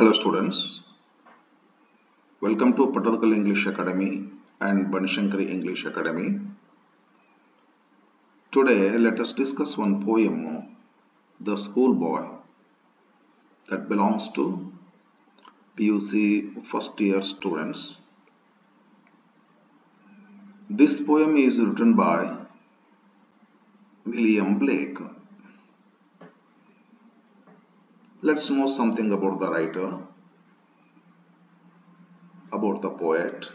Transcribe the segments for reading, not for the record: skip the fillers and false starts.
Hello students, welcome to Patadakal English Academy and Banishankari English Academy. Today let us discuss one poem, The Schoolboy, that belongs to PUC first year students. This poem is written by William Blake. Let's know something about the writer, about the poet.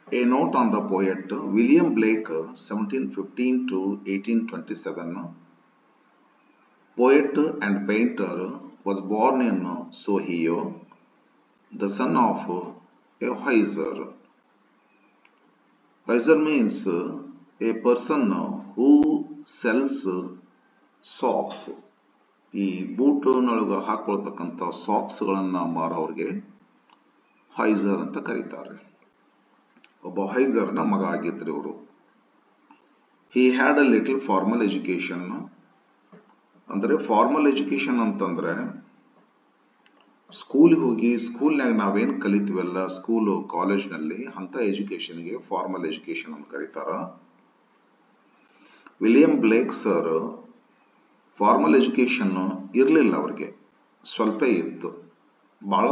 A note on the poet William Blake, 1715 to 1827, poet and painter, was born in Sohio, the son of a hosier. Hosier means a person who sells socks. ಈ ಬೂಟ್ನೊಳಗೆ ಹಾಕೊಳ್ತಕ್ಕಂಥ ಸಾಕ್ಸ್ಗಳನ್ನು ಮಾರೋರಿಗೆ ಹೈಸರ್ ಅಂತ ಕರೀತಾರೆ. ಒಬ್ಬ ಹೈಸರ್ನ ಮಗ ಆಗಿದ್ರು ಇವರು. He had a little formal education. ಅಂದರೆ formal education ಅಂತಂದ್ರೆ ಸ್ಕೂಲ್ಗೆ ಹೋಗಿ ಸ್ಕೂಲ್ನಾಗ ನಾವೇನು ಕಲಿತೀವಲ್ಲ ಸ್ಕೂಲು ಕಾಲೇಜ್ನಲ್ಲಿ ಅಂತ ಎಜುಕೇಶನ್ಗೆ ಫಾರ್ಮಲ್ ಎಜುಕೇಶನ್ ಅಂತ ಕರೀತಾರ. ವಿಲಿಯಂ ಬ್ಲೇಕ್ ಸರ್ ಫಾರ್ಮಲ್ ಎಜುಕೇಶನ್ ಇರಲಿಲ್ಲ ಅವ್ರಿಗೆ, ಸ್ವಲ್ಪ ಇತ್ತು. ಭಾಳ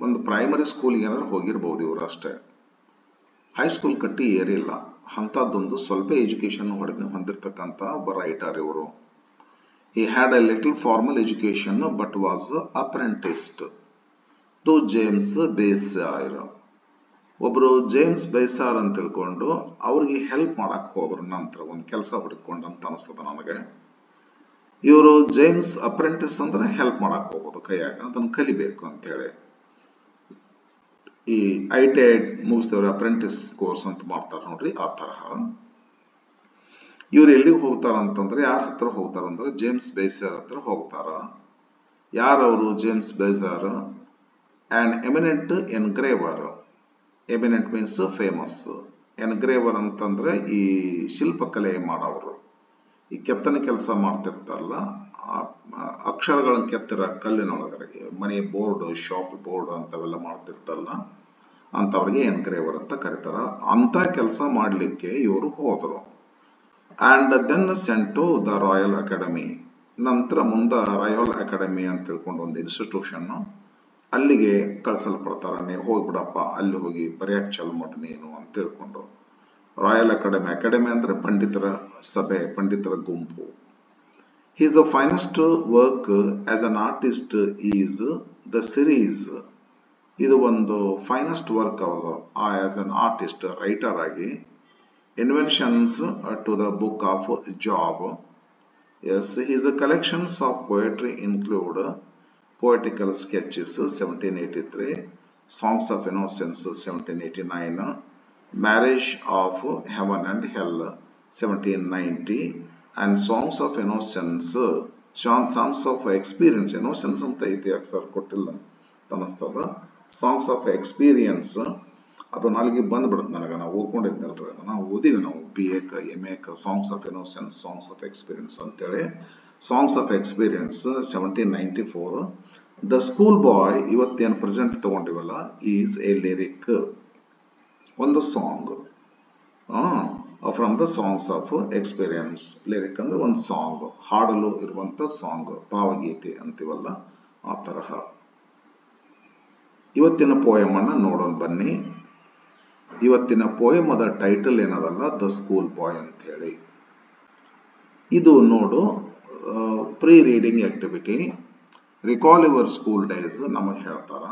ಒಂದು ಪ್ರೈಮರಿ ಸ್ಕೂಲ್ಗೆ ಏನಾದ್ರು ಹೋಗಿರ್ಬೋದು ಇವರು ಅಷ್ಟೇ. ಹೈಸ್ಕೂಲ್ ಕಟ್ಟಿ ಏರಿಲ್ಲ. ಅಂಥದ್ದೊಂದು ಸ್ವಲ್ಪ ಎಜುಕೇಶನ್ ಹೊಂದಿರತಕ್ಕಂಥ ಒಬ್ಬ ರೈಟರ್ ಇವರು. He had a little formal education but was apprenticed to James Baysair. ಒಬ್ಬರು ಜೇಮ್ಸ್ ಬೈಸಾರ್ ಅಂತ ತಿಳ್ಕೊಂಡು ಅವ್ರಿಗೆ ಹೆಲ್ಪ್ ಮಾಡಕ್ ಹೋದ್ರು. ನಂತರ ಒಂದು ಕೆಲಸ ಹುಡುಕೊಂಡು ಅಂತ ಅನಿಸ್ತದ ನನಗೆ. ಇವರು ಜೇಮ್ಸ್ ಅಪ್ರೆಂಟಿಸ್ ಅಂದ್ರೆ ಹೆಲ್ಪ್ ಮಾಡಕ್ ಹೋಗೋದು, ಕೈಯಾಗ ಅದನ್ನು ಕಲಿಬೇಕು ಅಂತ ಹೇಳಿ. ಈ ITI ಮುಗಿಸಿದವ್ರು ಅಪ್ರೆಂಟಿಸ್ ಕೋರ್ಸ್ ಅಂತ ಮಾಡ್ತಾರ ನೋಡ್ರಿ, ಆ ತರಹ. ಇವ್ರು ಎಲ್ಲಿಗೆ ಹೋಗ್ತಾರ ಅಂತಂದ್ರೆ, ಯಾರ ಹತ್ರ ಹೋಗ್ತಾರಂದ್ರೆ ಜೇಮ್ಸ್ ಬೈಸರ್ ಹತ್ರ ಹೋಗ್ತಾರ. ಯಾರವರು James Basire? An eminent engraver. Eminent means famous. Engraver ಅಂತಂದ್ರೆ ಈ ಶಿಲ್ಪಕಲೆ ಮಾಡೋರು, ಈ ಕೆತ್ತನೆ ಕೆಲಸ ಮಾಡ್ತಿರ್ತಾರಲ್ಲ, ಅಕ್ಷರಗಳನ್ನ ಕೆತ್ತಿರ ಕಲ್ಲಿನೊಳಗಡೆ ಮನೆ ಬೋರ್ಡ್, ಶಾಪ್ ಬೋರ್ಡ್ ಅಂತವೆಲ್ಲ ಮಾಡ್ತಿರ್ತಾರಲ್ಲ, ಅಂತವ್ರಿಗೆ ಎನ್ಗ್ರೇವರ್ ಅಂತ ಕರೀತಾರ. ಅಂತ ಕೆಲಸ ಮಾಡ್ಲಿಕ್ಕೆ ಇವರು ಹೋದ್ರು. and then sent to the Royal Academy. ನಂತರ ಮುಂದೆ ರಾಯಲ್ ಅಕಾಡೆಮಿ ಅಂತ ತಿಳ್ಕೊಂಡು ಒಂದು ಇನ್ಸ್ಟಿಟ್ಯೂಷನ್, ಅಲ್ಲಿಗೆ ಕಳಿಸಲ್ಪಡ್ತಾರೆ. ನೀವು ಹೋಗ್ಬಿಡಪ್ಪ, ಅಲ್ಲಿ ಹೋಗಿ ಬರೆಯಕ್ಕೆ ಚಾಲು ಮಾಡಿ ನೀನು ಅಂತ ತಿಳ್ಕೊಂಡು. ರಾಯಲ್ ಅಕಾಡೆಮಿ, ಅಕಾಡೆಮಿ ಅಂದ್ರೆ ಪಂಡಿತರ ಸಭೆ, ಪಂಡಿತರ ಗುಂಪು. His finest work as an artist is the series. ಇದು ಒಂದು ಫೈನೆಸ್ಟ್ ವರ್ಕ್ ಅವ್ರದ್ದು ಆಸ್ ಅನ್ ಆರ್ಟಿಸ್ಟ್, ರೈಟರ್ ಆಗಿ. Inventions to the book of Job. Yes, his collections of poetry include Poetical Sketches 1783, Songs of Innocence 1789, Marriage of Heaven and Hell 1790, and Songs of Innocence, Songs of Experience. Innocence ಅಂತ ಐತಿ, ಅಕ್ಷರ ಕೊಟ್ಟಿಲ್ಲ ಅನಿಸ್ತದ. Songs of Experience ಅದು ನಾಲ್ಗೆ ಬಂದ್ಬಿಡುತ್ತೆ ನನಗೆ. ನಾವು ಓದ್ಕೊಂಡಿದ್ದಲ್ರಿ, ಅದನ್ನ ಓದಿವಿ ನಾವು BA MA Songs of Innocence, Songs of Experience ಅಂತೇಳಿ. Songs of Experience 1794. The school Boy ಇವತ್ತೇನು ಪ್ರೆಸೆಂಟ್ ತಗೊಂಡಿವಲ್ಲ ಈಸ್ ಎ ಲಿರಿಕ್, ಒಂದು song from the Songs of Experience. Lyric ಅಂದ್ರೆ ಒಂದು ಸಾಂಗ್, ಹಾಡಲು ಇರುವಂತ ಸಾಂಗ್, ಭಾವಗೀತೆ ಅಂತೀವಲ್ಲ ಆ ತರಹ. ಇವತ್ತಿನ ಪೋಯಮ್ ಅನ್ನ ನೋಡೋಣ ಬನ್ನಿ. ಇವತ್ತಿನ ಪೋಯಮದ ಟೈಟಲ್ ಏನದಲ್ಲ, ದ ಸ್ಕೂಲ್ ಬಾಯ್ ಅಂತ ಹೇಳಿ. ಇದು ನೋಡು, pre reading activity. Recall your school days ನಮಗೆ ಹೇಳ್ತಾರ.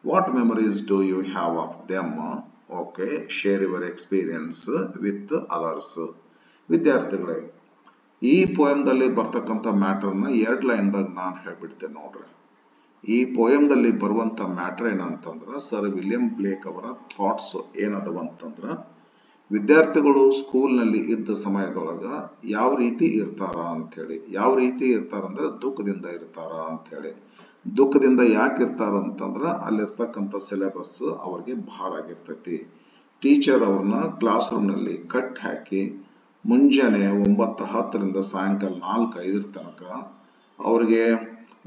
What memories do you have of them? Okay, share your experience with others. ವಿದ್ಯಾರ್ಥಿಗಳೇ, ಈ ಪೋಯಮ್ದಲ್ಲಿ ಬರ್ತಕ್ಕಂಥ ಮ್ಯಾಟರ್ನ 2 ಲೈನ್ದಾಗ ನಾನು ಹೇಳ್ಬಿಡ್ತೇನೆ ನೋಡ್ರಿ. ಈ ಪೋಯಮ್ದಲ್ಲಿ ಬರುವಂತ ಮ್ಯಾಟರ್ ಏನಂತಂದ್ರ, ಸರ್ ವಿಲಿಯಂ ಬ್ಲೇಕ್ ಅವರ ಥಾಟ್ಸ್ ಏನದವಂತಂದ್ರ, ವಿದ್ಯಾರ್ಥಿಗಳು ಸ್ಕೂಲ್ನಲ್ಲಿ ಇದ್ದ ಸಮಯದೊಳಗ ಯಾವ ರೀತಿ ಇರ್ತಾರ ಅಂತ ಹೇಳಿ. ಯಾವ ರೀತಿ ಇರ್ತಾರಂದ್ರೆ ದುಃಖದಿಂದ ಇರ್ತಾರ ಅಂತ ಹೇಳಿ. ದುಃಖದಿಂದ ಯಾಕೆ ಇರ್ತಾರ ಅಂತಂದ್ರ, ಅಲ್ಲಿರ್ತಕ್ಕಂಥ ಸಿಲೆಬಸ್ ಅವ್ರಿಗೆ ಭಾರ ಆಗಿರ್ತೈತಿ. ಟೀಚರ್ ಅವ್ರನ್ನ ಕ್ಲಾಸ್ ರೂಮ್ ನಲ್ಲಿ ಕಟ್ ಹಾಕಿ ಮುಂಜಾನೆ 9:10ರಿಂದ ಸಾಯಂಕಾಲ 4-5 ತನಕ ಅವ್ರಿಗೆ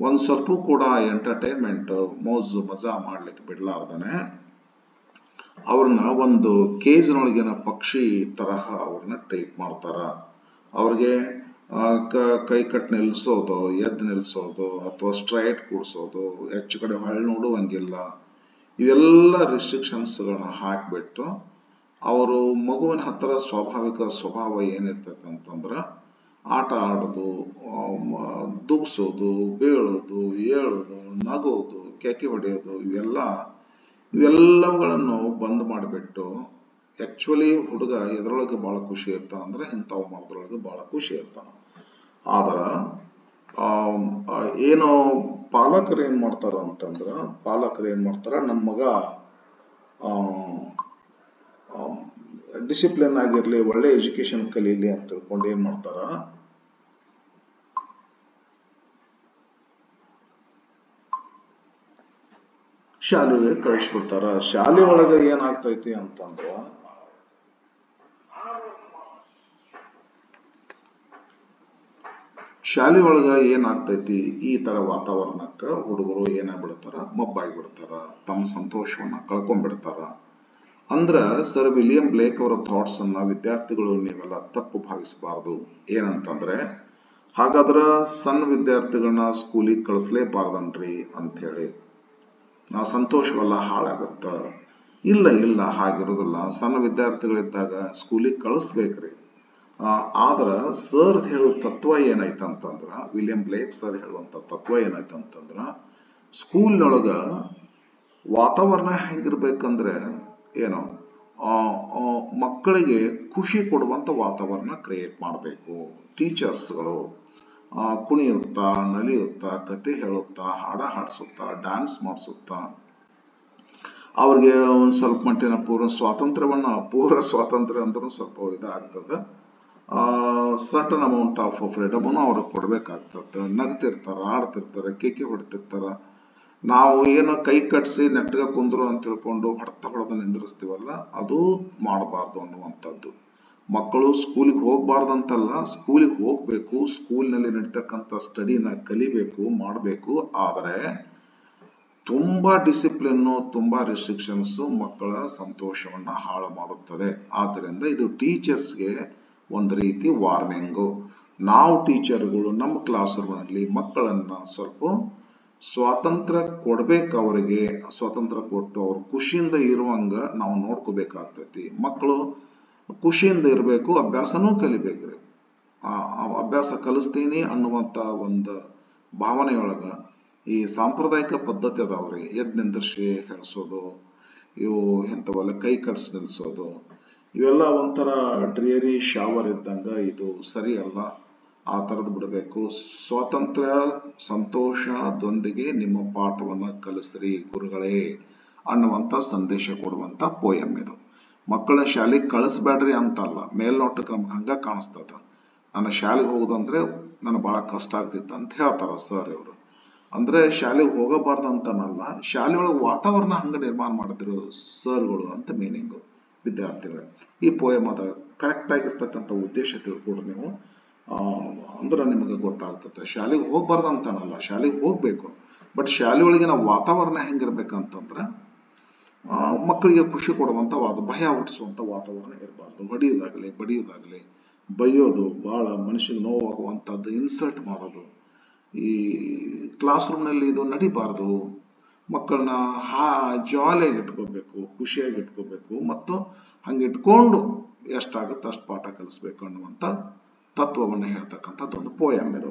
ಒಂದು ಸ್ವಲ್ಪ ಕೂಡ ಎಂಟರ್ಟೈನ್ಮೆಂಟ್ ಮೋಜು ಮಜಾ ಮಾಡ್ಲಿಕ್ಕೆ ಬಿಡ್ಲಾರ್ದನೆ ಅವ್ರನ್ನ ಒಂದು ಕೇಜ್ನೊಳಗಿನ ಪಕ್ಷಿ ತರಹ ಅವ್ರನ್ನ ಟ್ರೀಟ್ ಮಾಡ್ತಾರ. ಅವ್ರಿಗೆ ಕೈ ಕಟ್ ನಿಲ್ಸೋದು, ಎದ್ದು ನಿಲ್ಸೋದು ಅಥವಾ ಸ್ಟ್ರೈಟ್ ಕೂಡ್ಸೋದು, ಹೆಚ್ಚು ಕಡೆ ಹೊಳ್ಳಿ ನೋಡುವಂಗಿಲ್ಲ, ಇವೆಲ್ಲ ರಿಸ್ಟ್ರಿಕ್ಷನ್ಸ್ಗಳನ್ನ ಹಾಕ್ಬಿಟ್ಟು ಅವರು ಮಗುವಿನ ಹತ್ರ ಸ್ವಾಭಾವಿಕ ಸ್ವಭಾವ ಏನಿರ್ತೈತೆ ಅಂತಂದ್ರೆ ಆಟ ಆಡೋದು, ದುಗ್ಸೋದು, ಬೀಳೋದು, ಏಳೋದು, ನಗೋದು, ಕೆಕೆ ಹೊಡೆಯೋದು, ಇವೆಲ್ಲವುಗಳನ್ನು ಬಂದ್ ಮಾಡಿಬಿಟ್ಟು ಆಕ್ಚುಲಿ ಹುಡುಗ ಎದ್ರೊಳಗೆ ಬಹಳ ಖುಷಿ ಇರ್ತಾನಂದ್ರೆ ಇಂಥವು ಮಾಡೋದ್ರೊಳಗೆ ಬಹಳ ಖುಷಿ ಇರ್ತಾನ. ಆದ್ರ ಏನು ಪಾಲಕರು ಏನ್ ಮಾಡ್ತಾರ ಅಂತಂದ್ರ ನಮ್ಮ ಮಗ ಡಿಸಿಪ್ಲಿನ್ ಆಗಿರ್ಲಿ, ಒಳ್ಳೆ ಎಜುಕೇಶನ್ ಕಲೀಲಿ ಅಂತ ತಿಳ್ಕೊಂಡು ಏನ್ ಮಾಡ್ತಾರ, ಶಾಲೆಗೆ ಕಳಿಸ್ಬಿಡ್ತಾರ. ಶಾಲೆ ಒಳಗ ಏನಾಗ್ತೈತಿ ಅಂತಂದ್ರ ಶಾಲೆ ಒಳಗ ಏನಾಗ್ತೈತಿ, ಈ ತರ ವಾತಾವರಣಕ್ಕ ಹುಡುಗರು ಏನಾಗ್ಬಿಡ್ತಾರ, ಮಬ್ಬಾಗಿ ಬಿಡ್ತಾರ, ತಮ್ಮ ಸಂತೋಷವನ್ನ ಕಳ್ಕೊಂಡ್ಬಿಡ್ತಾರ. ಅಂದ್ರ ಸರ್ ವಿಲಿಯಂ ಬ್ಲೇಕ್ ಅವರ ಥಾಟ್ಸ್ ಅನ್ನ ವಿದ್ಯಾರ್ಥಿಗಳು ನೀವೆಲ್ಲ ತಪ್ಪು ಭಾವಿಸಬಾರದು. ಏನಂತಂದ್ರೆ, ಹಾಗಾದ್ರ ಸಣ್ಣ ವಿದ್ಯಾರ್ಥಿಗಳನ್ನ ಸ್ಕೂಲಿಗೆ ಕಳಿಸ್ಲೇಬಾರ್ದನ್ರಿ ಅಂತ ಹೇಳಿ, ನಾವು ಸಂತೋಷವೆಲ್ಲ ಹಾಳಾಗತ್ತ. ಇಲ್ಲ ಹಾಗಿರೋದಿಲ್ಲ. ಸಣ್ಣ ವಿದ್ಯಾರ್ಥಿಗಳಿದ್ದಾಗ ಸ್ಕೂಲಿಗೆ ಕಳಿಸ್ಬೇಕ್ರಿ. ಆದ್ರ ಸರ್ ಹೇಳೋ ತತ್ವ ಏನಾಯ್ತಂತಂದ್ರ, ವಿಲಿಯಂ ಬ್ಲೇಕ್ ಸರ್ ಹೇಳುವಂತ ತತ್ವ ಏನಾಯ್ತಂತಂದ್ರ, ಸ್ಕೂಲ್ನೊಳಗ ವಾತಾವರಣ ಹೆಂಗಿರ್ಬೇಕಂದ್ರೆ ಏನು, ಮಕ್ಕಳಿಗೆ ಖುಷಿ ಕೊಡುವಂತ ವಾತಾವರಣ ಕ್ರಿಯೇಟ್ ಮಾಡಬೇಕು. ಟೀಚರ್ಸ್ಗಳು ಕುಣಿಯುತ್ತಾ, ನಲಿಯುತ್ತಾ, ಕತೆ ಹೇಳುತ್ತಾ, ಹಾಡ ಹಾಡಿಸುತ್ತಾ, ಡ್ಯಾನ್ಸ್ ಮಾಡಿಸುತ್ತಾ ಅವ್ರಿಗೆ ಒಂದ್ ಸ್ವಲ್ಪ ಮಟ್ಟಿನ ಪೂರ್ವ ಸ್ವಾತಂತ್ರ್ಯ ಅಂದ್ರೂ ಸ್ವಲ್ಪ ಇದಾಗ್ತದೆ. ಸರ್ಟನ್ ಅಮೌಂಟ್ ಆಫ್ ಫ್ರೀಡಮ್ನು ಅವ್ರಿಗೆ ಕೊಡ್ಬೇಕಾಗ್ತದೆ. ನಗ್ತಿರ್ತಾರ, ಆಡ್ತಿರ್ತಾರ, ಕೇಕೆ ಹೊಡ್ತಿರ್ತಾರ. ನಾವು ಏನೋ ಕೈ ಕಟ್ಸಿ ನೆಟ್ಟಗ ಕುಂದ್ರು ಅಂತ ತಿಳ್ಕೊಂಡು ಹೊಡೆದ ನಿಂದ್ರಿಸ್ತೀವಲ್ಲ, ಅದು ಮಾಡಬಾರ್ದು ಅನ್ನುವಂಥದ್ದು. ಮಕ್ಕಳು ಸ್ಕೂಲಿಗೆ ಹೋಗ್ಬಾರ್ದಂತಲ್ಲ, ಸ್ಕೂಲಿಗೆ ಹೋಗ್ಬೇಕು, ಸ್ಕೂಲ್ನಲ್ಲಿ ನಡೀತಕ್ಕಂಥ ಸ್ಟಡಿನ ಕಲಿಬೇಕು, ಮಾಡಬೇಕು. ಆದರೆ ತುಂಬಾ ಡಿಸಿಪ್ಲಿನ್ನು, ತುಂಬಾ ರಿಸ್ಟ್ರಿಕ್ಷನ್ಸ್ ಮಕ್ಕಳ ಸಂತೋಷವನ್ನ ಹಾಳು ಮಾಡುತ್ತದೆ. ಆದ್ದರಿಂದ ಇದು ಟೀಚರ್ಸ್ಗೆ ಒಂದು ರೀತಿ ವಾರ್ನಿಂಗು. ನಾವು ಟೀಚರ್ಗಳು ನಮ್ಮ ಕ್ಲಾಸ್ ರೂಮ್ನಲ್ಲಿ ಮಕ್ಕಳನ್ನ ಸ್ವಲ್ಪ ಸ್ವಾತಂತ್ರ್ಯ ಕೊಡ್ಬೇಕು. ಅವರಿಗೆ ಸ್ವಾತಂತ್ರ್ಯ ಕೊಟ್ಟು ಅವ್ರು ಖುಷಿಯಿಂದ ಇರುವಂಗ ನಾವು ನೋಡ್ಕೋಬೇಕಾಗ್ತೈತಿ. ಮಕ್ಕಳು ಖುಷಿಯಿಂದ ಇರಬೇಕು, ಅಭ್ಯಾಸನೂ ಕಲಿಬೇಕ್ರಿ. ಅಭ್ಯಾಸ ಕಲಿಸ್ತೀನಿ ಅನ್ನುವಂತ ಒಂದು ಭಾವನೆಯೊಳಗ ಈ ಸಾಂಪ್ರದಾಯಿಕ ಪದ್ಧತಿ ಅದಾವ್ರಿ, ಎದ್ ನಿಂದ್ರಿಸಿ ಹೇಳಿಸೋದು, ಇವು ಇಂಥವೆಲ್ಲ ಕೈ ಕಟ್ಸಿ ನಿಲ್ಸೋದು, ಇವೆಲ್ಲ ಒಂಥರ ಡ್ರಿಯರಿ ಶಾವರ್ ಇದ್ದಂಗ. ಇದು ಸರಿ ಅಲ್ಲ, ಆ ಥರದ್ದು ಬಿಡಬೇಕು. ಸ್ವಾತಂತ್ರ್ಯ ಸಂತೋಷದೊಂದಿಗೆ ನಿಮ್ಮ ಪಾಠವನ್ನ ಕಲಿಸ್ರಿ ಗುರುಗಳೇ ಅನ್ನುವಂತ ಸಂದೇಶ ಕೊಡುವಂತ ಪೋಯಮ್ ಇದು. ಮಕ್ಕಳನ್ನ ಶಾಲೆಗೆ ಕಳಿಸ್ಬೇಡ್ರಿ ಅಂತಲ್ಲ, ಮೇಲ್ನೋಟಕ್ಕೆ ನಮ್ಗೆ ಹಂಗ ಕಾಣಿಸ್ತದ. ನನ್ನ ಶಾಲೆಗೆ ಹೋಗುದಂದ್ರೆ ನನಗೆ ಬಹಳ ಕಷ್ಟ ಆಗ್ತಿತ್ತು ಅಂತ ಹೇಳ್ತಾರ ಸರ್ ಇವರು. ಅಂದ್ರೆ ಶಾಲೆಗೆ ಹೋಗಬಾರ್ದಂತನಲ್ಲ, ಶಾಲೆಯೊಳಗೆ ವಾತಾವರಣ ಹಂಗ ನಿರ್ಮಾಣ ಮಾಡಿದ್ರು ಸರ್ಗಳು ಅಂತ ಮೀನಿಂಗು ವಿದ್ಯಾರ್ಥಿಗಳು. ಈ ಪೋಯಮ್ ಅದ ಕರೆಕ್ಟ್ ಆಗಿರ್ತಕ್ಕಂಥ ಉದ್ದೇಶ ತಿಳ್ಕೊಡ್ರಿ ನೀವು, ಅಂದ್ರೆ ನಿಮಗೆ ಗೊತ್ತಾಗ್ತದೆ. ಶಾಲೆಗೆ ಹೋಗ್ಬಾರ್ದಂತನಲ್ಲ, ಶಾಲೆಗೆ ಹೋಗ್ಬೇಕು. ಬಟ್ ಶಾಲೆಯೊಳಗಿನ ವಾತಾವರಣ ಹೆಂಗಿರ್ಬೇಕಂತಂದ್ರ ಮಕ್ಕಳಿಗೆ ಖುಷಿ ಕೊಡುವಂತ ಭಯ ಹುಟ್ಟಿಸುವಂತ ವಾತಾವರಣ ಇರಬಾರ್ದು. ಹೊಡೆಯೋದಾಗ್ಲಿ, ಬಡಿಯೋದಾಗ್ಲಿ, ಬೈಯೋದು, ಬಹಳ ಮನುಷ್ಯಗೆ ನೋವಾಗುವಂತದ್ದು, ಇನ್ಸಲ್ಟ್ ಮಾಡೋದು, ಈ ಕ್ಲಾಸ್ ರೂಮ್ನಲ್ಲಿ ಇದು ನಡಿಬಾರ್ದು. ಮಕ್ಕಳನ್ನ ಜಾಲಿಯಾಗಿ ಇಟ್ಕೋಬೇಕು, ಖುಷಿಯಾಗಿ ಇಟ್ಕೋಬೇಕು, ಮತ್ತು ಹಂಗಿಟ್ಕೊಂಡು ಎಷ್ಟಾಗುತ್ತೆ ಅಷ್ಟು ಪಾಠ ಕಲಿಸ್ಬೇಕು ಅನ್ನುವಂತ ತತ್ವವನ್ನು ಹೇಳ್ತಕ್ಕಂಥದ್ದು ಒಂದು ಪೋಯಮ್ ಇದು.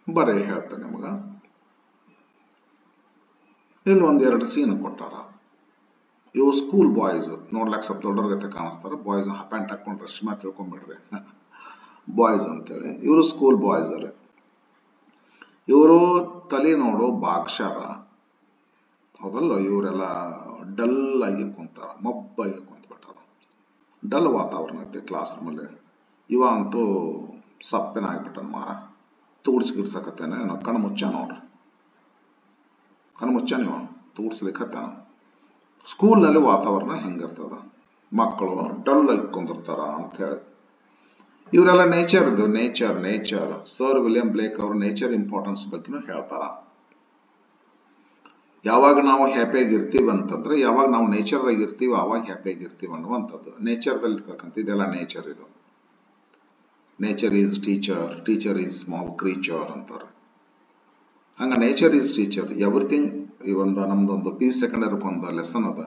ಬರೀ ಹೇಳ್ತೇನೆ ನಿಮಗ. ಇಲ್ಲಿ ಒಂದೆರಡು ಸೀನ್ ಕೊಟ್ಟಾರ. ಇವು ಸ್ಕೂಲ್ ಬಾಯ್ಸ್ ನೋಡ್ಲಕ್ ಸ್ವಲ್ಪ ದೊಡ್ಡವ್ರ ಕಾಣಿಸ್ತಾರ. ಬಾಯ್ಸ್ ಪ್ಯಾಂಟ್ ಹಾಕೊಂಡ್ರೆ ಅಷ್ಟು ಮಾತ್ರ ತಿಳ್ಕೊಂಡ್ಬಿಡ್ರಿ ಬಾಯ್ಸ್ ಅಂತೇಳಿ. ಇವರು ಸ್ಕೂಲ್ ಬಾಯ್ಸ್ ಅಲ್ಲ. ಇವರು ತಲೆ ನೋಡು ಬಾಕ್ಷಾರ, ಹೌದಲ್ಲ. ಇವರೆಲ್ಲ ಡಲ್ ಆಗಿ ಕುಂತಾರ, ಮಬ್ಬಾಗಿ ಕುಂತ್ಬಿಟ್ಟಾರ. ಡಲ್ ವಾತಾವರಣ ಐತೆ ಕ್ಲಾಸ್ ರೂಮಲ್ಲಿ. ಇವ ಅಂತೂ ಸಪ್ಪೆನ ಆಗ್ಬಿಟ್ಟ ಮಾರ, ತುಗುಡ್ಸ್ಗಿಡ್ಸಕತ್ತೇನೆ ಏನೋ, ಕಣ್ಣು ಮುಚ್ಚ ನೋಡ್ರಿ. ಕಣ್ಮುಚ್ಚ ನೀವು ತೂರ್ಸ್ಲಿಕ್ಕತ್ತಾನ. ಸ್ಕೂಲ್ನಲ್ಲಿ ವಾತಾವರಣ ಹೆಂಗಿರ್ತದ, ಮಕ್ಕಳು ಡಲ್ ಆಗಿ ಕುಂದಿರ್ತಾರ ಅಂತ ಹೇಳಿ. ಇವರೆಲ್ಲ ನೇಚರ್ ಸರ್ ವಿಲಿಯಂ ಬ್ಲೇಕ್ ಅವರು ನೇಚರ್ ಇಂಪಾರ್ಟೆನ್ಸ್ ಬಗ್ಗೆನೂ ಹೇಳ್ತಾರ. ಯಾವಾಗ ನಾವು ಹ್ಯಾಪಿಯಾಗಿರ್ತೀವಿ ಅಂತಂದ್ರೆ, ಯಾವಾಗ ನಾವು ನೇಚರ್ದಾಗ ಇರ್ತೀವಿ ಆವಾಗ ಹ್ಯಾಪಿಯಾಗಿರ್ತೀವಿ ಅನ್ನುವಂಥದ್ದು. ನೇಚರ್ದಲ್ಲಿ ಇರ್ತಕ್ಕಂಥ ಇದೆಲ್ಲ ನೇಚರ್. ಇದು nature is teacher is small creature ಅಂತಾರೆ. ಹಂಗ ನೇಚರ್ ಈಸ್ ಟೀಚರ್, ಎವ್ರಿಥಿಂಗ್. ಈ ನಮ್ದೊಂದು PU ಸೆಕೆಂಡರಿ ಒಂದು ಲೆಸನ್ ಅದ,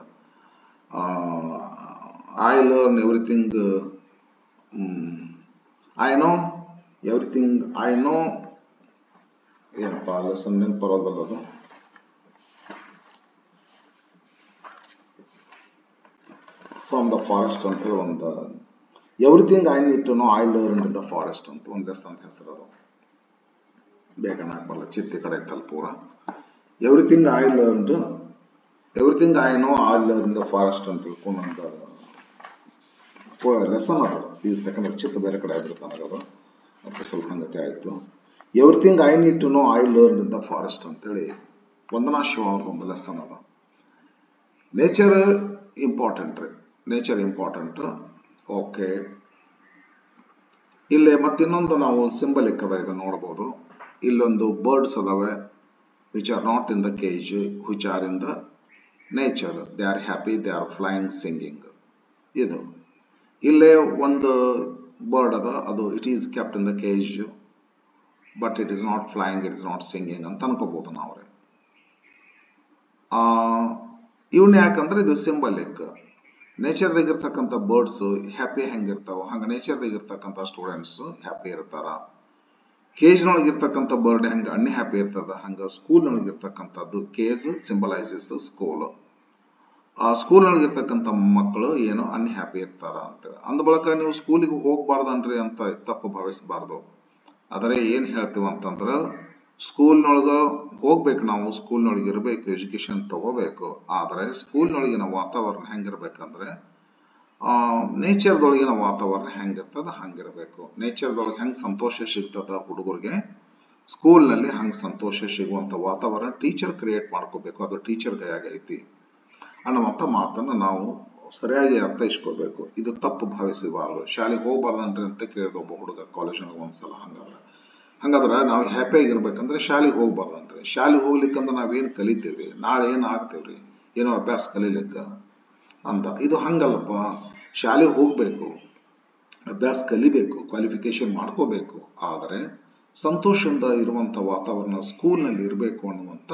I learn everything, I know everything, I know ಏನಪ್ಪ ಲೆಸನ್ ನೆನಪರೋದಲ್ಲ ಅದು. ಫ್ರಮ್ ದ ಫಾರೆಸ್ಟ್ ಅಂತ ಹೇಳಿ ಒಂದು everything I need to know I learn in the forest ಅಂತ ಒಂದು ಲೆಸನ್ ಅಂತ ಹೆಸರು. ಅದು ಬೇಗ ನಾಲ್ಕಲ್ಲ ಚಿತ್ತಿ ಕಡೆ ಇತ್ತಲ್ಲ ಪೂರ. Everything I no I learn the forest ಅಂತ ತಿಳ್ಕೊಂಡು ಒಂದು ಲೆಸನ್ ಅದು PU ಸೆಕೆಂಡರಿ. ಚಿತ್ತ ಬೇರೆ ಕಡೆ ಆಗಿರ್ತಾನೆ ಅದು, ಮತ್ತೆ ಸ್ವಲ್ಪ ಹಂಗತೆ ಆಯಿತು. Everything I need to know I learn in the forest ಅಂತೇಳಿ ವಂದನಾ ಶಿವ ಅವ್ರದ್ದು ಒಂದು ಲೆಸನ್ ಅದು. ನೇಚರ್ ಇಂಪಾರ್ಟೆಂಟ್ ರೀ, ನೇಚರ್ ಇಂಪಾರ್ಟೆಂಟ್. ಓಕೆ, ಇಲ್ಲಿ ಮತ್ತಿನ್ನೊಂದು ನಾವು ಸಿಂಬಲಿಕ್ ಅದ ಇದನ್ನು ನೋಡ್ಬೋದು. ಇಲ್ಲೊಂದು ಬರ್ಡ್ಸ್ ಅದಾವೆ which are not in the cage, which are in the nature. They are happy, they are flying, singing. ಇದು ಇಲ್ಲೇ ಒಂದು ಬರ್ಡ್ ಅದ, ಅದು it is kept in the cage but it is not flying, it is not singing ಅಂತ ಅನ್ಕೋಬಹುದು ನಾವ್ರೆ. ಇವನ್ ಯಾಕಂದ್ರೆ ಇದು ಸಿಂಬಲಿಕ್. ನೇಚರ್ದಾಗ ಇರ್ತಕ್ಕಂಥ birds happy ಹೆಂಗಿರ್ತಾವ ಹಂಗ ನೇಚರ್ದಾಗ ಇರ್ತಕ್ಕಂಥ ಸ್ಟೂಡೆಂಟ್ಸ್ ಹ್ಯಾಪಿ ಇರ್ತಾರ. ಕೇಜ್ನೊಳಗಿರ್ತಕ್ಕಂಥ ಬರ್ಡ್ ಹೆಂಗ ಅನ್ಹ್ಯಾಪಿ ಇರ್ತದ, ಹಂಗ ಸ್ಕೂಲ್ನೊಳಗಿರ್ತಕ್ಕಂಥದ್ದು, ಕೇಜ್ ಸಿಂಬಲೈಸಸ್ ಸ್ಕೂಲ್. ಆ ಸ್ಕೂಲ್ನೊಳಗಿರ್ತಕ್ಕಂಥ ಮಕ್ಕಳು ಏನು ಅನ್ಹ್ಯಾಪಿ ಇರ್ತಾರ ಅಂತೇಳಿ. ಅಂದ ಬಳಕ ನೀವು ಸ್ಕೂಲಿಗೆ ಹೋಗ್ಬಾರ್ದನ್ರಿ ಅಂತ ತಪ್ಪು ಭಾವಿಸಬಾರ್ದು. ಆದರೆ ಏನ್ ಹೇಳ್ತೀವಿ ಅಂತಂದ್ರ, ಸ್ಕೂಲ್ನೊಳಗ ಹೋಗ್ಬೇಕು, ನಾವು ಸ್ಕೂಲ್ನೊಳಗೆ ಇರಬೇಕು, ಎಜುಕೇಶನ್ ತಗೋಬೇಕು. ಆದರೆ ಸ್ಕೂಲ್ನೊಳಗಿನ ವಾತಾವರಣ ಹೆಂಗಿರ್ಬೇಕಂದ್ರೆ, ನೇಚರ್ದೊಳಗಿನ ವಾತಾವರಣ ಹೆಂಗಿರ್ತದ ಹಂಗಿರ್ಬೇಕು. ನೇಚರ್ದೊಳಗೆ ಹೆಂಗ್ ಸಂತೋಷ ಸಿಗ್ತದ ಹುಡುಗರಿಗೆ, ಸ್ಕೂಲ್ನಲ್ಲಿ ಹಂಗೆ ಸಂತೋಷ ಸಿಗುವಂತ ವಾತಾವರಣ ಟೀಚರ್ ಕ್ರಿಯೇಟ್ ಮಾಡ್ಕೋಬೇಕು. ಅದು ಟೀಚರ್ ಕೈಯಾಗೈತಿ ಅನ್ನುವಂಥ ಮಾತನ್ನು ನಾವು ಸರಿಯಾಗಿ ಅರ್ಥೈಸ್ಕೋಬೇಕು. ಇದು ತಪ್ಪು ಭಾವಿಸಬಾರದು. ಶಾಲೆಗೆ ಹೋಗ್ಬಾರ್ದನ್ರಿ ಅಂತ ಕೇಳಿದ ಒಬ್ಬ ಹುಡುಗ ಕಾಲೇಜ್ನಾಗ ಒಂದ್ಸಲ. ಹಂಗಾದ್ರೆ ನಾವು ಹ್ಯಾಪಿಯಾಗಿರ್ಬೇಕಂದ್ರೆ ಶಾಲೆಗೆ ಹೋಗ್ಬಾರ್ದನ್ರಿ. ಶಾಲೆಗೆ ಹೋಗ್ಲಿಕ್ಕಂದ್ರೆ ನಾವೇನು ಕಲಿತೀವಿ, ನಾಳೆ ಏನು ಆಗ್ತೇವ್ರಿ, ಏನೋ ಅಭ್ಯಾಸ ಕಲೀಲಿಕ್ಕ ಅಂತ. ಇದು ಹಂಗಲ್ಲಪ್ಪ. ಶಾಲೆಗೆ ಹೋಗ್ಬೇಕು, ಅಭ್ಯಾಸ ಕಲಿಬೇಕು, ಕ್ವಾಲಿಫಿಕೇಶನ್ ಮಾಡ್ಕೋಬೇಕು. ಆದರೆ ಸಂತೋಷದಿಂದ ಇರುವಂತ ವಾತಾವರಣ ಸ್ಕೂಲ್ನಲ್ಲಿ ಇರಬೇಕು ಅನ್ನುವಂಥ.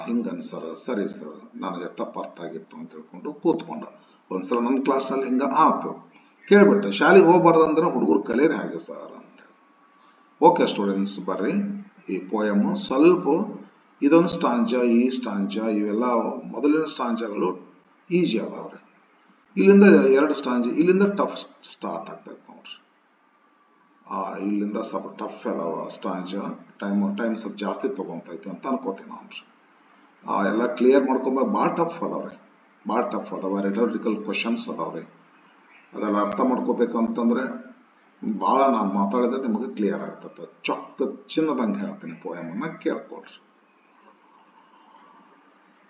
ಹಿಂಗ ಅನ್ಸರ, ಸರಿ ಸರ್, ನನಗೆ ತಪ್ಪು ಅರ್ಥ ಆಗಿತ್ತು ಅಂತ ಹೇಳ್ಕೊಂಡು ಕೂತ್ಕೊಂಡ. ಒಂದ್ಸಲ ನನ್ನ ಕ್ಲಾಸ್ನಲ್ಲಿ ಹಿಂಗ ಆಯ್ತು, ಕೇಳ್ಬಿಟ್ಟೆ ಶಾಲೆಗೆ ಹೋಗ್ಬಾರ್ದಂದ್ರೆ ಹುಡುಗರು ಕಲಿಯೋದು ಹಾಗೆ ಸರ್ ಅಂತ. ಓಕೆ ಸ್ಟೂಡೆಂಟ್ಸ್, ಬರ್ರಿ ಈ ಪೋಯಮ್ ಸ್ವಲ್ಪ ಇದೊಂದು ಸ್ಟಾಂಜ, ಈ ಸ್ಟಾಂಜ, ಇವೆಲ್ಲ ಮೊದಲಿನ ಸ್ಟಾಂಜಗಳು ಈಜಿ ಅದಾವ್ರಿ. ಇಲ್ಲಿಂದ 2 ಸ್ಟಾಂಜ್, ಇಲ್ಲಿಂದ ಟಫ್ ಸ್ಟಾರ್ಟ್ ಆಗ್ತೈತೆ ನೋಡ್ರಿ. ಇಲ್ಲಿಂದ ಸ್ವಲ್ಪ ಟಫ್ ಅದಾವ ಸ್ಟಾಂಜ. ಟೈಮ್ ಸ್ವಲ್ಪ ಜಾಸ್ತಿ ತಗೊಂತೈತಿ ಅಂತ ಅನ್ಕೋತೀನಿ ನೋಡ್ರಿ. ಎಲ್ಲ ಕ್ಲಿಯರ್ ಮಾಡ್ಕೊಂಬ. ಭಾಳ ಟಫ್ ಅದಾವ, ರಿಟೋರಿಕಲ್ ಕ್ವಶನ್ಸ್ ಅದಾವ್ರಿ. ಅದೆಲ್ಲ ಅರ್ಥ ಮಾಡ್ಕೋಬೇಕು ಅಂತಂದ್ರೆ ಭಾಳ ನಾನು ಮಾತಾಡಿದ್ರೆ ನಿಮಗೆ ಕ್ಲಿಯರ್ ಆಗ್ತದೆ. ಚೊಕ್ಕ ಚಿನ್ನದಂಗೆ ಹೇಳ್ತೀನಿ, ಪೋಯಮನ್ನ ಕೇಳ್ಕೊಳ್ರಿ.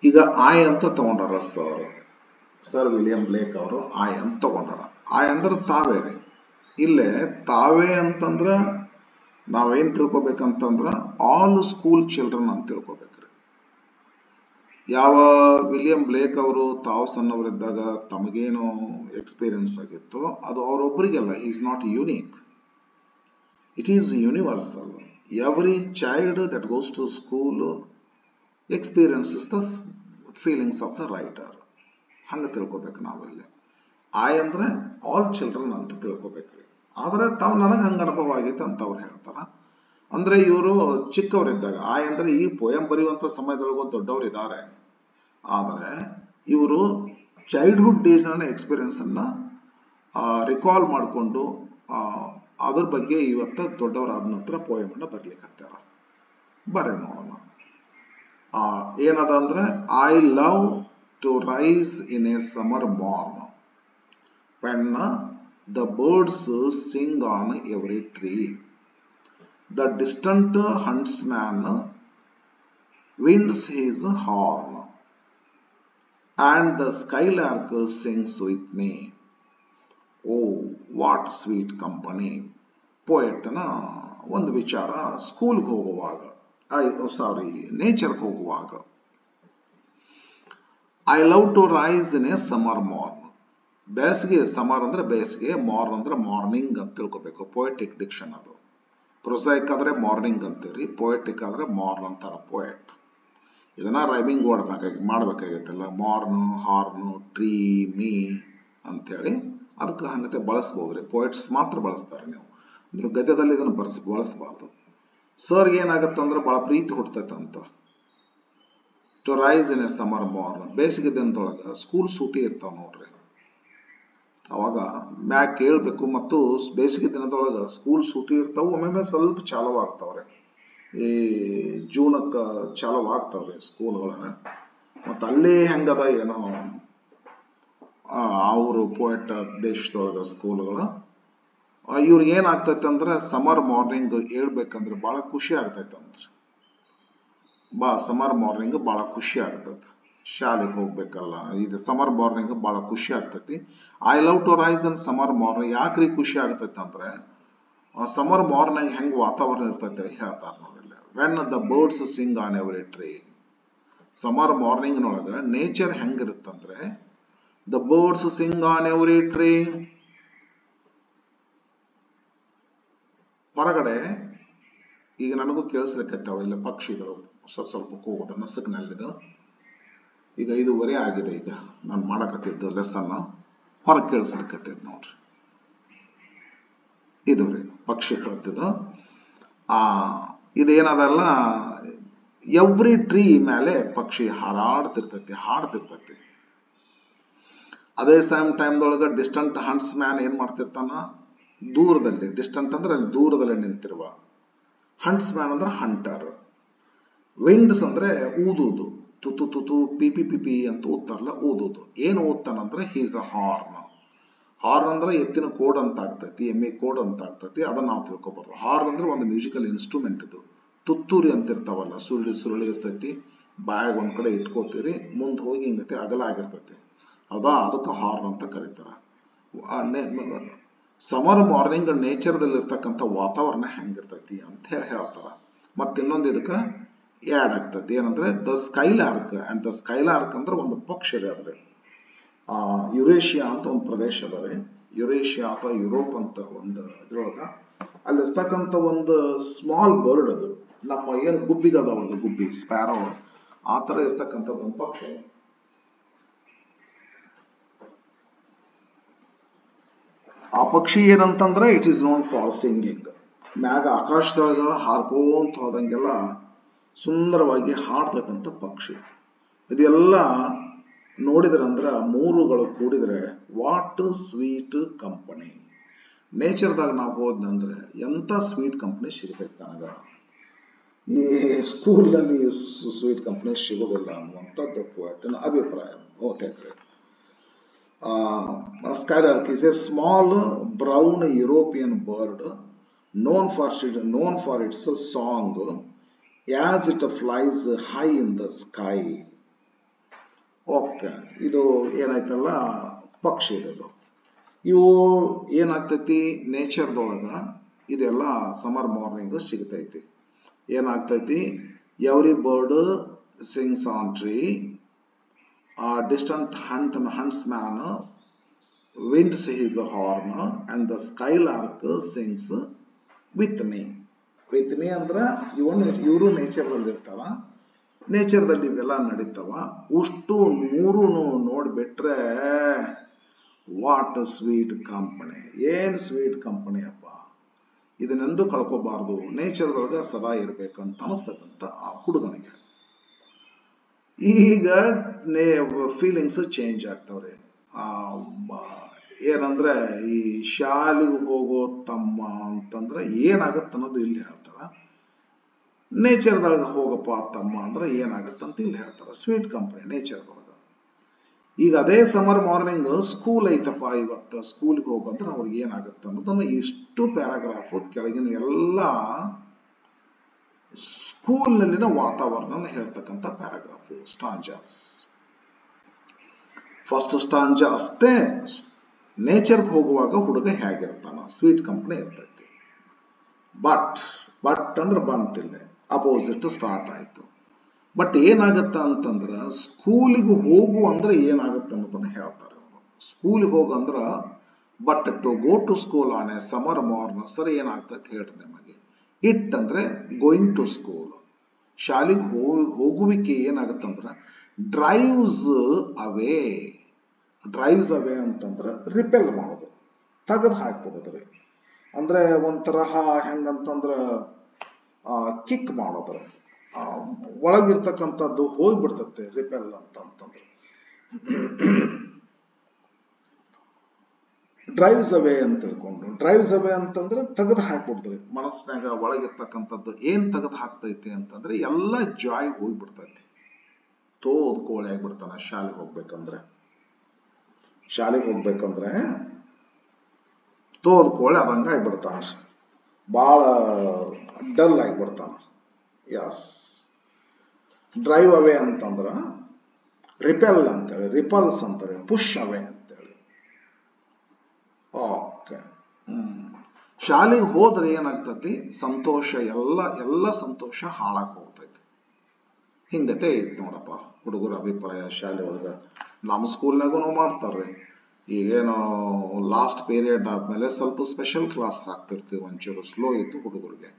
ಈಗ ಆಯ್ ಅಂತ ತಗೊಂಡಾರ ಸರ್ ವಿಲಿಯಂ ಬ್ಲೇಕ್ ಅವರು ಆಯ್ ಅಂತ ತಗೊಂಡಾರ. ಆಯ್ ಅಂದ್ರೆ ತಾವೇ ರೀ. ಇಲ್ಲೇ ತಾವೇ ಅಂತಂದ್ರ ನಾವೇನ್ ತಿಳ್ಕೊಬೇಕಂತಂದ್ರ ಆಲ್ ಸ್ಕೂಲ್ ಚಿಲ್ಡ್ರನ್ ಅಂತ ತಿಳ್ಕೊಬೇಕ್ರಿ. ಯಾವ ವಿಲಿಯಂ ಬ್ಲೇಕ್ ಅವರು ತಾವು ಸಣ್ಣವರಿದ್ದಾಗ ತಮಗೇನು ಎಕ್ಸ್ಪೀರಿಯನ್ಸ್ ಆಗಿತ್ತು ಅದು ಅವರೊಬ್ಬರಿಗೆಲ್ಲ. Is not unique, it is universal. Every child that goes to school experiences the feelings of the writer. ಹಂಗ ತಿಳ್ಕೊಬೇಕು ನಾವಲ್ಲಿ. ಆಯ್ ಅಂದ್ರೆ ಆಲ್ ಚಿಲ್ಡ್ರನ್ ಅಂತ ತಿಳ್ಕೊಬೇಕ್ರಿ. ಆದ್ರೆ ತಾವು ನನಗೆ ಹಂಗ ಅನುಭವ ಆಗೈತೆ ಅಂತ ಅವ್ರು ಹೇಳ್ತಾರ. ಅಂದ್ರೆ ಇವರು ಚಿಕ್ಕವರಿದ್ದಾಗ, ಆಯ್ ಅಂದ್ರೆ ಈ ಪೋಯಂ ಬರೆಯುವಂತ ಸಮಯದೊಳಗೂ ದೊಡ್ಡವರು ಇದ್ದಾರೆ. ಆದರೆ ಇವರು ಚೈಲ್ಡ್ಹುಡ್ ಡೇಸ್ ನ ಎಕ್ಸ್ಪೀರಿಯನ್ಸ್ ಅನ್ನ ರಿಕಾಲ್ ಮಾಡಿಕೊಂಡು ಅದ್ರ ಬಗ್ಗೆ ಇವತ್ತ ದೊಡ್ಡವರಾದ ನಂತರ ಪೋಯಮ್ ಅನ್ನ ಬರ್ಲಿಕ್ಕೆ ಹತ್ತಾರ. ಬರ್ರಿ ನೋಡೋಣ. ಏನದ ಅಂದ್ರೆ, I love to rise in a summer morn when the birds sing on every tree. The distant huntsman winds his horn and the skylark sings with me. Oh, what sweet company. ಪೋಯೆಟ್ನ ಒಂದು ವಿಚಾರ ಸ್ಕೂಲ್ಗೆ ಹೋಗುವಾಗ ನೇಚರ್ಗೆ ಹೋಗುವಾಗ. I love to rise in a summer morn. ಬೇಸಿಗೆ, summer ಅಂದ್ರೆ ಬೇಸಿಗೆ, ಮಾರ್ನ್ ಅಂದ್ರೆ ಮಾರ್ನಿಂಗ್ ಅಂತ ತಿಳ್ಕೊಬೇಕು. ಪೊಯೆಟಿಕ್ ಡಿಕ್ಷನ್ ಅದು. ಪ್ರೊಸೈಕ್ ಆದ್ರೆ ಮಾರ್ನಿಂಗ್ ಅಂತೀರಿ, ಪೊಯೆಟಿಕ್ ಆದ್ರೆ ಮಾರ್ನ್ ಅಂತಾರ ಪೊಯೆಟ್. ಇದನ್ನ ರೈಮಿಂಗ್ ಮಾಡ್ಬೇಕಾಗಿತ್ತಲ್ಲ, ಮಾರ್ನು, ಹಾರ್ನು, ಟ್ರೀ, ಮೀ ಅಂತೇಳಿ. ಅದಕ್ಕೆ ಹಂಗತೆ ಬಳಸ್ಬೋದ್ರಿ. ಪೊಯೆಟ್ಸ್ ಮಾತ್ರ ಬಳಸ್ತಾರೆ. ನೀವು ಗದ್ಯದಲ್ಲಿ ಇದನ್ನು ಬಳಸಬಾರ್ದು. ಸರ್ ಏನಾಗತ್ತಂದ್ರೆ ಬಹಳ ಪ್ರೀತಿ ಹುಡ್ತೈತಂತ. To rise in a summer morn, ಬೇಸಿಗೆ ದಿನದೊಳಗ ಸ್ಕೂಲ್ ಸೂಟಿ ಇರ್ತಾವ ನೋಡ್ರಿ. ಅವಾಗ ಮ್ಯಾಕ್ ಕೇಳ್ಬೇಕು. ಮತ್ತು ಬೇಸಿಗೆ ದಿನದೊಳಗ ಸ್ಕೂಲ್ ಸೂಟಿ ಇರ್ತಾವ. ಒಮ್ಮೊಮ್ಮೆ ಸ್ವಲ್ಪ ಚಾಲು ಆಗ್ತಾವ್ರಿ. ಈ ಜೂನಕ್ಕ ಚಾಲು ಆಗ್ತಾವ್ರಿ ಸ್ಕೂಲ್ಗಳ. ಮತ್ತು ಅಲ್ಲಿ ಹೆಂಗದ ಏನೋ ಅವರು ಪೋಯೆಟ್ ದೇಶದೊಳಗ ಸ್ಕೂಲ್ಗಳು. ಇವ್ರಿಗೆ ಏನಾಗ್ತೈತೆ ಅಂದ್ರೆ ಸಮರ್ ಮಾರ್ನಿಂಗ್ ಹೇಳ್ಬೇಕಂದ್ರೆ ಬಹಳ ಖುಷಿ ಆಗ್ತೈತಂದ್ರಿ. ಸಮರ್ ಮಾರ್ನಿಂಗ್ ಬಹಳ ಖುಷಿ ಆಗ್ತೈತಿ. ಶಾಲೆಗೆ ಹೋಗ್ಬೇಕಲ್ಲ, ಇದು ಸಮರ್ ಮಾರ್ನಿಂಗ್ ಬಹಳ ಖುಷಿ ಆಗ್ತೈತಿ. I love to rise in summer morning. ಯಾಕ್ರಿ ಖುಷಿ ಆಗ್ತೈತೆ ಅಂದ್ರೆ ಸಮರ್ ಮಾರ್ನಿಂಗ್ ಹೆಂಗ್ ವಾತಾವರಣ ಇರ್ತೈತೆ ಹೇಳ್ತಾರ ನೋಡಿಲ್ಲ. When the birds sing on every tree. Summer morning ನೊಳಗ ನೇಚರ್ ಹೆಂಗಿರುತ್ತಂದ್ರೆ the birds sing on every tree. ಹೊರಗಡೆ ಈಗ ನನಗೂ ಕೇಳಿಸ್ಲಿಕ್ಕತ್ತಾವ ಇಲ್ಲ ಪಕ್ಷಿಗಳು ಸ್ವಲ್ಪ ಕೂಗೋದು ನಸಕ್ನಲ್ಲಿದು. ಈಗ 5:30 ಆಗಿದೆ. ಈಗ ನಾನು ಮಾಡಕತ್ತಿದ್ದು ಲೆಸನ್ ಹೊರಗೆ ಕೇಳಿಸ್ಲಿಕ್ಕತ್ತೈದು ನೋಡ್ರಿ. ಇದು ರೀ ಪಕ್ಷಿಗಳದ್ದು. ಇದೇನದಲ್ಲ, ಎವ್ರಿ ಟ್ರೀ ಮೇಲೆ ಪಕ್ಷಿ ಹಾಡ್ತಿರ್ತೈತಿ. ಅದೇ ಸೇಮ್ ಟೈಮ್ದೊಳಗ ಡಿಸ್ಟಂಟ್ ಹಂಟ್ಸ್ ಮ್ಯಾನ್ ಏನ್ ಮಾಡ್ತಿರ್ತಾನ, ದೂರದಲ್ಲಿ, ಡಿಸ್ಟಂಟ್ ಅಂದ್ರೆ ಅಲ್ಲಿ ದೂರದಲ್ಲಿ ನಿಂತಿರುವ. ಹಂಟ್ಸ್ ಮ್ಯಾನ್ ಅಂದ್ರೆ ಹಂಟರ್. ವಿಂಡ್ಸ್ ಅಂದ್ರೆ ಊದುವುದು, ತುತು ತುತು ಪಿಪಿ ಪಿಪಿ ಅಂತ ಊದ್ತಾರಲ್ಲ, ಊದುವುದು. ಏನು ಊದ್ತಾನಂದ್ರೆ ಹೀಸ್ ಅ ಹಾರ್ನ್. ಹಾರ್ನ್ ಅಂದ್ರೆ ಎತ್ತಿನ ಕೋಡ್ ಅಂತ ಆಗ್ತೈತಿ, ಎಮ್ಮೆ ಕೋಡ್ ಅಂತ ಆಗ್ತೈತಿ. ಅದನ್ನ ನಾವು ತಿಳ್ಕೊಬಾರ್ದು. ಹಾರ್ನ್ ಅಂದ್ರೆ ಒಂದು ಮ್ಯೂಸಿಕಲ್ ಇನ್ಸ್ಟ್ರೂಮೆಂಟ್. ಇದು ತುತ್ತೂರಿ ಅಂತ ಇರ್ತಾವಲ್ಲ, ಸುರುಳಿ ಇರ್ತೈತಿ, ಬಾಯಾಗ ಒಂದ್ ಕಡೆ ಇಟ್ಕೋತೀರಿ, ಮುಂದ್ ಹೋಗಿ ಹಿಂಗತಿ ಅಗಲ ಆಗಿರ್ತೈತಿ. ಅದಕ್ಕೆ ಹಾರ್ನ್ ಅಂತ ಕರೀತಾರ. ಸಮರ್ ಮಾರ್ನಿಂಗ್ ನೇಚರ್ದಲ್ಲಿ ಇರ್ತಕ್ಕಂಥ ವಾತಾವರಣ ಹೆಂಗಿರ್ತೈತಿ ಅಂತ ಹೇಳ್ತಾರ. ಮತ್ತಿನ್ನೊಂದು ಇದಕ್ಕೆ ಆ್ಯಡ್ ಆಗ್ತೈತಿ. ಏನಂದ್ರೆ ದ ಸ್ಕೈಲಾರ್ಕ್. ಅಂಡ್ ದ ಸ್ಕೈಲಾರ್ಕ್ ಅಂದ್ರೆ ಒಂದು ಪಕ್ಷಿ ರೀ. ಅದ್ರಿ ಯುರೇಷಿಯಾ ಅಂತ ಒಂದು ಪ್ರದೇಶ ಅದ ರೀ. ಯುರೇಷಿಯಾ ಅಥವಾ ಯುರೋಪ್ ಅಂತ ಒಂದು ಇದ್ರೊಳಗ ಅಲ್ಲಿರ್ತಕ್ಕಂಥ ಒಂದು ಸ್ಮಾಲ್ ಬರ್ಡ್. ಅದು ನಮ್ಮ ಏನು ಗುಬ್ಬಿಗದಾವಲ್ಲ, ಗುಬ್ಬಿ, ಸ್ಪ್ಯಾರೋ, ಆ ತರ ಇರ್ತಕ್ಕಂಥದ್ದು ಒಂದು ಪಕ್ಷಿ. ಆ ಪಕ್ಷಿ ಏನಂತಂದ್ರೆ it is known for singing. ಮ್ಯಾಗ ಆಕಾಶದೊಳಗ ಹಾರ್ಕೋಂತ ಹೋದಂಗೆಲ್ಲ ಸುಂದರವಾಗಿ ಹಾಡ್ತಕ್ಕಂಥ ಪಕ್ಷಿ. ಇದೆಲ್ಲ ನೋಡಿದ್ರಂದ್ರ ಮೂರುಗಳು ಕೂಡಿದ್ರೆ ವಾಟ್ ಸ್ವೀಟ್ ಕಂಪನಿ. ನೇಚರ್ದಾಗ ನಾವು ಹೋದ್ನಂದ್ರೆ ಎಂತ ಸ್ವೀಟ್ ಕಂಪನಿ ಸಿಗ್ತೈತೆ ನನಗ. ಈ ಸ್ಕೂಲ್ನಲ್ಲಿ ಸ್ವೀಟ್ ಕಂಪನಿ ಸಿಗೋದಿಲ್ಲ ಅನ್ನುವಂಥದ್ದು ಪೋಯೆಟ್ನ ಅಭಿಪ್ರಾಯ. ಬಹುತೇಕ Skylark is a small brown European bird known for its song as it flies high in the sky. Okay, ಇದು ಏನಾಯ್ತಲ್ಲ ಪಕ್ಷಿ. ಇದು ಇವು ಏನಾಗ್ತೈತಿ ನೇಚರ್ದೊಳಗ ಇದೆಲ್ಲ ಸಮರ್ ಮಾರ್ನಿಂಗ್ ಸಿಗ್ತೈತಿ. ಏನಾಗ್ತೈತಿ, every bird sings on tree, distant huntsman winds his horn and the skylark sings with me. With me ಅಂದ್ರ ಇವರು ನೇಚರ್ದಲ್ಲಿ ಇರ್ತಾವ. ನೇಚರ್ದಲ್ಲಿ ಇವೆಲ್ಲ ನಡೀತಾವ. ಉಷ್ಟು ಮೂರು ನೋಡ್ಬಿಟ್ರೆ ವಾಟ್ ಸ್ವೀಟ್ ಕಂಪನಿ. ಏನ್ ಸ್ವೀಟ್ ಕಂಪನಿ ಅಪ್ಪ. ಇದನ್ನೆಂದು ಕಳ್ಕೋಬಾರ್ದು, ನೇಚರ್ದೊಳಗೆ ಸದಾ ಇರ್ಬೇಕಂತ ಅನಿಸ್ತಕ್ಕಂಥ ಆ ಹುಡುಗನಿಗೆ. ಈಗ ಫೀಲಿಂಗ್ಸ್ ಚೇಂಜ್ ಆಗ್ತಾವ್ರಿ. ಏನಂದ್ರೆ ಈ ಶಾಲೆಗೆ ಹೋಗೋ ತಮ್ಮ ಅಂತಂದ್ರೆ ಏನಾಗತ್ತ ಅನ್ನೋದು ಇಲ್ಲಿ ಹೇಳ್ತಾರ. ನೇಚರ್ದಾಗ ಹೋಗಪ್ಪ ತಮ್ಮ ಅಂದ್ರೆ ಏನಾಗತ್ತಂತ ಇಲ್ಲಿ ಹೇಳ್ತಾರ. ಸ್ವೀಟ್ ಕಂಪನಿ ನೇಚರ್ದೊಳಗ. ಈಗ ಅದೇ ಸಮರ್ ಮಾರ್ನಿಂಗ್ ಸ್ಕೂಲ್ ಐತಪ್ಪ, ಇವತ್ತು ಸ್ಕೂಲ್ಗೆ ಹೋಗಂದ್ರೆ ಅವ್ರಿಗೆ ಏನಾಗತ್ತ ಅನ್ನೋದನ್ನ ಇಷ್ಟು ಪ್ಯಾರಾಗ್ರಾಫ್ ಕೆಳಗಿನ ಎಲ್ಲ ಸ್ಕೂಲ್ನಲ್ಲಿನ ವಾತಾವರಣ ಹೇಳ್ತಕ್ಕಂಥ ಪ್ಯಾರಾಗ್ರಾಫು ಸ್ಟಾಂಜಾಸ್. ಫಸ್ಟ್ ಸ್ಟಾಂಜಾ ಅಷ್ಟೇ ನೇಚರ್ಗೆ ಹೋಗುವಾಗ ಹುಡುಗ ಹೇಗಿರ್ತಾನ, ಸ್ವೀಟ್ ಕಂಪನಿ ಇರ್ತೈತಿ. ಬಟ್ ಅಂದ್ರೆ ಬಂತಿಲ್ಲ, ಅಪೋಸಿಟ್ ಸ್ಟಾರ್ಟ್ ಆಯ್ತು. ಬಟ್ ಏನಾಗತ್ತ ಅಂತಂದ್ರ ಸ್ಕೂಲಿಗೆ ಹೋಗು ಅಂದ್ರೆ ಏನಾಗುತ್ತೆ ಅನ್ನೋದನ್ನ ಹೇಳ್ತಾರೆ. ಸ್ಕೂಲಿಗೆ ಹೋಗು ಅಂದ್ರ but to go to school on a summer morn sir ಏನಾಗ್ತೈತೆ ಹೇಳ್ರಿ ನಿಮಗೆ. ಇಟ್ ಅಂದ್ರೆ ಗೋಯಿಂಗ್ ಟು ಸ್ಕೂಲ್, ಶಾಲೆಗೆ ಹೋಗುವಿಕೆ ಏನಾಗತ್ತಂದ್ರ ಡ್ರೈವ್ಸ್ ಅವೇ. ಡ್ರೈವ್ಸ್ ಅವೇ ಅಂತಂದ್ರ ರಿಪೆಲ್ ಮಾಡೋದು, ತೆಗೆದು ಹಾಕ್ಬಿಡೋದ್ರಿ. ಅಂದ್ರೆ ಒಂಥರ ಹೆಂಗಂತಂದ್ರ ಕಿಕ್ ಮಾಡೋದ್ರ, ಒಳಗಿರ್ತಕ್ಕಂಥದ್ದು ಹೋಗ್ಬಿಡ್ತತೆ ರಿಪೆಲ್ ಅಂತಂದ್ರೆ. ಡ್ರೈವ್ಸ್ ಅವೇ ಅಂತ ತಿಳ್ಕೊಂಡು, ಡ್ರೈವ್ಸ್ ಅವೇ ಅಂತಂದ್ರೆ ತೆಗೆದು ಹಾಕ್ಬಿಡ್ದ್ರಿ ಮನಸ್ಸಿನಾಗ ಒಳಗಿರ್ತಕ್ಕಂಥದ್ದು ಏನ್ ತೆಗೆದು ಹಾಕ್ತೈತಿ ಅಂತಂದ್ರೆ ಎಲ್ಲ ಜಾಯ್ ಹೋಗ್ಬಿಡ್ತೈತಿ. ತೋದ್ ಕೋಳಿ ಆಗ್ಬಿಡ್ತಾನ ಶಾಲೆಗೆ ಹೋಗ್ಬೇಕಂದ್ರೆ. ತೋದ್ ಕೋಳಿ ಅದಂಗ ಆಗ್ಬಿಡ್ತಾನ, ಬಹಳ ಡಲ್ ಆಗಿಬಿಡ್ತಾನ. ಯಸ್, ಡ್ರೈವ್ ಅವೇ ಅಂತಂದ್ರ ರಿಪೆಲ್ ಅಂತೇಳಿ, ರಿಪಲ್ಸ್ ಅಂತಾರೆ, ಪುಷ್ ಅವೇ ಅಂತೇಳಿ. ಓಕೆ, ಶಾಲೆಗೆ ಹೋದ್ರೆ ಏನಾಗ್ತತಿ, ಸಂತೋಷ ಎಲ್ಲ ಸಂತೋಷ ಹಾಳಾಗಿ ಹೋಗ್ತೈತಿ. ಹಿಂಗತೆ ಐತಿ ನೋಡಪ್ಪ ಹುಡುಗರ ಅಭಿಪ್ರಾಯ ಶಾಲೆ ಒಳಗ. ನಮ್ಮ ಸ್ಕೂಲ್ನಾಗೂ ಮಾಡ್ತಾರ್ರಿ. ಈಗೇನೋ ಲಾಸ್ಟ್ ಪೀರಿಯಡ್ ಆದ್ಮೇಲೆ ಸ್ವಲ್ಪ ಸ್ಪೆಷಲ್ ಕ್ಲಾಸ್ ಹಾಕ್ತಿರ್ತೀವಿ, ಒಂಚೂರು ಸ್ಲೋ ಇತ್ತು ಹುಡುಗರಿಗೆ.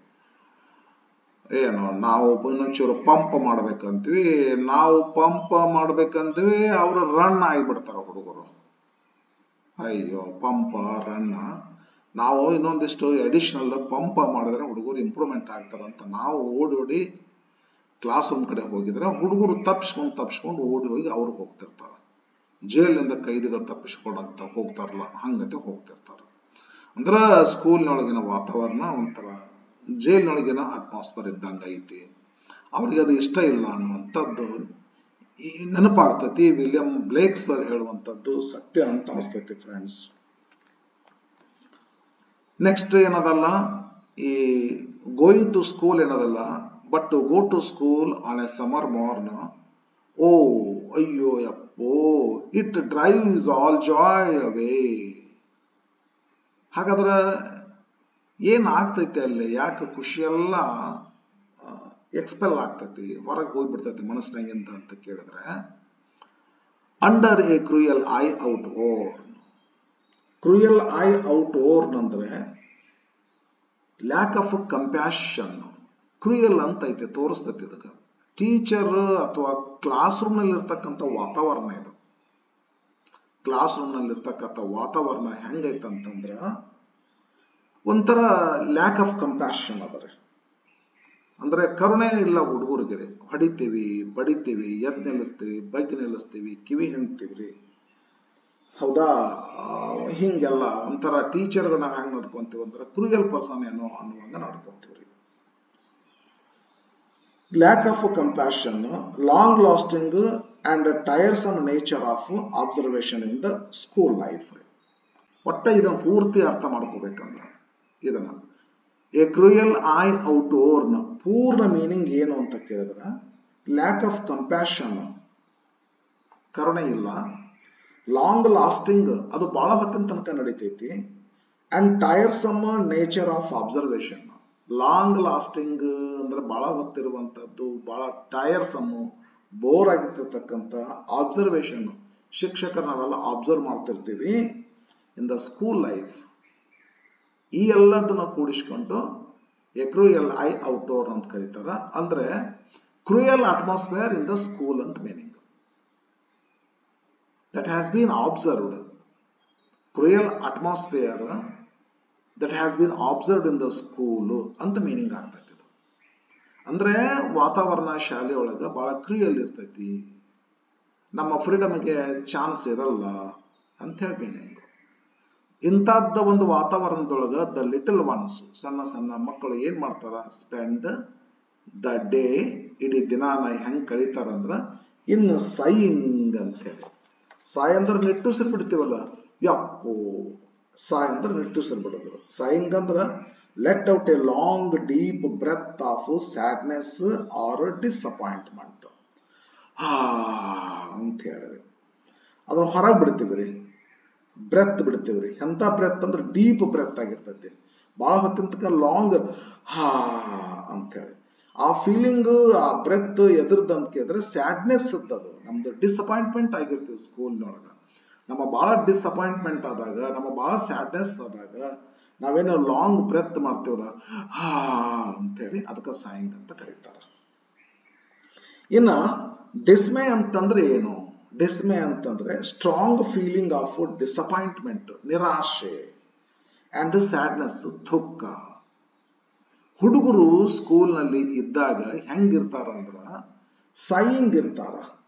ಏನು ನಾವು ಇನ್ನೊಂಚೂರು ಪಂಪ್ ಮಾಡ್ಬೇಕಂತೀವಿ, ಅವರು ರನ್ ಆಗಿಬಿಡ್ತಾರ ಹುಡುಗರು. ಅಯ್ಯೋ ಪಂಪ ರನ್ನ, ನಾವು ಇನ್ನೊಂದಿಷ್ಟು ಅಡಿಷನಲ್ ಪಂಪ ಮಾಡಿದ್ರೆ ಹುಡುಗರು ಇಂಪ್ರೂವ್ಮೆಂಟ್ ಆಗ್ತಾರಂತ ನಾವು ಓಡಿ ಕ್ಲಾಸ್ ರೂಮ್ ಕಡೆ ಹೋಗಿದ್ರೆ ಹುಡುಗರು ತಪ್ಪಿಸ್ಕೊಂಡು ಓಡಿ ಹೋಗಿ ಅವ್ರು ಹೋಗ್ತಿರ್ತಾರ. ಜೈಲಿನಿಂದ ಕೈದಿಗಳು ತಪ್ಪಿಸ್ಕೊಂಡಂತ ಹೋಗ್ತಾರಲ್ಲ, ಹಂಗತೆ ಹೋಗ್ತಿರ್ತಾರ. ಅಂದ್ರ ಸ್ಕೂಲ್ನೊಳಗಿನ ವಾತಾವರಣ ಒಂಥರ ಜೈಲಿನೊಳಗಿನ ಅಟ್ಮಾಸ್ಫಿಯರ್ ಇದ್ದಂಗ ಐತಿ. ಅವ್ರಿಗೆ ಅದು ಇಷ್ಟ ಇಲ್ಲ ಅನ್ನುವಂಥದ್ದು ನೆನಪಾಗ್ತತಿ. ವಿಲಿಯಂ ಬ್ಲೇಕ್ ಸರ್ ಹೇಳುವಂಥದ್ದು ಸತ್ಯ ಅಂತ ಅನಿಸ್ತೈತಿ ಫ್ರೆಂಡ್ಸ್. ನೆಕ್ಸ್ಟ್ ಏನದಲ್ಲ, ಈ ಗೋಯಿಂಗ್ ಟು ಸ್ಕೂಲ್ ಏನದಲ್ಲ, but to go to school on a summer morn, ಓ ಅಯ್ಯೋ ಯಪ್ಪೋ, it drives all joy away. ಹಾಗಾದ್ರೆ ಏನ್ ಆಗ್ತೈತಿ ಅಲ್ಲಿ, ಯಾಕೆ ಖುಷಿಯೆಲ್ಲ ಎಕ್ಸ್ಪೆಲ್ ಆಗ್ತೈತಿ, ಹೊರಗೆ ಹೋಗ್ಬಿಡ್ತೈತಿ ಮನಸ್ಸಿನಾಗಿಂತ ಅಂತ ಕೇಳಿದ್ರೆ, under A cruel eye out worn. Cruel eye out worn ಅಂದ್ರೆ ಲ್ಯಾಕ್ ಆಫ್ ಕಂಪ್ಯಾಷನ್. ಕ್ರೂಯಲ್ ಅಂತ ಐತೆ ತೋರಿಸ್ತೈತಿ ಇದಕ್ಕೆ. ಟೀಚರ್ ಅಥವಾ ಕ್ಲಾಸ್ ರೂಮ್ ನಲ್ಲಿ ಇರ್ತಕ್ಕಂಥ ವಾತಾವರಣ ಇದು. ಕ್ಲಾಸ್ ರೂಮ್ ನಲ್ಲಿ ಇರ್ತಕ್ಕಂಥ ವಾತಾವರಣ ಹೆಂಗೈತಂತಂದ್ರ ಒಂಥರ ಲ್ಯಾಕ್ ಆಫ್ ಕಂಪ್ಯಾಷನ್ ಅದರಿ. ಅಂದ್ರೆ ಕರುಣೆ ಇಲ್ಲ ಹುಡುಗರಿಗೆ. ಹೊಡಿತೀವಿ, ಬಡಿತೀವಿ, ಎದ್ ನಿಲ್ಲಿಸ್ತೀವಿ, ಬಗ್ಗೆ ನಿಲ್ಲಿಸ್ತೀವಿ, ಕಿವಿ ಹಿಂಡ್ತೀವ್ರಿ, ಹೌದಾ, ಹಿಂಗೆಲ್ಲ ಒಂಥರ ಟೀಚರ್ಗಳು ನಾವು ಹೆಂಗ್ ನಡ್ಕೊಂತೀವಿ ಅಂದ್ರೆ ಕ್ರೂಯಲ್ ಪರ್ಸನ್ ಏನೋ ಅನ್ನುವಂಗ ನಡ್ಕೊಂತೀವ್ರಿ. Lack of compassion, long lasting and tiresome nature of observation in the school life. ಒಟ್ಟ ಇದನ್ನ ಪೂರ್ತಿ ಅರ್ಥ ಮಾಡ್ಕೋಬೇಕಂದ್ರ ಇದನ್ನ a cruel eye outworn ಪೂರ್ಣ ಮೀನಿಂಗ್ ಏನು ಅಂತ ಕೇಳಿದ್ರ, ಲ್ಯಾಕ್ ಆಫ್ ಕಂಪ್ಯಾಷನ್ ಕರುಣೆ ಇಲ್ಲ, ಲಾಂಗ್ ಲಾಸ್ಟಿಂಗ್ ಅದು ಬಹಳ ಹೊತ್ತಿನ ತನಕ ನಡೀತೈತಿ, and tiresome nature of observation. Long lasting ಅಂದ್ರೆ ಬಹಳ ಹೊತ್ತಿರುವಂತದ್ದು, ಬಹಳ ಟೈರ್ಸಮ್ ಬೋರ್ ಆಗಿರ್ತಕ್ಕಂಥ ಅಬ್ಸರ್ವೇಷನ್. ಶಿಕ್ಷಕರು ನಾವೆಲ್ಲ ಅಬ್ಸರ್ವ್ ಮಾಡ್ತಿರ್ತೀವಿ ಇನ್ ದ ಸ್ಕೂಲ್ ಲೈಫ್. ಈ ಎಲ್ಲದನ್ನ ಕೂಡಿಸ್ಕೊಂಡು a cruel eye outworn ಅಂತ ಕರೀತಾರ. ಅಂದ್ರೆ cruel atmosphere in the school ಅಂತ meaning. that has been observed, cruel atmosphere that has been observed in the school ಅಂತ ಮೀನಿಂಗ್ ಆಗ್ತೈತಿ. ಅಂದ್ರೆ ವಾತಾವರಣ ಶಾಲೆ ಒಳಗ ಬಹಳ ಕ್ರೂಯಲ್ ಇರ್ತೈತಿ, ನಮ್ಮ ಫ್ರೀಡಮ್ಗೆ ಚಾನ್ಸ್ ಇರಲ್ಲ ಅಂತ ಹೇಳಿ ಮೀನಿಂಗ್. ಇಂಥದ್ದ ಒಂದು ವಾತಾವರಣದೊಳಗ ದ ಲಿಟಲ್ ಒನ್ಸ್, ಸಣ್ಣ ಸಣ್ಣ ಮಕ್ಕಳು ಏನ್ ಮಾಡ್ತಾರ, ಸ್ಪೆಂಡ್ ದ ಡೇ, ಇಡೀ ದಿನಾನ ಹೆಂಗ್ ಕಳೀತಾರಂದ್ರ ಇನ್ ಸೈಯಿಂಗ್ ಅಂತ ಹೇಳಿ. ಸಾಯ್ ಅಂದ್ರೆ ನಿಟ್ಟುಸಿರು ಬಿಡ್ತೀವಲ್ಲ, ಯಪ್ಪೋ ಸಾಯ್ ಅಂದ್ರೆ ನಿಟ್ಟುಸಿರು ಬಿಡೋದು. ಸಾಯಿಂಗ್ ಅಂದ್ರ let out a long deep breath of sadness or disappointment. ಅಂತ ಹೇಳಿರಿ, ಅದ್ರ ಹೊರಗೆ ಬಿಡ್ತೀವಿ ರೀ, ಬ್ರೆತ್ ಬಿಡ್ತೀವಿ ರೀ. ಎಂಥ ಬ್ರೆತ್ ಅಂದ್ರೆ ಡೀಪ್ ಬ್ರೆತ್ ಆಗಿರ್ತೈತಿ, ಭಾಳ ಹೊತ್ತಿನ ತನಕ ಲಾಂಗ್ ಅಂತೇಳಿ. ಆ ಫೀಲಿಂಗ್, ಆ ಬ್ರೆತ್ ಎದ್ರದ್ದು ಅಂತ ಕೇಳಿದ್ರೆ ಸ್ಯಾಡ್ನೆಸ್ ಅದು, ನಮ್ದು ಡಿಸಪಾಯಿಂಟ್ಮೆಂಟ್ ಆಗಿರ್ತೀವಿ ಸ್ಕೂಲ್ನೊಳಗೆ. ನಮ್ಮ ಭಾಳ ಡಿಸಪಾಯಿಂಟ್ಮೆಂಟ್ ಆದಾಗ, ನಮ್ಮ ಭಾಳ ಸ್ಯಾಡ್ನೆಸ್ ಆದಾಗ ನಾವೇನೋ ಲಾಂಗ್ ಬ್ರೆತ್ ಮಾಡ್ತೀವಲ್ಲ, ಅಂತೇಳಿ ಅದಕ್ಕೆ ಸಾಯಿಂಗ್ ಅಂತ ಕರೀತಾರೆ. ಇನ್ನ ಡಿಸ್ಮೇ ಅಂತಂದ್ರೆ ಏನು? ಡಿಸ್ಮೇ ಅಂತಂದ್ರೆ ಸ್ಟ್ರಾಂಗ್ ಫೀಲಿಂಗ್ ಆಫ್ ಡಿಸಪಾಯಿಂಟ್ಮೆಂಟ್, ನಿರಾಶೆ, ಅಂಡ್ ಸ್ಯಾಡ್ನೆಸ್, ದುಃಖ. ಹುಡುಗರು ಸ್ಕೂಲ್ನಲ್ಲಿ ಇದ್ದಾಗ ಹೆಂಗಿರ್ತಾರ ಅಂದ್ರ ಸಾಯಿಂಗ್ ಇರ್ತಾರ,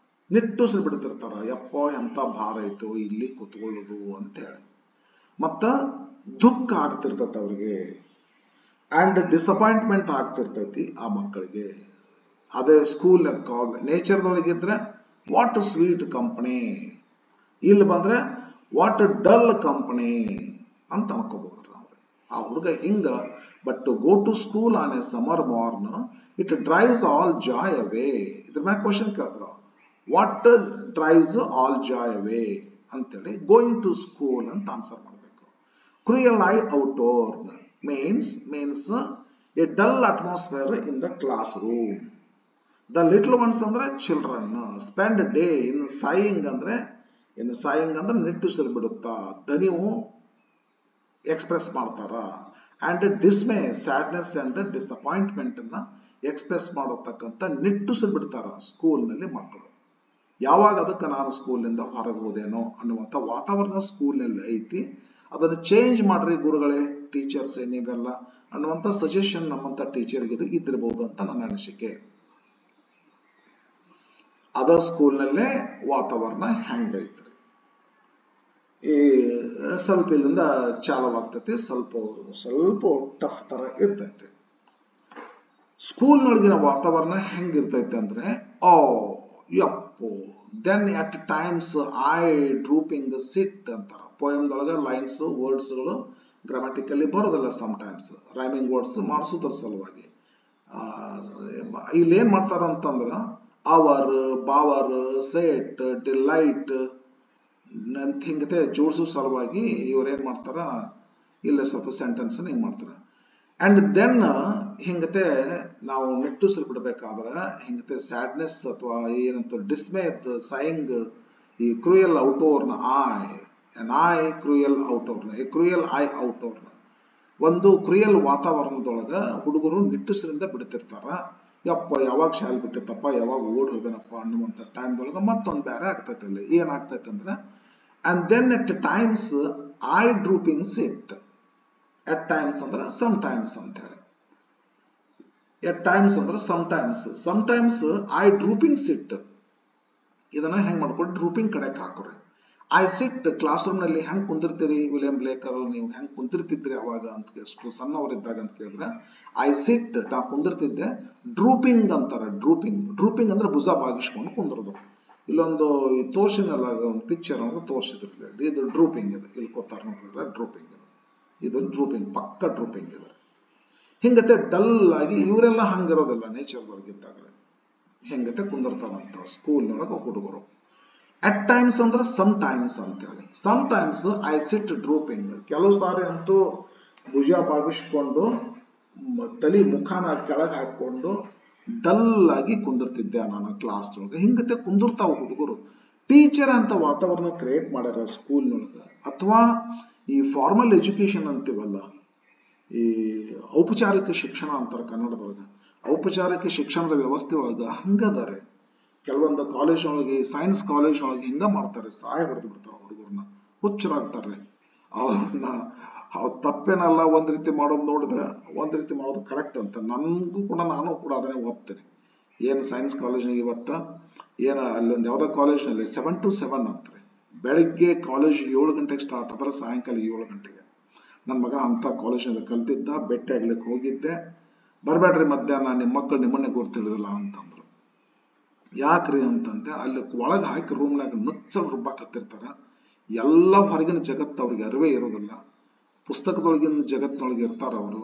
ನಿಟ್ಟುಸಿರು ಬಿಡ್ತಿರ್ತಾರ, ಯಪ್ಪ ಎಂತ ಭಾರ ಐತೋ ಇಲ್ಲಿ ಕುತ್ಕೊಳ್ಳೋದು ಅಂತ ಹೇಳಿ. ಮತ್ತ ದುಃಖ ಆಗ್ತಿರ್ತೈತಿ ಅವ್ರಿಗೆ, ಅಂಡ್ ಡಿಸಪಾಯಿಂಟ್ಮೆಂಟ್ ಆಗ್ತಿರ್ತೈತಿ ಆ ಮಕ್ಕಳಿಗೆ. ಅದೇ ಸ್ಕೂಲ್ ನೇಚರ್ದೊಳಗಿದ್ರೆ ವಾಟ್ ಸ್ವೀಟ್ ಕಂಪನಿ, ಇಲ್ಲಿ ಬಂದ್ರೆ ವಾಟ್ ಡಲ್ ಕಂಪನಿ ಅಂತ ಅನ್ಕೋಬಹುದು ನಾವು. ಆ ಹುಡುಗ ಹಿಂಗ. But to go to school on a summer morn it drives all joy away. ಇದ್ರ ಮ್ಯಾಗ ಕ್ವಶನ್ ಕೇಳ್ತಾರ, what drives all joy away ಅಂತೇಳಿ ಗೋಯಿಂಗ್ ಟು ಸ್ಕೂಲ್ ಅಂತ ಆನ್ಸರ್ ಮಾಡಬೇಕು. Cruel eye outworn means a dull atmosphere in the class room. The little ones ಅಂದ್ರೆ children spend day in sighing ಅಂದ್ರೆ ನಿಟ್ಟುಸಿರು ಬಿಡುತ್ತಾ, ದನಿವು ಎಕ್ಸ್ಪ್ರೆಸ್ ಮಾಡ್ತಾರ. And dismay, sadness and disappointment ಅನ್ನ ಎಕ್ಸ್ಪ್ರೆಸ್ ಮಾಡತಕ್ಕಂಥ ನಿಟ್ಟುಸಿರು ಬಿಡ್ತಾರ ಸ್ಕೂಲ್ನಲ್ಲಿ ಮಕ್ಕಳು. ಯಾವಾಗ ಅದಕ್ಕೆ ನಾನು ಸ್ಕೂಲ್ನಿಂದ ಹೊರಗೆ ಹೋದೇನೋ ಅನ್ನುವಂಥ ವಾತಾವರಣ ಸ್ಕೂಲ್ನಲ್ಲಿ ಐತಿ, ಅದನ್ನು ಚೇಂಜ್ ಮಾಡ್ರಿ ಗುರುಗಳೇ, ಟೀಚರ್ಸ್ ನೀವೆಲ್ಲ ಅನ್ನುವಂಥ ಸಜೆಷನ್ ನಮ್ಮಂಥ ಟೀಚರ್ಗೆ ಇದು ಇದ್ದಿರಬಹುದು ಅಂತ ನನ್ನ ಅನಿಸಿಕೆ. ಅದ ಸ್ಕೂಲ್ನಲ್ಲೇ ವಾತಾವರಣ ಹೆಂಗೈತ್ರಿ. ಈ ಸ್ವಲ್ಪ ಇಲ್ಲಿಂದ ಚಾಲವಾಗ್ತೈತಿ, ಸ್ವಲ್ಪ ಟಫ್ ತರ ಇರ್ತೈತಿ. ಸ್ಕೂಲ್ನೊಳಗಿನ ವಾತಾವರಣ ಹೆಂಗಿರ್ತೈತೆ ಅಂದ್ರೆ ಯಪ್ಪು, then at times I drooping sit ಅಂತಾರ. ಪೋಯಮ್ದೊಳಗ ಲೈನ್ಸ್ ವರ್ಡ್ಸ್ಗಳು ಗ್ರಾಮ್ಯಾಟಿಕಲಿ ಬರೋದಿಲ್ಲ, ಸಮ್ ಟೈಮ್ಸ್ ರೈಮಿಂಗ್ ವರ್ಡ್ಸ್ ಮಾಡಿಸೋದ್ರ ಸಲುವಾಗಿ. ಇಲ್ಲಿ ಏನ್ ಮಾಡ್ತಾರ ಅಂತಂದ್ರ ಅವರ್, ಬಾವರ್, ಸೇಟ್, ಡಿಲೈಟ್ ಅಂತ ಹಿಂಗತೆ ಜೋಡಿಸೋ ಸಲುವಾಗಿ ಇವ್ರೇನ್ ಮಾಡ್ತಾರ, ಇಲ್ಲ ಸ್ವಲ್ಪ ಸೆಂಟೆನ್ಸ್ ಹಿಂಗ್ ಮಾಡ್ತಾರ. ಅಂಡ್ ದೆನ್ ಹಿಂಗತೆ ನಾವು ನಿಟ್ಟುಸಿರು ಬಿಡ್ಬೇಕಾದ್ರ ಹಿಂಗತೆ ಸ್ಯಾಡ್ನೆಸ್ ಅಥವಾ ಏನಂತ ಡಿಸ್ಮೇ ಸಾಯಿಂಗ್, ಈ ಕ್ರೂಯಲ್ ಔಟ್ಡೋರ್ನ ಕ್ರೂಯಲ್ ಔಟ್ಡೋರ್ನ ಕ್ರೂಯಲ್ ಐ ಔಟ್ಡೋರ್ನ ಒಂದು ಕ್ರೂಯಲ್ ವಾತಾವರಣದೊಳಗ ಹುಡುಗರು ನಿಟ್ಟುಸಿರಿಂದ ಬಿಡ್ತಿರ್ತಾರ. ಯಪ್ಪ ಯಾವಾಗ ಶಾಲೆ ಬಿಟ್ಟಿತ್ತಪ್ಪ, ಯಾವಾಗ ಓಡ್ ಹೋದನಪ್ಪ ಅನ್ನುವಂಥ ಟೈಮ್ದೊಳಗ ಮತ್ತೊಂದು ಬೇರೆ ಆಗ್ತೈತೆ. ಅಲ್ಲಿ ಏನಾಗ್ತೈತೆ ಅಂದ್ರೆ and then at times I drooping sit. At times ಅಂದ್ರೆ ಸಮ್ ಟೈಮ್ಸ್ ಅಂತ ಹೇಳಿ. ಎಟ್ ಟೈಮ್ಸ್ ಅಂದ್ರೆ sometimes I drooping sit. ಇದನ್ನ ಹೆಂಗ್ ಮಾಡ್ಕೊಂಡು ಡ್ರೂಪಿಂಗ್ ಕಡೆಗೆ ಹಾಕೋರಿ. ಐ ಸಿಟ್ ಕ್ಲಾಸ್ ರೂಮ್ ನಲ್ಲಿ ಹೆಂಗ್ ಕುಂದಿರ್ತೀರಿ ವಿಲಿಯಂ ಬ್ಲೇಕರ್, ನೀವು ಹೆಂಗ್ ಕುಂತಿರ್ತಿದ್ರಿ ಅವಾಗ ಅಂತ ಎಷ್ಟು ಸಣ್ಣವರಿದ್ದಾಗ ಅಂತ ಕೇಳಿದ್ರೆ, ಐ ಸಿಟ್ ನಾ ಕುಂದಿರ್ತಿದ್ದೆ, ಡ್ರೂಪಿಂಗ್ ಅಂತಾರೆ. ಡ್ರೂಪಿಂಗ್ ಅಂದ್ರೆ ಭುಜ ಬಾಗಿಸ್ಕೊಂಡು ಕುಂದ್ರದು. ಇಲ್ಲೊಂದು ತೋರ್ಸಿನಲ್ಲ ಒಂದು ಪಿಕ್ಚರ್ ಅಂತ ತೋರಿಸಿದ್ರು, ಇದು ಡ್ರೂಪಿಂಗ್ ಇದು. ಇಲ್ಲಿ ಕೂತಾರ ನೋಡ್ರಿ, ಡ್ರೂಪಿಂಗ್ ಇದು ಡ್ರೂಪಿಂಗ್, ಪಕ್ಕ ಡ್ರೂಪಿಂಗ್ ಇದು. ಹಿಂಗತೆ ಡಲ್ ಆಗಿ ಇವರೆಲ್ಲ ಹಂಗಿರೋದಿಲ್ಲ, ನೇಚರ್ ಒಳಗಿದ್ದಾಗ ಹೆಂಗತೆ ಕುಂದಿರ್ತಾರಂತ ಸ್ಕೂಲ್ನೊಳಗೆ ಹುಡುಗರು. ಅಟ್ ಟೈಮ್ಸ್ ಅಂದ್ರೆ ಸಮ್ ಟೈಮ್ಸ್ ಅಂತ ಹೇಳಿ. Sometimes I sit drooping, ಕೆಲವು ಸಾರಿ ಅಂತೂ ಭುಜ ಬಾಗಿಸ್ಕೊಂಡು ತಲೆ ಮುಖಾನ ಕೆಳಗೆ ಹಾಕೊಂಡು ಡಲ್ ಆಗಿ ಕುಂದಿರ್ತಿದ್ದೆ ನಾನು ಕ್ಲಾಸ್ ಒಳಗೆ. ಹಿಂಗತೆ ಕುಂದಿರ್ತಾವ ಹುಡುಗರು. ಟೀಚರ್ ಅಂತ ವಾತಾವರಣ ಕ್ರಿಯೇಟ್ ಮಾಡ್ಯಾರ ಸ್ಕೂಲ್ನೊಳಗೆ. ಅಥವಾ ಈ ಫಾರ್ಮಲ್ ಎಜುಕೇಶನ್ ಅಂತೀವಲ್ಲ, ಈ ಔಪಚಾರಿಕ ಶಿಕ್ಷಣ ಅಂತಾರೆ ಕನ್ನಡದೊಳಗೆ, ಔಪಚಾರಿಕ ಶಿಕ್ಷಣದ ವ್ಯವಸ್ಥೆ ಒಳಗೆ ಹಂಗದಾರೆ. ಕೆಲವೊಂದು ಕಾಲೇಜ್ ಒಳಗೆ, ಸೈನ್ಸ್ ಕಾಲೇಜ್ ಒಳಗೆ ಹಿಂಗ ಮಾಡ್ತಾರೆ, ಸಹಾಯ ಹೊಡೆದು ಬಿಡ್ತಾರೆ ಹುಡುಗರನ್ನ, ಹುಚ್ಚರಾಗ್ತಾರೆ. ಅವ್ರನ್ನ ತಪ್ಪೇನಲ್ಲ, ಒಂದ್ ರೀತಿ ಮಾಡೋದು ನೋಡಿದ್ರೆ ಒಂದ್ ರೀತಿ ಮಾಡೋದು ಕರೆಕ್ಟ್ ಅಂತ ನನ್ಗೂ ಕೂಡ, ನಾನು ಕೂಡ ಅದನ್ನೇ ಒಪ್ತೇನೆ. ಏನು ಸೈನ್ಸ್ ಕಾಲೇಜ್ನಾಗ ಇವತ್ತ ಏನ ಅಲ್ಲೊಂದು ಯಾವ್ದೋ ಕಾಲೇಜ್ನಲ್ಲಿ 7 to 7 ಅಂತಾರೆ. ಬೆಳಿಗ್ಗೆ ಕಾಲೇಜ್ 7 ಗಂಟೆಗೆ ಸ್ಟಾರ್ಟ್ ಆದ್ರೆ ಸಾಯಂಕಾಲ 7 ಗಂಟೆಗೆ. ನನ್ನ ಮಗ ಅಂತ ಕಾಲೇಜ್ನಲ್ಲಿ ಕಲ್ತಿದ್ದ, ಭೇಟಿ ಆಗ್ಲಿಕ್ಕೆ ಹೋಗಿದ್ದೆ. ಬರ್ಬೇಡ್ರಿ ಮಧ್ಯಾಹ್ನ, ನಿಮ್ಮ ಮಕ್ಕಳು ನಿಮ್ಮನ್ನೇ ಗುರ್ತಿಳಿದಿಲ್ಲ ಅಂತಂದ್ರು. ಯಾಕ್ರಿ ಅಂತಂದೆ, ಅಲ್ಲಿ ಒಳಗೆ ಹಾಕಿ ರೂಮ್ನಾಗ ನುಚ್ಚಲ್ ರುಬ್ಬಾಕತ್ತಿರ್ತಾರ. ಎಲ್ಲ ಹೊರಗಿನ ಜಗತ್ತು ಅವ್ರಿಗೆ ಅರಿವೇ ಇರೋದಿಲ್ಲ. ಪುಸ್ತಕದೊಳಗಿನ ಜಗತ್ತಿನೊಳಗೆ ಇರ್ತಾರ ಅವರು.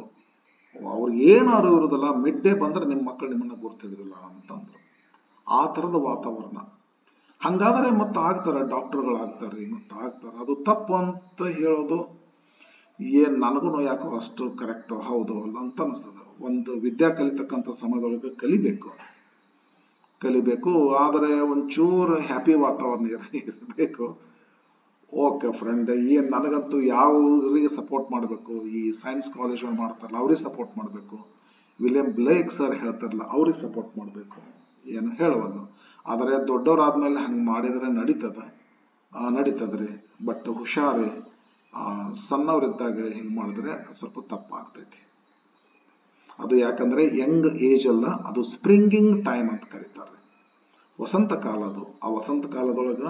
ಅವ್ರಿಗೆ ಏನು ಅರಿವು ಇರುವುದಿಲ್ಲ, ಮಿಡ್ ಡೇ ಬಂದ್ರೆ ನಿಮ್ಮ ಮಕ್ಕಳು ನಿಮ್ಮನ್ನ ಗುರ್ತಿಡುದಿಲ್ಲ ಅಂತಂದ್ರು. ಆ ಥರದ ವಾತಾವರಣ. ಹಂಗಾದ್ರೆ ಮತ್ತೆ ಆಗ್ತಾರೆ, ಡಾಕ್ಟರ್ಗಳಾಗ್ತಾರೆ, ಮತ್ತೆ ಆಗ್ತಾರೆ. ಅದು ತಪ್ಪು ಅಂತ ಹೇಳೋದು ಏನ್ ನನಗೂ ಯಾಕೋ ಅಷ್ಟು ಕರೆಕ್ಟ್ ಹೌದು ಅಲ್ಲ ಅಂತ ಅನಿಸ್ತದೆ. ಒಂದು ವಿದ್ಯಾ ಕಲಿತಕ್ಕಂಥ ಸಮಯದೊಳಗೆ ಕಲಿಬೇಕು, ಆದರೆ ಒಂಚೂರು ಹ್ಯಾಪಿ ವಾತಾವರಣ ಇರಬೇಕು. ಓಕೆ ಫ್ರೆಂಡ್, ಏನ್ ನನಗಂತೂ ಯಾವ್ರಿಗೆ ಸಪೋರ್ಟ್ ಮಾಡಬೇಕು, ಈ ಸೈನ್ಸ್ ಕಾಲೇಜ್ ಮಾಡ್ತಾರಲ್ಲ ಅವ್ರಿಗೆ ಸಪೋರ್ಟ್ ಮಾಡಬೇಕು, ವಿಲಿಯಂ ಬ್ಲೇಕ್ ಸರ್ ಹೇಳ್ತಾರಲ್ಲ ಅವ್ರಿಗೆ ಸಪೋರ್ಟ್ ಮಾಡಬೇಕು, ಏನು ಹೇಳುವಲ್ಲ. ಆದರೆ ದೊಡ್ಡವರಾದ್ಮೇಲೆ ಹಂಗೆ ಮಾಡಿದ್ರೆ ನಡೀತದ್ರಿ. ಬಟ್ ಹುಷಾರಿ, ಸಣ್ಣವರಿದ್ದಾಗ ಹಿಂಗೆ ಮಾಡಿದ್ರೆ ಸ್ವಲ್ಪ ತಪ್ಪಾಗ್ತೈತಿ. ಅದು ಯಾಕಂದ್ರೆ ಯಂಗ್ ಏಜ್ ಅಲ್ಲ, ಅದು ಸ್ಪ್ರಿಂಗಿಂಗ್ ಟೈಮ್ ಅಂತ ಕರೀತಾರೆ, ವಸಂತ ಕಾಲ ಅದು. ಆ ವಸಂತ ಕಾಲದೊಳಗ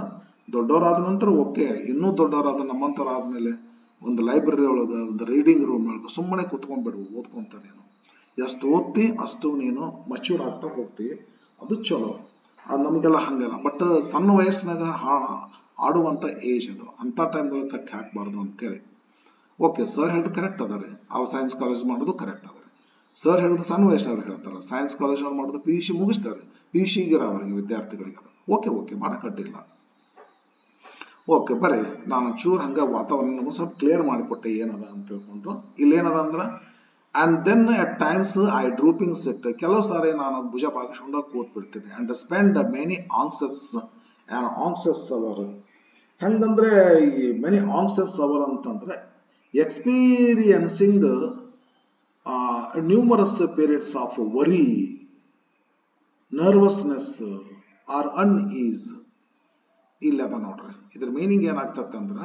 ದೊಡ್ಡವರಾದ ನಂತರ ಓಕೆ, ಇನ್ನೂ ದೊಡ್ಡವರಾದ ನಮ್ಮಂತರ ಆದ್ಮೇಲೆ ಒಂದು ಲೈಬ್ರರಿ ಒಳಗ, ಒಂದು ರೀಡಿಂಗ್ ರೂಮ್ ಒಳಗ ಸುಮ್ಮನೆ ಕುತ್ಕೊಂಡ್ಬಿಡು, ಓದ್ಕೊಂತ ನೀನು ಎಷ್ಟು ಓದ್ತಿ ಅಷ್ಟು ನೀನು ಮಚ್ಯೂರ್ ಆಗ್ತಾ ಹೋಗ್ತಿ, ಅದು ಚಲೋ. ಅದು ನಮಗೆಲ್ಲ ಹಂಗಲ್ಲ. ಬಟ್ ಸಣ್ಣ ವಯಸ್ಸಿನಾಗ ಆಡುವಂತ ಏಜ್ ಅದು, ಅಂತ ಟೈಮ್ದೊಳಗೆ ಕಟ್ಟಿ ಹಾಕ್ಬಾರ್ದು ಅಂತೇಳಿ. ಓಕೆ, ಸರ್ ಹೇಳಿದ್ ಕರೆಕ್ಟ್ ಅದಾರೆ, ಅವ್ ಸೈನ್ಸ್ ಕಾಲೇಜ್ ಮಾಡೋದು ಕರೆಕ್ಟ್ ಅದಾರೆ. ಸರ್ ಹೇಳಿದ್ರು ಸಣ್ಣ ವಯಸ್ಸಿನವ್ರು ಹೇಳ್ತಾರೆ, ಸೈನ್ಸ್ ಕಾಲೇಜ್ ಮಾಡೋದು PUC ಮುಗಿಸ್ತಾರೆ, PUC ಅವರಿಗೆ ವಿದ್ಯಾರ್ಥಿಗಳಿಗೆ ಅದು ಓಕೆ ಮಾಡಕ್ ಅಡ್ಡಿಲ್ಲ. ಓಕೆ, ಬರೀ ನಾನು ಚೂರ್ ಹಂಗ ವಾತಾವರಣ ಸ್ವಲ್ಪ ಕ್ಲಿಯರ್ ಮಾಡಿಕೊಟ್ಟೆ ಏನದ ಅಂತ ತಿಳ್ಕೊಂಡು. ಇಲ್ಲಿ ಏನದ ಅಂದ್ರ and then at times I drooping sit, ಕೆಲವು ಸಾರಿ ನಾನು ಭುಜ ಬಾಗಿಸ್ಕೊಂಡ ಕೂತ್ಬಿಡ್ತೀನಿ. And spend many anxious hour. ಹೆಂಗಂದ್ರೆ ಈ ಮೆನಿ ಆಂಕ್ಸಸ್ ಅವರ್ ಅಂತಂದ್ರೆ experiencing numerous periods of worry, nervousness or unease. ಇಲ್ಲದ ನೋಡ್ರಿ, ಇದ್ರ ಮೀನಿಂಗ್ ಏನಾಗ್ತದಂದ್ರ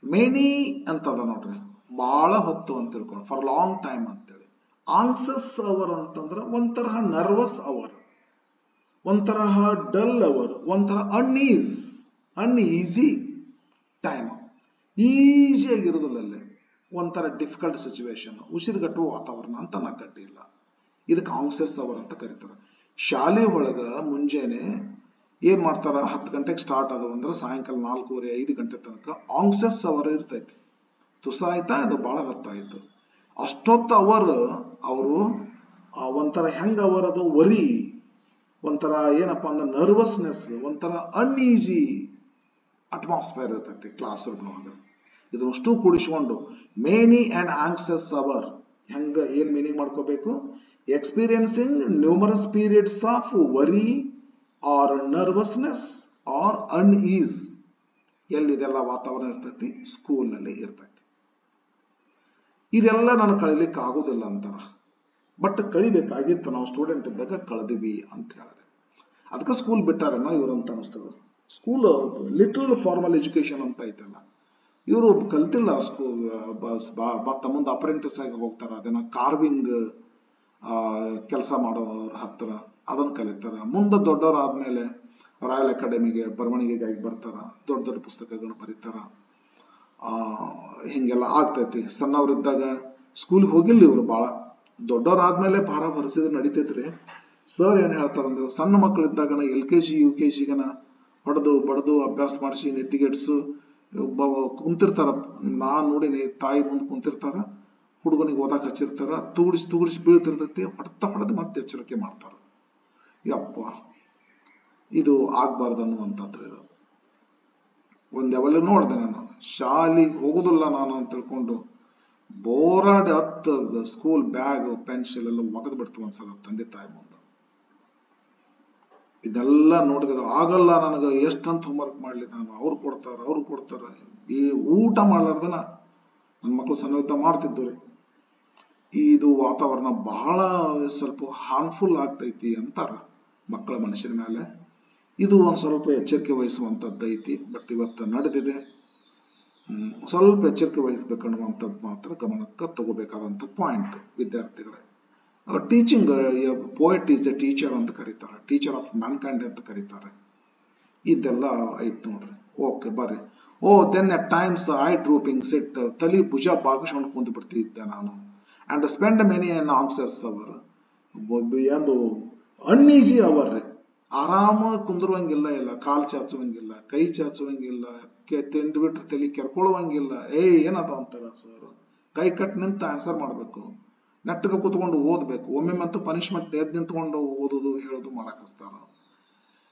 ಮೇನಿ ಅಂತದ ನೋಡ್ರಿ, ಬಹಳ ಹೊತ್ತು ಅಂತ ತಿಳ್ಕೊಂಡು, ಫಾರ್ ಲಾಂಗ್ ಟೈಮ್ ಅಂತೇಳಿ. ಆಂಕ್ಸಸ್ ಅವರ್ ಅಂತಂದ್ರ ಒಂಥರ ನರ್ವಸ್ ಅವರ್, ಒಂಥರ ಡಲ್ ಅವರ್, ಒಂಥರ ಅನ್ಈಸಿ ಟೈಮ್. ಈಸಿಯಾಗಿರುವುದಿಲ್ಲ ಅಲ್ಲೇ, ಒಂಥರ ಡಿಫಿಕಲ್ಟ್ ಸಿಚುವೇಶನ್, ಉಸಿರುಗಟ್ಟುವ ವಾತಾವರಣ ಅಂತ ಇಲ್ಲ. ಇದಕ್ಕೆ ಆಂಕ್ಸಸ್ ಅವರ್ ಅಂತ ಕರೀತಾರೆ. ಶಾಲೆ ಒಳಗ ಮುಂಜಾನೆ ಏನ್ ಮಾಡ್ತಾರ, 10 ಗಂಟೆಗೆ ಸ್ಟಾರ್ಟ್ ಆದವು ಅಂದ್ರೆ ಸಾಯಂಕಾಲ 4:30 5 ಗಂಟೆ ತನಕ ಆಂಕ್ಸಸ್ ಅವರ್ ಇರ್ತೈತಿ. ತುಸ ಆಯ್ತಾ, ಅದು ಬಹಳ ಹೊತ್ತಾಯ್ತು. ಅಷ್ಟೊತ್ತು ಅವರು ಒಂಥರ ಹೆಂಗ ಅವರ್ ಅದು ವರಿ, ಒಂಥರ ಏನಪ್ಪಾ ಅಂದ್ರೆ ನರ್ವಸ್ನೆಸ್, ಒಂಥರ ಅನ್ಈಸಿ ಅಟ್ಮಾಸ್ಫಿಯರ್ ಇರ್ತೈತಿ ಕ್ಲಾಸ್ ರೂಮ್ ಒಳಗ. ಇದನ್ನಷ್ಟು ಕೂಡಿಸ್ಕೊಂಡು ಮೇನಿ ಅಂಡ್ ಆಂಕ್ಸಸ್ ಅವರ್ ಹೆಂಗ ಏನ್ ಮೀನಿಂಗ್ ಮಾಡ್ಕೋಬೇಕು, experiencing numerous periods of worry or nervousness or unease. ಎಲ್ಲಿದೆಲ್ಲ ವಾತಾವರಣ ಇರ್ತೈತಿ, ಸ್ಕೂಲ್ ನಲ್ಲಿ ಇರ್ತೈತಿ. ಇದೆಲ್ಲ ನಾನು ಕಳಿಲಿಕ್ಕೆ ಆಗೋದಿಲ್ಲ ಅಂತಾರ. ಬಟ್ ಕಳಿಬೇಕಾಗಿತ್ತು, ನಾವು ಸ್ಟೂಡೆಂಟ್ ಇದ್ದಾಗ ಕಳೆದಿವಿ ಅಂತ ಹೇಳಿದ್ರೆ ಅದಕ್ಕೆ ಸ್ಕೂಲ್ ಬಿಟ್ಟಾರೇನೋ ಇವ್ರಂತ ಅನಿಸ್ತದ. ಸ್ಕೂಲ್ ಲಿಟಲ್ ಫಾರ್ಮಲ್ ಎಜುಕೇಶನ್ ಅಂತ ಐತಲ್ಲ, ಇವರು ಕಲ್ತಿಲ್ಲ. ಸ್ಕೂಲ್ ಮತ್ತ ಮುಂದೆ ಅಪ್ರೆಂಟಿಸ್ ಆಗಿ ಹೋಗ್ತಾರ, ಅದನ್ನ ಕಾರ್ವಿಂಗ್ ಕೆಲಸ ಮಾಡೋರ ಹತ್ರ ಅದನ್ನ ಕಲಿತಾರ. ಮುಂದೆ ದೊಡ್ಡವರು ಆದ್ಮೇಲೆ ರಾಯಲ್ ಅಕಾಡೆಮಿಗೆ ಬರವಣಿಗೆಗಾಗಿ ಬರ್ತಾರ, ದೊಡ್ಡ ದೊಡ್ಡ ಪುಸ್ತಕಗಳನ್ನ ಬರೀತಾರ. ಹಿಂಗೆಲ್ಲ ಆಗ್ತೈತಿ. ಸಣ್ಣವ್ರಿದ್ದಾಗ ಸ್ಕೂಲ್ಗೆ ಹೋಗಿಲ್ಲ ಇವ್ರು, ಬಹಳ ದೊಡ್ಡವರಾದ್ಮೇಲೆ ಭಾರ ಭರಿಸಿದ್ರೆ ನಡಿತೈತ್ರಿ. ಸರ್ ಏನ್ ಹೇಳ್ತಾರಂದ್ರೆ, ಸಣ್ಣ ಮಕ್ಕಳಿದ್ದಾಗ LKG UKG ಹೊಡೆದು ಬಡದು ಅಭ್ಯಾಸ ಮಾಡಿಸಿ ನೆತ್ತಿಗೆಡ್ಸು ಕುಂತಿರ್ತಾರ. ನಾನ್ ನೋಡಿನಿ, ತಾಯಿ ಮುಂದೆ ಕುಂತಿರ್ತಾರ, ಹುಡುಗನಿಗೆ ಓದಾಕ್ ಹಚ್ಚಿರ್ತಾರ, ತೂಗಿಸಿ ಬೀಳ್ತಿರ್ತೈತಿ, ಹೊಡೆದು ಮತ್ತೆ ಎಚ್ಚರಿಕೆ ಮಾಡ್ತಾರ. ಯಪ್ಪ, ಇದು ಆಗ್ಬಾರ್ದು ಅನ್ನುವಂಥದ್ದು. ಇದು ಒಂದ್ ಯಾವಲ್ಲಿ ನೋಡ್ದೆ ನಾನು, ಶಾಲೆಗೆ ಹೋಗುದಿಲ್ಲ ನಾನು ಅಂತ ತಿಳ್ಕೊಂಡು ಬೋರಾಡಿ ಸ್ಕೂಲ್ ಬ್ಯಾಗ್ ಪೆನ್ಸಿಲ್ ಎಲ್ಲ ಒಗದ್ ಬಿಡ್ತು ಒಂದ್ಸಲ ತಂದೆ ತಾಯಿ ಮುಂದೆ. ಇದೆಲ್ಲ ನೋಡಿದ್ರೆ ಆಗಲ್ಲ ನನಗೆ, ಎಷ್ಟಂತ ಹೋಮ್ವರ್ಕ್ ಮಾಡ್ಲಿ ನಾನು, ಅವ್ರು ಕೊಡ್ತಾರ. ಈ ಊಟ ಮಾಡ್ಲಾರ್ದನ ನನ್ನ ಮಕ್ಕಳು ಸನ್ನಿಹಿತ ಮಾಡ್ತಿದ್ರು. ಇದು ವಾತಾವರಣ ಬಹಳ ಸ್ವಲ್ಪ ಹಾರ್ಮ್ಫುಲ್ ಆಗ್ತೈತಿ ಅಂತಾರ ಮಕ್ಕಳ ಮನುಷ್ಯನ ಮೇಲೆ. ಇದು ಒಂದ್ ಸ್ವಲ್ಪ ಎಚ್ಚರಿಕೆ ವಹಿಸುವಂತದ್ದು ಐತಿ. ಬಟ್ ಇವತ್ತು ನಡೆದಿದೆ, ಸ್ವಲ್ಪ ಎಚ್ಚರಿಕೆ ವಹಿಸ್ಬೇಕನ್ನುವಂಥದ್ದು ಮಾತ್ರ ಗಮನಕ್ಕೆ ತಗೋಬೇಕಾದಂತ ಪಾಯಿಂಟ್ ವಿದ್ಯಾರ್ಥಿಗಳೇ. Teaching, poet is A teacher ಅಂತ ಕರೀತಾರೆ, ಟೀಚರ್ ಆಫ್ ಮ್ಯಾನ್ಕೈಂಡ್ ಅಂತ ಕರೀತಾರೆ. ಇದೆಲ್ಲ ಐತ್ ನೋಡ್ರಿ. ಓಕೆ, ಬರ್ರಿ. Then at times I drooping sit, ತಲಿ ಭುಜ ಬಾಗಿಸ್ಕೊಂಡು ಕುಂತು ಬಿಡ್ತಿದ್ದೆ ನಾನು. And spend many an anxious hour, ಒಂದು ಅನ್ಈಸಿ ಅವರ್ ರೀ. ಆರಾಮ ಕುಂದ್ರುವಂಗಿಲ್ಲ, ಇಲ್ಲ ಕಾಲ್ ಚಾಚುವಂಗಿಲ್ಲ, ಕೈ ಚಾಚುವಂಗಿಲ್ಲ, ತಿಂದು ಬಿಟ್ರೆ ತಲೆ ಕೆರ್ಕೊಳ್ಳುವಂಗಿಲ್ಲ. ಏನದ ಅಂತಾರ ಸರ್, ಕೈ ಕಟ್ ನಿಂತ ಆನ್ಸರ್ ಮಾಡ್ಬೇಕು. ನೆಟ್ಟಗೆ ಕೂತ್ಕೊಂಡು ಓದಬೇಕು. ಒಮ್ಮೆಮ್ಮಂತೂ ಪನಿಷ್ಮೆಂಟ್ ಎದ್ದು ನಿಂತ್ಕೊಂಡು ಓದೋದು ಹೇಳೋದು ಮಾಡಾಕಿಸ್ತಾರ.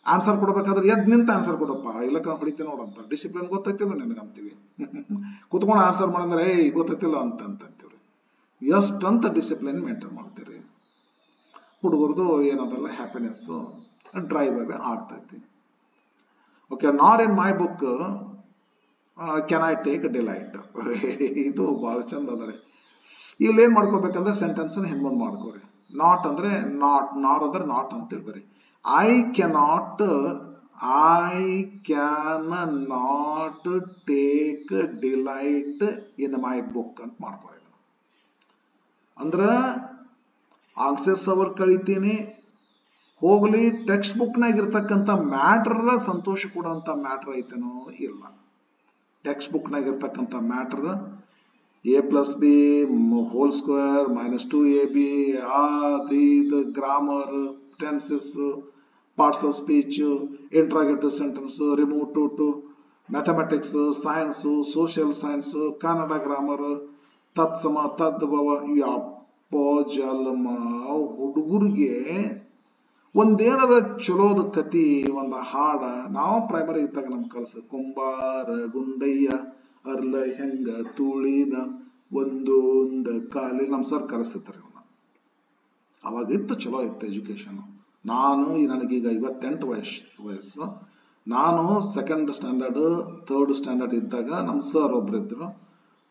ಆನ್ಸರ್ ಕೊಡ್ಬೇಕಾದ್ರೆ ಎದ್ದು ನಿಂತ ಆನ್ಸರ್ ಕೊಡಪ್ಪ, ಇಲ್ಲಕ್ಕ ಹೊಡಿತೀನಿ ನೋಡಂತ. ಡಿಸಿಪ್ಲಿನ್ ಗೊತ್ತೈತಿಲ್ಲ ನಿನಗಂತೀವಿ. ಕೂತ್ಕೊಂಡು ಆನ್ಸರ್ ಮಾಡಿದ್ರೆ ಏಯ್ ಗೊತ್ತೈತಿಲ್ಲ ಅಂತೀವ್ರಿ. ಎಷ್ಟಂತ ಡಿಸಿಪ್ಲಿನ್ ಮೇಂಟೈನ್ ಮಾಡ್ತೀರಿ. ಹುಡುಗರದು ಏನದಲ್ಲ ಹ್ಯಾಪಿನೆಸ್ ಡ್ರೈವ್ ಅವೇ ಆಗ್ತೈತಿ. Okay, nor in my book can I take delight. ಇದು ಬಹಳ ಚಂದ ಅದರಿ. ಇಲ್ಲಿ ಏನ್ ಮಾಡ್ಕೋಬೇಕಂದ್ರೆ ಸೆಂಟೆನ್ಸ್ ಹಿಂದ್ ಮಾಡ್ಕೋರಿ. ನಾಟ್ ಅಂದ್ರೆ ನಾಟ್, ನಾರ್ ಅಂದ್ರೆ ನಾಟ್ ಅಂತ ಹೇಳ್ಬೇರಿ. I can not take delight in my book ಅಂತ ಮಾಡ್ಕೋರಿ. ಅಂದ್ರ ಆನ್ಸರ್ಸ್ ಅವರ್ ಕಳಿತೀನಿ ಹೋಗ್ಲಿ, ಟೆಕ್ಸ್ಟ್ ಬುಕ್ ನಾಗ ಇರ್ತಕ್ಕಂಥ ಮ್ಯಾಟ್ರ ಸಂತೋಷ ಕೊಡುವಂತ ಮ್ಯಾಟ್ರ್ ಐತೇನೋ ಇಲ್ಲ. ಟೆಕ್ಸ್ಟ್ ಬುಕ್ ನಾಗ ಇರ್ತಕ್ಕಂಥ matter a+b hole square -2ab ಇದು grammar, tenses, parts of speech, interrogative sentence, remove to mathematics, science, social science, Kannada grammar, ತತ್ಸಮ ತದ್ಭವ. ಯಪ್ಪ ಜಲ್ಮ, ಹುಡುಗರಿಗೆ ಒಂದೇನಾರ ಚಲೋದ ಕತಿ, ಒಂದು ಹಾಡ ನಾವು ಪ್ರೈಮರಿ ಇದ್ದಾಗ ನಮ್ಗೆ ಕಲಿಸ. ಕುಂಬಾರ ಗುಂಡಯ್ಯ ಅರ್ಲ ಹೆಂಗ ತುಳಿದ ಒಂದೊಂದು ಕಾಲಿ ನಮ್ಮ ಸರ್ ಕಲಿಸ್ತಿರ್ತಾರೆ. ಅವಾಗ ಇತ್ತು, ಚಲೋ ಇತ್ತು ಎಜುಕೇಶನ್. ನನಗೀಗ 58 ವಯಸ್ಸು. ನಾನು 2nd ಸ್ಟ್ಯಾಂಡರ್ಡ್ 3rd ಸ್ಟ್ಯಾಂಡರ್ಡ್ ಇದ್ದಾಗ ನಮ್ಮ ಸರ್ ಒಬ್ರು ಇದ್ರು,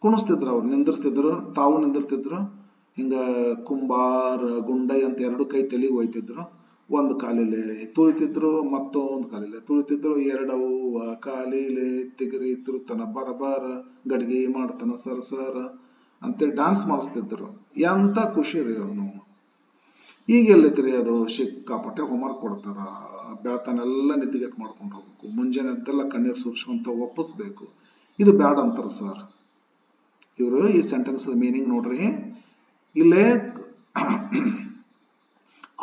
ಕುಣಿಸ್ತಿದ್ರು. ಅವ್ರು ನಿಂದಿರ್ತಿದ್ರು, ತಾವು ನಿಂದಿರ್ತಿದ್ರು. ಹಿಂಗ ಕುಂಬಾರ ಗುಂಡಯ್ಯ ಅಂತ 2 ಕೈ ತಲೆಗೆ ಒಯ್ತಿದ್ರು. ಒಂದು ಕಾಲಿಲೆ ತುಳಿತಿದ್ರು, ಮತ್ತೊಂದು ಕಾಲಿಲೆ ತುಳಿತಿದ್ರು. 2 ಕಾಲಿಲೆ ತಿಗರಿ ತಿರುತನ ಬರಬಾರ ಗಡಿಗೆ ಮಾಡ್ತಾನ ಸರ ಅಂತೇಳಿ ಡ್ಯಾನ್ಸ್ ಮಾಡಿಸ್ತಿದ್ರು. ಎಂತ ಖುಷಿ ರೀ ಅವನು. ಈಗ ಎಲ್ಲೈತ್ರಿ ಅದು, ಸಿಕ್ಕಾಪಟ್ಟೆ ಹೋಮ್ವರ್ಕ್ ಕೊಡ್ತಾರ. ಬೆಳತನೆಲ್ಲ ನಿದ್ದಿಗೆಟ್ ಮಾಡ್ಕೊಂಡು ಹೋಗ್ಬೇಕು, ಮುಂಜಾನೆ ಎದ್ದೆಲ್ಲ ಕಣ್ಣೀರು ಸುರಿಸ್ಕೊಂತ ಒಪ್ಪಿಸ್ಬೇಕು. ಇದು ಬ್ಯಾಡ್ ಅಂತಾರ ಸರ್ ಇವರು. ಈ ಸೆಂಟೆನ್ಸ್ ಮೀನಿಂಗ್ ನೋಡ್ರಿ. ಇಲ್ಲೇ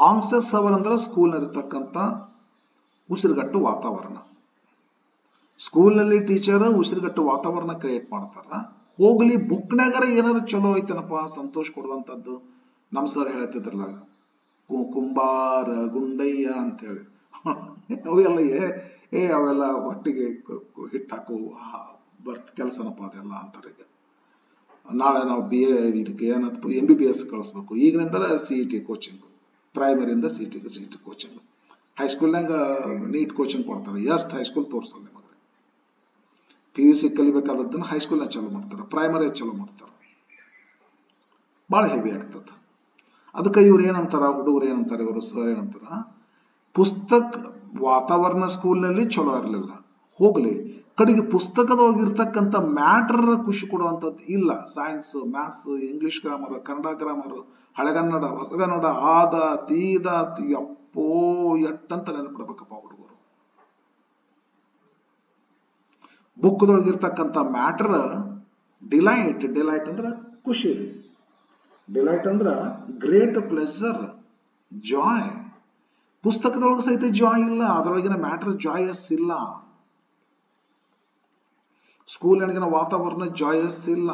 ಆಂಕ್ಸಸ್ ಅವರ್ ಅಂದ್ರೆ ಸ್ಕೂಲ್ ಇರತಕ್ಕಂಥ ಉಸಿರುಗಟ್ಟು ವಾತಾವರಣ. ಸ್ಕೂಲ್ನಲ್ಲಿ ಟೀಚರ್ ಉಸಿರುಗಟ್ಟು ವಾತಾವರಣ ಕ್ರಿಯೇಟ್ ಮಾಡ್ತಾರ. ಹೋಗ್ಲಿ, ಬುಕ್ನಾಗರ ಏನಾದ್ರು ಚಲೋ ಐತನಪ್ಪ, ಸಂತೋಷ ಕೊಡುವಂಥದ್ದು. ನಮ್ ಸರ್ ಹೇಳ್ತಿದ್ರಲ್ಲ, ಕುಂಬಾರ ಗುಂಡಯ್ಯ ಅಂತ ಹೇಳಿ. ಅವೆಲ್ಲ ಅವೆಲ್ಲ ಹೊಟ್ಟಿಗೆ ಹಿಟ್ಟಾಕು ಕೆಲಸನಪ್ಪ ಅದೆಲ್ಲ ಅಂತಾರೆ. ಈಗ ನಾಳೆ ನಾವು BA ಇದಕ್ಕೆ ಏನಂತ MBBS ಕಳಿಸ್ಬೇಕು. ಈಗಿನಿಂದ CET ಕೋಚಿಂಗ್, ಪ್ರೈಮರಿಯಿಂದ CET ಕೋಚಿಂಗ್. ಹೈಸ್ಕೂಲ್ನಾಗ ನೀಟ್ ಕೋಚಿಂಗ್ ಕೊಡ್ತಾರೆ. ಎಷ್ಟು ಹೈಸ್ಕೂಲ್ ತೋರಿಸಲ್ಲ ನಿಮಗೆ. PUC ಕಲಿಬೇಕಾದದ್ದನ್ನ ಹೈಸ್ಕೂಲ್ನಾಗ ಚಾಲೂ ಮಾಡ್ತಾರೆ, ಪ್ರೈಮರಿ ಚಾಲೂ ಮಾಡ್ತಾರೆ. ಭಾಳ ಹೆವಿ ಆಗ್ತದೆ. ಅದಕ್ಕೆ ಇವ್ರು ಏನಂತಾರ, ಹುಡುಗರು ಏನಂತಾರೆ, ಇವರು ಸರ್ ಏನಂತಾರ, ಪುಸ್ತಕ ವಾತಾವರಣ ಸ್ಕೂಲ್ನಲ್ಲಿ ಚಲೋ ಇರಲಿಲ್ಲ. ಹೋಗ್ಲಿ, ಕಡೆಗೆ ಪುಸ್ತಕದೊಳಗಿರ್ತಕ್ಕಂಥ ಮ್ಯಾಟರ್ ಖುಷಿ ಕೊಡುವಂಥದ್ದು ಇಲ್ಲ. Science, maths, English grammar, Kannada grammar, ಹಳೆಗನ್ನಡ, ಹೊಸಗನ್ನಡ, ಆದ ತೀದ ಅಪ್ಪೋ ಎಟ್ಟಂತ ನೆನಪಿಡ್ಬೇಕಪ್ಪ ಹುಡುಗರು. ಬುಕ್ದೊಳಗಿರ್ತಕ್ಕಂಥ ಮ್ಯಾಟರ್ ಡಿಲೈಟ್ ಅಂದ್ರೆ ಖುಷಿ. ಡಿಲೈಟ್ ಅಂದ್ರ ಗ್ರೇಟ್ ಪ್ಲೆಸರ್, ಜಾಯ್. ಪುಸ್ತಕದೊಳಗೆ ಸಹಿತ ಜಾಯ್ ಇಲ್ಲ, ಅದರೊಳಗಿನ ಮ್ಯಾಟರ್ ಜಾಯಸ್ ಇಲ್ಲ. ಸ್ಕೂಲಿನ ವಾತಾವರಣ ಜಾಯಸ್ ಇಲ್ಲ.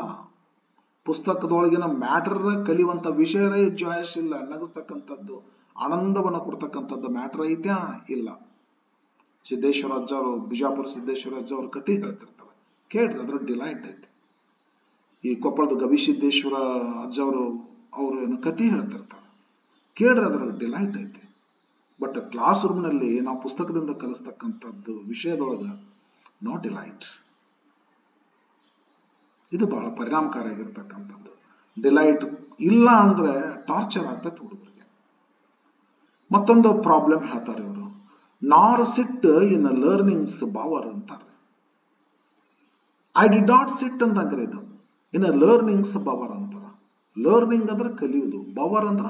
ಪುಸ್ತಕದೊಳಗಿನ ಮ್ಯಾಟರ್ ಕಲಿಯುವಂತ ವಿಷಯ ಜಾಯಸ್ ಇಲ್ಲ. ನಗಿಸ್ತಕ್ಕಂಥದ್ದು, ಆನಂದವನ್ನು ಕೊಡ್ತಕ್ಕಂಥದ್ದು ಮ್ಯಾಟರ್ ಐತ್ಯಾ ಇಲ್ಲ. ಸಿದ್ದೇಶ್ವರ ಅಜ್ಜ ಅವರು, ಬಿಜಾಪುರ ಸಿದ್ದೇಶ್ವರ ಅಜ್ಜ ಅವ್ರ ಕಥೆ ಹೇಳ್ತಿರ್ತಾರೆ, ಕೇಳ್ರಿ, ಅದ್ರ ಡಿಲೈಟ್ ಐತಿ. ಈ ಕೊಪ್ಪಳದ ಗವಿಸಿದ್ದೇಶ್ವರ ಅಜ್ಜ ಅವರು ಏನು ಕಥೆ ಹೇಳ್ತಿರ್ತಾರೆ, ಕೇಳ್ರಿ, ಅದ್ರ ಡಿಲೈಟ್ ಐತಿ. ಬಟ್ ಕ್ಲಾಸ್ ರೂಮ್ನಲ್ಲಿ ನಾವು ಪುಸ್ತಕದಿಂದ ಕಲಿಸ್ತಕ್ಕಂಥದ್ದು ವಿಷಯದೊಳಗ ನೋ ಡಿಲೈಟ್. ಇದು ಬಹಳ ಪರಿಣಾಮಕಾರಿಯಾಗಿರ್ತಕ್ಕಂಥದ್ದು. ಡಿಲೈಟ್ ಇಲ್ಲ ಅಂದ್ರೆ ಟಾರ್ಚರ್ ಆಗ್ತದೆ ಹುಡುಗರಿಗೆ. ಮತ್ತೊಂದು ಪ್ರಾಬ್ಲಮ್ ಹೇಳ್ತಾರೆ ಇವರು, ನಾರ್ ಸಿಟ್ ಇನ್ ಲರ್ನಿಂಗ್ಸ್ ಬವರ್ ಅಂತಾರೆ. ಐ ಡಿಡ್ ನಾಟ್ ಸಿಟ್ ಅಂತಂದ್ರೆ ಇದು ಇನ್ ಲರ್ನಿಂಗ್ಸ್ ಬವರ್ ಅಂತಾರ. ಲರ್ನಿಂಗ್ ಅಂದ್ರೆ ಕಲಿಯುವುದು, ಬವರ್ ಅಂದ್ರ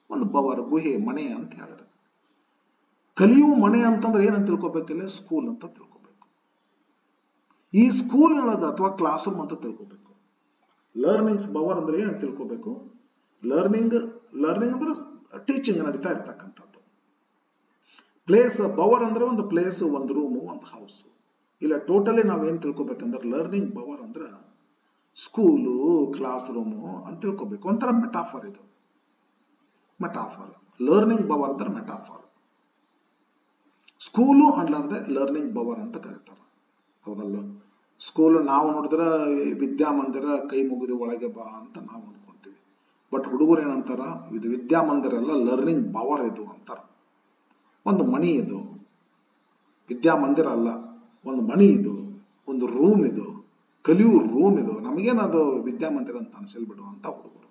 ಒಂದು ಬವರ್, ಗುಹೆ, ಮನೆ ಅಂತ ಹೇಳಿದ್ರೆ. ಕಲಿಯುವ ಮನೆ ಅಂತಂದ್ರೆ ಏನಂತ ತಿಳ್ಕೊಬೇಕಿಲ್ಲ, ಸ್ಕೂಲ್ ಅಂತ ತಿಳ್ಕೊಬೇಕು. ಈ ಸ್ಕೂಲ್ ಒಳಗ ಅಥವಾ ಕ್ಲಾಸ್ ರೂಮ್ ಅಂತ ತಿಳ್ಕೊಬೇಕು. ಲರ್ನಿಂಗ್ಸ್ ಬವರ್ ಅಂದ್ರೆ ಏನಂತ ತಿಳ್ಕೊಬೇಕು. ಲರ್ನಿಂಗ್ ಅಂದ್ರೆ ಟೀಚಿಂಗ್ ನಡೀತಾ ಇರ್ತಕ್ಕಂಥದ್ದು. ಪ್ಲೇಸ್ ಬವರ್ ಅಂದ್ರೆ ಒಂದು ಪ್ಲೇಸ್, ಒಂದು ರೂಮು, ಒಂದು ಹೌಸ್. ಇಲ್ಲ ಟೋಟಲಿ ನಾವೇನ್ ತಿಳ್ಕೊಬೇಕಂದ್ರೆ ಲರ್ನಿಂಗ್ ಬವರ್ ಅಂದ್ರ ಸ್ಕೂಲು, ಕ್ಲಾಸ್ ರೂಮು ಅಂತ ತಿಳ್ಕೊಬೇಕು. ಒಂಥರ ಮೆಟಾಫರ್ ಇದು, ಮೆಟಾಫರ್. ಲರ್ನಿಂಗ್ ಬವರ್ ಅಂದ್ರೆ ಮೆಟಾಫರ್. ಸ್ಕೂಲು ಅನ್ಲಾರ್ದೆ ಲರ್ನಿಂಗ್ ಬವರ್ ಅಂತ ಕರೀತಾರೆ, ಹೌದಲ್ಲ? ಸ್ಕೂಲ್ ನಾವು ನೋಡಿದ್ರೆ ವಿದ್ಯಾಮಂದಿರ, ಕೈ ಮುಗಿದು ಒಳಗೆ ಬಾ ಅಂತ ನಾವು ಅನ್ಕೊಂತೀವಿ. ಬಟ್ ಹುಡುಗರು ಏನಂತಾರ, ಇದು ವಿದ್ಯಾಮಂದಿರ ಅಲ್ಲ, ಲರ್ನಿಂಗ್ ಬವರ್ ಇದು ಅಂತಾರ. ಒಂದು ಮಣಿ ಇದು, ವಿದ್ಯಾಮಂದಿರ ಅಲ್ಲ, ಒಂದು ಮಣಿ ಇದು, ಒಂದು ರೂಮ್ ಇದು, ಕಲಿಯುವ ರೂಮ್ ಇದು. ನಮಗೇನದು ವಿದ್ಯಾಮಂದಿರ ಅಂತ ಅನ್ಸಲ್ಬಿಡು ಅಂತ ಹುಡುಗರು.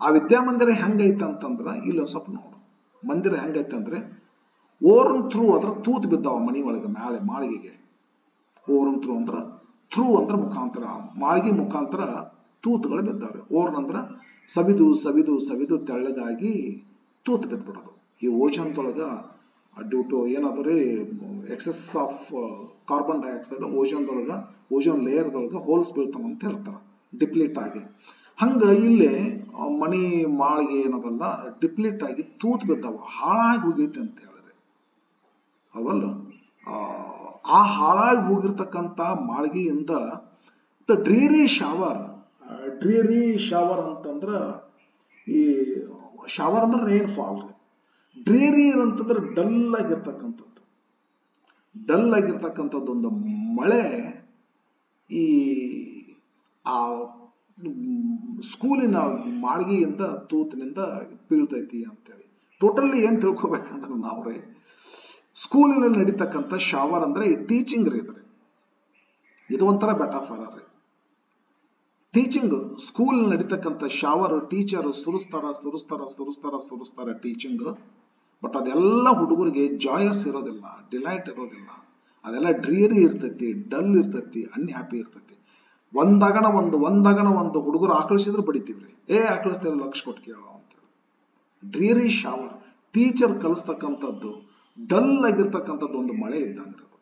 ಆ ವಿದ್ಯಾಮಂದಿರ ಹೆಂಗೈತೆ ಅಂತಂದ್ರ ಇಲ್ಲ ಸ್ವಲ್ಪ ನೋಡು. ಮಂದಿರ ಹೆಂಗೈತೆ ಅಂದ್ರೆ ಓರ್ನ್ ಥ್ರೂ ಅದ್ರ ತೂತ್ ಬಿದ್ದಾವ ಮನಿ ಒಳಗೆ ಮ್ಯಾಲೆ ಮಾಳಿಗೆಗೆ. ಓರ್ನ್ ಥ್ರೂ ಅಂದ್ರ, ಥ್ರೂ ಅಂದ್ರ ಮುಖಾಂತರ, ಮಾಳಿಗೆ ಮುಖಾಂತರ ತೂತುಗಳು ಬಿದ್ದಾವೆ. ಓರ್ನ್ ಅಂದ್ರ ಸವಿದು ಸವಿದು ಸವಿದು ತೆಳ್ಳಗಾಗಿ ತೂತು ಬಿದ್ದ್ಬಿಡೋದು. ಈ ಓಜನ್ದೊಳಗ ಡ್ಯೂ ಟು ಏನಾದ್ರಿ ಎಕ್ಸೆಸ್ ಆಫ್ ಕಾರ್ಬನ್ ಡೈಆಕ್ಸೈಡ್ ಓಜನ್ದೊಳಗ, ಓಜೋನ್ ಲೇಯರ್ದೊಳಗ ಹೋಲ್ಸ್ ಬೀಳ್ತಾವ ಅಂತ ಹೇಳ್ತಾರ, ಡಿಪ್ಲೀಟ್ ಆಗಿ. ಹಂಗ ಇಲ್ಲಿ ಮಣಿ ಮಾಳಿಗೆ ಏನದಲ್ಲ ಡಿಪ್ಲೀಟ್ ಆಗಿ ತೂತ್ ಬಿದ್ದಾವ, ಹಾಳಾಗಿ ಹೋಗೈತೆ ಅಂತ ಹೇಳಿದ್ರೆ, ಹೌದಲ್ಲ? ಆ ಹಾಳಾಗಿ ಹೋಗಿರ್ತಕ್ಕಂಥ ಮಾಳಿಗೆಯಿಂದ ದ ಡ್ರೀರಿ ಶವರ್. ಡ್ರೀರಿ ಶವರ್ ಅಂತಂದ್ರ, ಈ ಶವರ್ ಅಂದ್ರೆ ರೇನ್ ಫಾಲ್. ಡ್ರೀರಿ ಅಂತಂದ್ರೆ ಡಲ್ ಆಗಿರ್ತಕ್ಕಂಥದ್ದು, ಡಲ್ ಆಗಿರ್ತಕ್ಕಂಥದ್ದು ಒಂದು ಮಳೆ ಈ ಆ ಸ್ಕೂಲಿನ ಮಾಳಿಗೆಯಿಂದ ತೂತಿನಿಂದ ಬೀಳ್ತೈತಿ ಅಂತೇಳಿ. ಟೋಟಲಿ ಏನ್ ತಿಳ್ಕೊಬೇಕಂದ್ರೆ ನಾವ್ರೆ, ಸ್ಕೂಲಿನಲ್ಲಿ ನಡೀತಕ್ಕಂಥ ಶಾವರ್ ಅಂದ್ರೆ ಈ ಟೀಚಿಂಗ್ ರೀ. ಇದು ಒಂಥರ ಬೆಟಾಫರ್ ರೀ. ಟೀಚಿಂಗ್ ಸ್ಕೂಲ್ ನಡೀತಕ್ಕಂಥ ಶಾವರ್, ಟೀಚರ್ ಸುರಿಸ್ತಾರ ಟೀಚಿಂಗ್. ಬಟ್ ಅದೆಲ್ಲ ಹುಡುಗರಿಗೆ ಜಾಯಸ್ ಇರೋದಿಲ್ಲ, ಡಿಲೈಟ್ ಇರೋದಿಲ್ಲ. ಅದೆಲ್ಲ ಡ್ರೀರಿ ಇರ್ತೈತಿ, ಡಲ್ ಇರ್ತೈತಿ, ಅನ್ಹ್ಯಾಪಿ ಇರ್ತೈತಿ. ಒಂದಾಗಣ ಒಂದು ಹುಡುಗರು ಆಕಳಿಸಿದ್ರೆ ಬಡಿತೀವ್ರಿ, ಆಕಳಿಸ್ತೇವೆ ಲಕ್ಷ ಕೊಟ್ಟು ಕೇಳೋ ಅಂತೇಳಿ. ಡ್ರೀರಿ ಶಾವರ್, ಟೀಚರ್ ಕಲಿಸ್ತಕ್ಕಂಥದ್ದು ಡಲ್ ಆಗಿರ್ತಕ್ಕಂಥದ್ದು ಒಂದು ಮಳೆ ಇದ್ದಂಗಿರೋದು.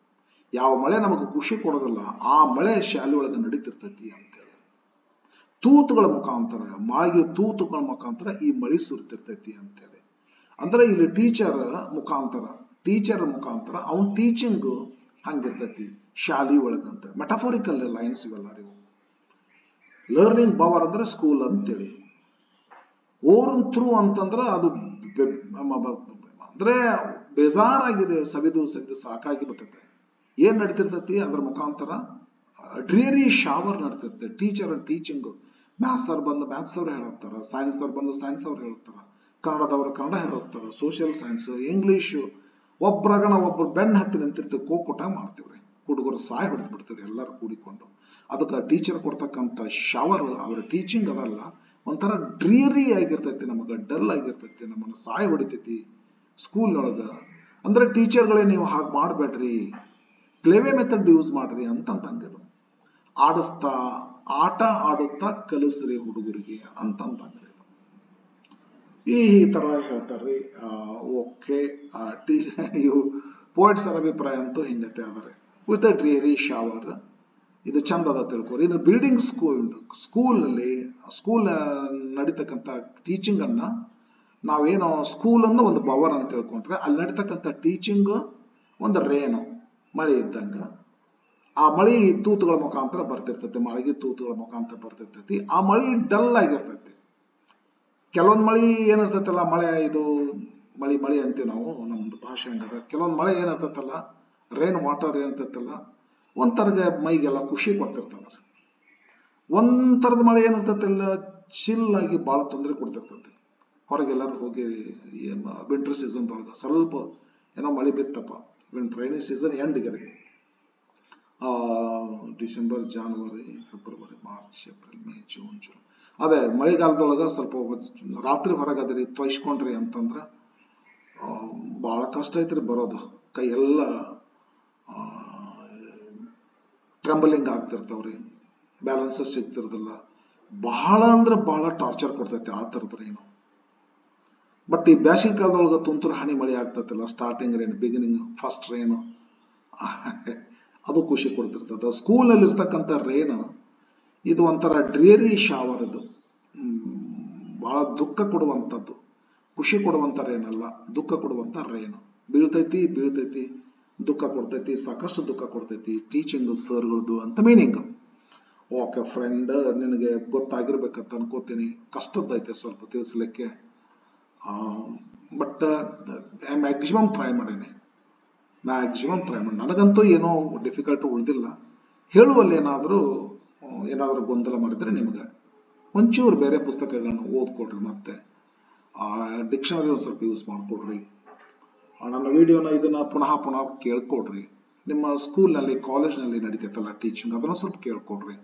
ಯಾವ ಮಳೆ ನಮಗೆ ಖುಷಿ ಕೊಡೋದಿಲ್ಲ ಆ ಮಳೆ ಶಾಲೆ ಒಳಗೆ ನಡೀತಿರ್ತೈತಿ ಅಂತೇಳಿ. ತೂತುಗಳ ಮುಖಾಂತರ, ಮಾಳಿಗೆ ತೂತುಗಳ ಮುಖಾಂತರ ಈ ಮಳೆ ಸುರಿತಿರ್ತೈತಿ ಅಂತೇಳಿ. ಅಂದ್ರೆ ಇಲ್ಲಿ ಟೀಚರ್ ಮುಖಾಂತರ ಅವನ್ ಟೀಚಿಂಗ್ ಹಂಗಿರ್ತೈತಿ ಶಾಲಿ ಒಳಗಂತ. ಮೆಟಾಫೋರಿಕಲ್ ಲೈನ್ಸ್ ಇವೆಲ್ಲ ನೀವು. ಲರ್ನಿಂಗ್ ಬವರ್ ಅಂದ್ರೆ ಸ್ಕೂಲ್ ಅಂತೇಳಿ. ಓರ್ನ್ ಥ್ರೂ ಅಂತಂದ್ರ ಅದು ಅಂದ್ರೆ ಬೇಜಾರಾಗಿದೆ, ಸವಿದು ಸಾಕಾಗಿ ಬಿಟ್ಟೈತೆ. ಏನ್ ನಡೀತಿರ್ತೈತಿ ಅದ್ರ ಮುಖಾಂತರ? ಡ್ರೀರಿ ಶಾವರ್ ನಡೀತೈತೆ. ಟೀಚರ್ ಟೀಚಿಂಗ್, ಮ್ಯಾಥ್ಸ್ ಅವ್ರು ಬಂದು ಮ್ಯಾಥ್ಸ್ ಅವ್ರು ಹೇಳೋಗ್ತಾರ, ಸೈನ್ಸ್ ಅವ್ರು ಬಂದು ಸೈನ್ಸ್ ಅವ್ರು ಹೇಳ್ತಾರ, ಕನ್ನಡದವ್ರು ಕನ್ನಡ ಹೇಳೋಗ್ತಾರ, ಸೋಷಿಯಲ್ ಸೈನ್ಸ್, ಇಂಗ್ಲಿಷು. ಒಬ್ರು ಬೆನ್ನ ಹತ್ತಿ ನಿಂತಿರ್ತೀವಿ, ಕೋಕುಟ ಮಾಡ್ತೀವ್ರಿ, ಹುಡುಗರು ಸಾಯ್ ಹೊಡೆದು ಬಿಡ್ತೀವ್ರಿ ಎಲ್ಲರೂ ಕೂಡಿಕೊಂಡು. ಅದಕ್ಕೆ ಟೀಚರ್ ಕೊಡ್ತಕ್ಕಂಥ ಶವರ್ ಅವ್ರ ಟೀಚಿಂಗ್ ಅದಲ್ಲ, ಒಂಥರ ಡ್ರೀರಿ ಆಗಿರ್ತೈತಿ, ನಮಗ ಡಲ್ ಆಗಿರ್ತೈತಿ, ನಮ್ಮನ್ನ ಸಾಯ್ ಹೊಡಿತೈತಿ ಸ್ಕೂಲ್ ಒಳಗ. ಅಂದ್ರೆ ಟೀಚರ್ಗಳೇ ನೀವು ಹಾಗೆ ಮಾಡ್ಬೇಡ್ರಿ, ಪ್ಲೇವೇ ಮೆಥಡ್ ಯೂಸ್ ಮಾಡ್ರಿ ಅಂತಂತಂಗದು. ಆಟ ಆಡುತ್ತಾ ಕಲಿಸ್ರಿ ಹುಡುಗರಿಗೆ ಅಂತಂತಂಗ್ರಿ. ಈ ತರ ಹೇಳ್ತಾರ್ರಿ. ಓಕೆ, ಇವು ಪೋಯಿಟ್ಸ್ ಅಭಿಪ್ರಾಯ ಅಂತೂ ಹಿಂಗತೆ ಆದರೆ ವಿತ್ ಅ ಡ್ರೀರಿ ಶಾವರ್. ಇದು ಚಂದದ ತಿಳ್ಕೊರಿ. ಇದು ಬಿಲ್ಡಿಂಗ್ ಸ್ಕೂಲ್ ನಡೀತಕ್ಕಂಥ ಟೀಚಿಂಗ್ ಅನ್ನ ನಾವೇನೋ ಸ್ಕೂಲ್ ಅಂದ ಒಂದು ಬವರ್ ಅಂತ ತಿಳ್ಕೊಂಡ್ರೆ, ಅಲ್ಲಿ ನಡೀತಕ್ಕಂಥ ಟೀಚಿಂಗ್ ಒಂದು ರೇನು, ಮಳೆ ಇದ್ದಂಗ. ಆ ಮಳಿ ತೂತುಗಳ ಮುಖಾಂತರ ಬರ್ತಿರ್ತೈತಿ, ಮಾಳಿಗೆ ತೂತುಗಳ ಮುಖಾಂತರ ಬರ್ತಿರ್ತೈತಿ. ಆ ಮಳಿ ಡಲ್ ಆಗಿರ್ತೈತಿ. ಕೆಲವೊಂದು ಮಳಿ ಏನಿರ್ತೈತಲ್ಲ, ಇದು ಮಳಿ ಅಂತೀವಿ ನಾವು, ನಮ್ದು ಭಾಷೆ ಹಂಗದ. ಕೆಲವೊಂದು ಮಳೆ ಏನಿರ್ತೈತಲ್ಲ, ರೇನ್ ವಾಟರ್ ಏನಿರ್ತೈತಲ್ಲ, ಒಂಥರದ ಮೈಗೆಲ್ಲ ಖುಷಿ ಕೊಡ್ತಿರ್ತದ. ಒಂಥರದ ಮಳೆ ಏನಿರ್ತೈತಿಲ್ಲ, ಚಿಲ್ ಆಗಿ ಬಹಳ ತೊಂದರೆ ಕೊಡ್ತಿರ್ತೈತಿ. ಹೊರಗೆಲ್ಲರೂ ಹೋಗಿ ವಿಂಟರ್ ಸೀಸನ್ದೊಳಗ ಸ್ವಲ್ಪ ಏನೋ ಮಳೆ ಬಿತ್ತಪ್ಪ, ರೈನಿ ಸೀಸನ್ ಎಂಡ್ಗೆ ರೀ, December, January, February, March, April, May, June, July. ಅದೇ ಮಳೆಗಾಲದೊಳಗ ಸ್ವಲ್ಪ ರಾತ್ರಿ ಹೊರಗದ್ರಿ ತೊಯ್ಸ್ಕೊಂಡ್ರಿ ಅಂತಂದ್ರ ಬಹಳ ಕಷ್ಟ ಐತ್ರಿ ಬರೋದು. ಕೈ ಎಲ್ಲ ಟ್ರಂಬಲಿಂಗ್ ಆಗ್ತಿರ್ತಾವ್ರಿ, ಬ್ಯಾಲೆನ್ಸಸ್ ಸಿಗ್ತಿರೋದಿಲ್ಲ. ಬಹಳ ಅಂದ್ರೆ ಬಹಳ ಟಾರ್ಚರ್ ಕೊಡ್ತೈತಿ ಆ ಥರದ ರೇನು. ಬಟ್ ಈ ಬ್ಯಾಸಿಗೆ ಕಾಲದೊಳಗ ತುಂತುರು ಹನಿ ಮಳೆ ಆಗ್ತೈತಿಲ್ಲ, starting rain, beginning first rain, ಅದು ಖುಷಿ ಕೊಡ್ತಿರ್ತದ. ಸ್ಕೂಲ್ನಲ್ಲಿ ಇರ್ತಕ್ಕಂಥ ರೇನು ಇದು ಒಂಥರ ಡ್ರೀರಿ ಶಾವರ್. ಇದು ಬಹಳ ದುಃಖ ಕೊಡುವಂಥದ್ದು, ಖುಷಿ ಕೊಡುವಂಥ ರೇನಲ್ಲ, ದುಃಖ ಕೊಡುವಂಥ ರೇನು. ಬೀಳ್ತೈತಿ ದುಃಖ ಕೊಡ್ತೈತಿ, ಸಾಕಷ್ಟು ದುಃಖ ಕೊಡ್ತೈತಿ. ಟೀಚಿಂಗ್ ಸರ್ಗಳದು ಅಂತ ಮೀನಿಂಗ್. ಓಕೆ ಫ್ರೆಂಡ್, ನಿನಗೆ ಗೊತ್ತಾಗಿರ್ಬೇಕಂತ ಅನ್ಕೋತೀನಿ. ಕಷ್ಟದೈತೆ ಸ್ವಲ್ಪ ತಿಳಿಸ್ಲಿಕ್ಕೆ, ಬಟ್ ಮ್ಯಾಕ್ಸಿಮಮ್ ಟ್ರೈ ಮಾಡೀನಿ. ನನಗಂತೂ ಏನೋ ಡಿಫಿಕಲ್ಟ್ ಉಳಿದಿಲ್ಲ. ಹೇಳುವಲ್ಲಿ ಏನಾದರೂ ಗೊಂದಲ ಮಾಡಿದ್ರೆ ನಿಮ್ಗೆ ಒಂಚೂರು ಬೇರೆ ಪುಸ್ತಕಗಳನ್ನ ಓದ್ಕೊಡ್ರಿ, ಮತ್ತೆ ಡಿಕ್ಷನರಿ ಒಂದು ಸ್ವಲ್ಪ ಯೂಸ್ ಮಾಡ್ಕೊಡ್ರಿ. ನನ್ನ ವಿಡಿಯೋನ ಇದನ್ನ ಪುನಃ ಕೇಳ್ಕೊಡ್ರಿ. ನಿಮ್ಮ ಸ್ಕೂಲ್ನಲ್ಲಿ ಕಾಲೇಜ್ನಲ್ಲಿ ನಡೀತೈತಲ್ಲ ಟೀಚಿಂಗ್, ಅದನ್ನ ಸ್ವಲ್ಪ ಕೇಳ್ಕೊಡ್ರಿ.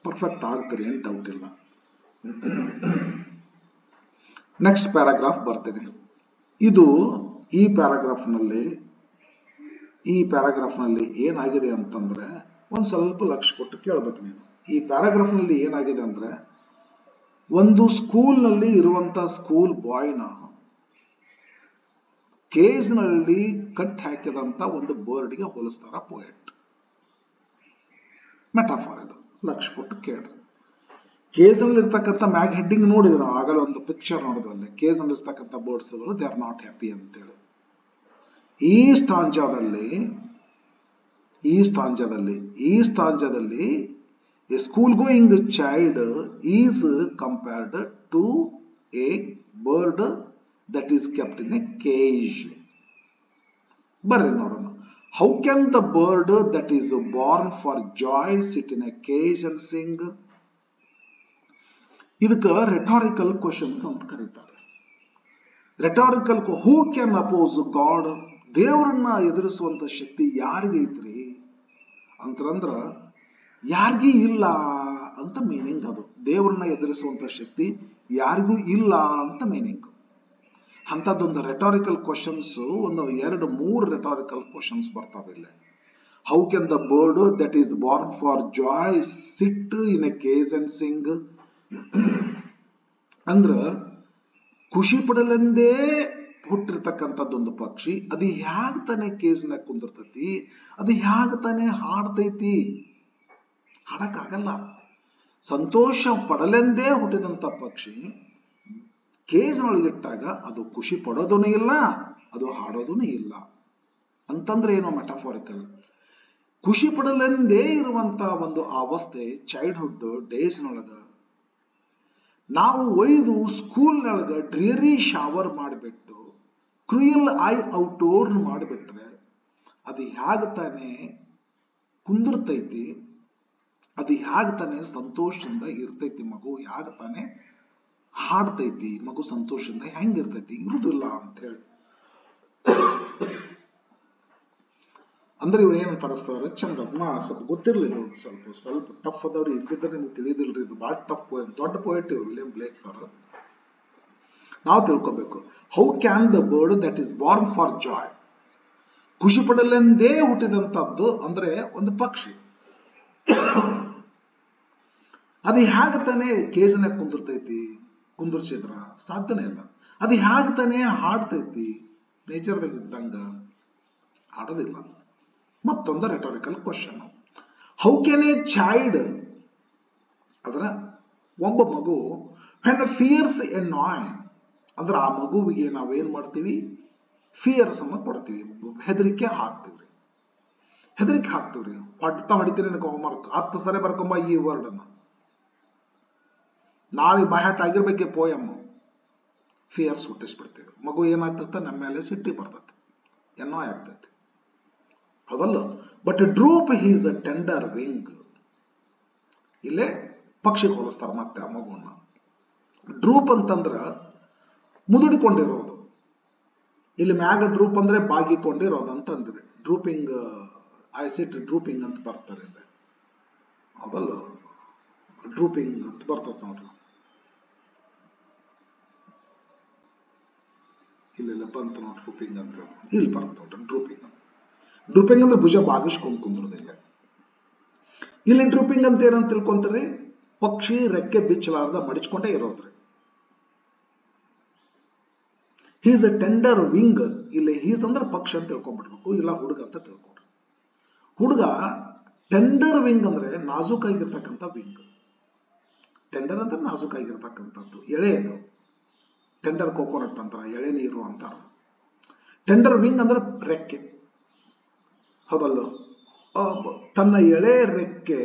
ಪರ್ಫೆಕ್ಟ್ ಆಗ್ತೀರಿ, ಏನು ಡೌಟ್ ಇಲ್ಲ. ನೆಕ್ಸ್ಟ್ ಪ್ಯಾರಾಗ್ರಾಫ್ ಬರ್ತೀನಿ. ಇದು ಈ ಪ್ಯಾರಾಗ್ರಾಫ್ನಲ್ಲಿ ಏನಾಗಿದೆ ಅಂತಂದ್ರೆ ಒಂದು ಸ್ವಲ್ಪ ಲಕ್ಷ್ಯ ಕೊಟ್ಟು ಕೇಳ್ಬೇಕು ನೀವು. ಈ ಪ್ಯಾರಾಗ್ರಾಫ್ನಲ್ಲಿ ಏನಾಗಿದೆ ಅಂದ್ರೆ, ಒಂದು ಸ್ಕೂಲ್ನಲ್ಲಿ ಇರುವಂತ ಸ್ಕೂಲ್ ಬಾಯ್ನ ಕೇಜ್ನಲ್ಲಿ ಕಟ್ ಹಾಕಿದಂತ ಒಂದು ಬರ್ಡ್ಗೆ ಹೋಲಿಸ್ತಾರ ಪೋಯೆಟ್. ಮೆಟಾಫಾರ್ ಇದು, ಲಕ್ಷ್ಯ ಕೊಟ್ಟು ಕೇಳ್ರಿ. ಕೇಜ್ನಲ್ಲಿ ಇರ್ತಕ್ಕಂಥ ಮ್ಯಾಗ್ ಹೆಡ್ಡಿಂಗ್ ನೋಡಿದ್ರು, ಆಗಲೇ ಒಂದು ಪಿಕ್ಚರ್ ನೋಡಿದ್ರಲ್ಲಿ ಕೇಜ್ನಲ್ಲಿ ಇರ್ತಕ್ಕಂಥ ಬರ್ಡ್ಸ್ಗಳು ದೇ ಆರ್ ನಾಟ್ ಹ್ಯಾಪಿ ಅಂತೇಳಿ. ಈ ಸ್ಟಾಂಜಾದಲ್ಲಿ a school going child is compared to a bird that is kept in a cage. ಬರ್ರಿ ನೋಡೋಣ. How can the bird that is born for joy sit in a cage and sing? ಇದಕ್ಕೆ ರೆಟಾರಿಕಲ್ questions ಅಂತ ಕರೀತಾರೆ. ರೆಟಾರಿಕಲ್, who can oppose god? ದೇವರನ್ನ ಎದುರಿಸುವಂತ ಶಕ್ತಿ ಯಾರಿಗೈತ್ರಿ ಅಂತಂದ್ರ ಯಾರಿಗೂ ಇಲ್ಲ ಅಂತ ಮೀನಿಂಗ್. ಅದು ದೇವರನ್ನ ಎದುರಿಸುವಂತ ಶಕ್ತಿ ಯಾರಿಗೂ ಇಲ್ಲ ಅಂತ ಮೀನಿಂಗ್. ಅಂತದೊಂದು ರೆಟಾರಿಕಲ್ ಕ್ವಶನ್ಸ್ ಒಂದು 2-3 ರೆಟಾರಿಕಲ್ ಕ್ವಶನ್ಸ್ ಬರ್ತಾವೆ ಇಲ್ಲಿ. How can the bird that is born for joy sit in a cage and Singh? ಅಂದ್ರ ಖುಷಿ ಪಡಲೆಂದೇ ಹುಟ್ಟಿರ್ತಕ್ಕಂಥದ್ದೊಂದು ಪಕ್ಷಿ ಅದು ಹ್ಯಾಗ ತಾನೇ ಕೇಜ್ನಾಗ ಕುಂದಿರ್ತೈತಿ, ಅದು ಹ್ಯಾಗ ತಾನೇ ಹಾಡ್ತೈತಿ? ಹಾಡಕ್ಕಾಗಲ್ಲ. ಸಂತೋಷ ಪಡಲೆಂದೇ ಹುಟ್ಟಿದಂತ ಪಕ್ಷಿ ಕೇಜ್ನೊಳಗಿಟ್ಟಾಗ ಅದು ಖುಷಿ ಪಡೋದೂ ಇಲ್ಲ, ಅದು ಹಾಡೋದೂ ಇಲ್ಲ ಅಂತಂದ್ರೆ ಏನೋ ಮೆಟಾಫಾರಿಕಲ್. ಖುಷಿ ಪಡಲೆಂದೇ ಇರುವಂತ ಒಂದು ಅವಸ್ಥೆ ಚೈಲ್ಡ್ಹುಡ್ ಡೇಸ್ನೊಳಗ ನಾವು ಒಯ್ದು ಸ್ಕೂಲ್ನೊಳಗ ಡ್ರಿಯರಿ ಶಾವರ್ ಮಾಡಿಬಿಟ್ಟು ಕ್ರೂಯಲ್ ಐ ಔಟ್ಡೋರ್ ಮಾಡಿಬಿಟ್ರೆ ಅದು ಹ್ಯಾಗ ತಾನೇ ಕುಂದಿರ್ತೈತಿ, ಅದು ಹ್ಯಾಗ ತಾನೇ ಸಂತೋಷದಿಂದ ಇರ್ತೈತಿ? ಮಗು ಹ್ಯಾಗ ತಾನೇ ಹಾಡ್ತೈತಿ? ಮಗು ಸಂತೋಷದಿಂದ ಹೆಂಗಿರ್ತೈತಿ? ಇರುವುದಿಲ್ಲ ಅಂತ ಹೇಳಿ. ಅಂದ್ರೆ ಇವ್ರು ಏನ್ ತರಿಸ್ತಾರೆ ಚಂದ ಸ್ವಲ್ಪ ಗೊತ್ತಿರ್ಲಿ, ಸ್ವಲ್ಪ ಟಫ್ ಅದಾವ್ರಿ. ಇಲ್ದಿದ್ರೆ ನಿಮ್ಗೆ ತಿಳಿಯೋದಿಲ್ರಿ, ಇದು ಬಹಳ ಟಫ್ ಪೋಯಮ್. ದೊಡ್ಡ ಪೋಯೆಟ್ ಇವ್ರು ವಿಲಿಯಂ ಬ್ಲೇಕ್ ಸರ್. ನಾವು ತಿಳ್ಕೊಬೇಕು. How can the bird that is born for Joy, ಖುಷಿ ಪಡಲೆಂದೇ ಹುಟ್ಟಿದಂತದ್ದು ಅಂದ್ರೆ ಒಂದು ಪಕ್ಷಿ, ಅದು ಹ್ಯಾಗ ತಾನೇ ಕೇಜನ್ಯಾಗ ಕುಂದಿರ್ಸಿದ್ರ ಸಾಧ್ಯನೇ ಇಲ್ಲ. ಅದು ಹ್ಯಾಗ ತಾನೇ ಹಾಡ್ತೈತಿ? ನೇಚರ್ದಾಗ ಇದ್ದಂಗ ಹಾಡೋದಿಲ್ಲ. ಮತ್ತೊಂದು rhetorical question. How can a child, ಅದರ ಒಬ್ಬ ಮಗು when ಫಿಯರ್ಸ್ ಎ ನಾಯ್, ಅಂದ್ರೆ ಆ ಮಗುವಿಗೆ ನಾವೇನ್ ಮಾಡ್ತೀವಿ? ಫಿಯರ್ಸ್ ಅನ್ನ ಕೊಡ್ತೀವಿ, ಹೆದರಿಕೆ ಹಾಕ್ತಿವ್ರಿ. ಹೊಡಿತೀನಿ ನನಗೆ ಹೋಮ್ವರ್ಕ್ 10 ಸರಿ ಬರ್ಕೊಂಬ ಈ ವರ್ಡ್ ಅನ್ನ. ನಾಳೆ ಬಹ್ಯಾಟ್ ಆಗಿರ್ಬೇಕೆ ಪೋಯಮ್. ಫಿಯರ್ಸ್ ಹುಟ್ಟಿಸ್ಬಿಡ್ತೀವಿ. ಮಗು ಏನಾಗ್ತೈತೆ? ನಮ್ಮ ಮೇಲೆ ಸಿಟ್ಟಿ ಬರ್ತೈತೆ, ಏನೋ ಆಗ್ತೈತಿ, ಅದಲ್ಲ. But droop his a tender wing. ಇಲ್ಲೇ ಪಕ್ಷಿ ಹೋಲಿಸ್ತಾರ ಮತ್ತೆ ಆ ಮಗುವನ್ನ. ಡ್ರೂಪ್ ಅಂತಂದ್ರ ಮುದುಡಿಕೊಂಡಿರೋದು. ಇಲ್ಲಿ ಮ್ಯಾಗ ಡ್ರೂಪ್ ಅಂದ್ರೆ ಬಾಗಿಕೊಂಡಿರೋದು ಅಂತಂದ್ರಿ. ಡ್ರೂಪಿಂಗ್, ಐ ಸಿಟ್ ಡ್ರೂಪಿಂಗ್ ಅಂತ ಬರ್ತಾರೆ ಇಲ್ಲಿ, ಅದಲ್ಲ. ಡ್ರೂಪಿಂಗ್ ಅಂತ ಬರ್ತದೆ ನೋಡ್ರಿ, ಇಲ್ಲೆಲ್ಲ ಬಂತು ನೋಡ್ರಿ ಡ್ರೂಪಿಂಗ್ ಅಂತ. ಇಲ್ಲಿ ಬರುತ್ತೆ ನೋಡ್ರಿ ಡ್ರೂಪಿಂಗ್ ಅಂತ. ಡ್ರೂಪಿಂಗ್ ಅಂದ್ರೆ ಭುಜ ಬಾಗಿಸ್ಕೊಂಡು ಕುಂದ್ರದಿಲ್ಲ. ಇಲ್ಲಿ ಡ್ರೂಪಿಂಗ್ ಅಂತ ಏನಂತ ತಿಳ್ಕೊಂತೀರಿ? ಪಕ್ಷಿ ರೆಕ್ಕೆ ಬಿಚ್ಚಲಾರ್ದ ಮಡಿಚ್ಕೊಂಡೇ ಇರೋದ್ರಿ. He's a tender wing. ಇಲ್ಲಿ ಹೀಸ್ ಅಂದ್ರೆ ಪಕ್ಷಿ ಅಂತ ತಿಳ್ಕೊಂಡ್ಬಿಡ್ಬೇಕು, ಇಲ್ಲ ಹುಡುಗ ಅಂತ ತಿಳ್ಕೊಂಡ್ರಿ. ಹುಡುಗ ಟೆಂಡರ್ ವಿಂಗ್ ಅಂದ್ರೆ ನಾಜೂಕಾಗಿರ್ತಕ್ಕಂಥ ವಿಂಗ್. ಟೆಂಡರ್ ಅಂದ್ರೆ ನಾಜೂಕಾಗಿರ್ತಕ್ಕಂಥದ್ದು, ಎಳೆಯದು. ಟೆಂಡರ್ ಕೋಕೋನಟ್ ಅಂತಾರ, ಎಳೆ ನೀರು ಅಂತಾರ. ಟೆಂಡರ್ ವಿಂಗ್ ಅಂದ್ರೆ ರೆಕ್ಕೆ, ಹೌದಲ್ಲ? ತನ್ನ ಎಳೆ ರೆಕ್ಕೆ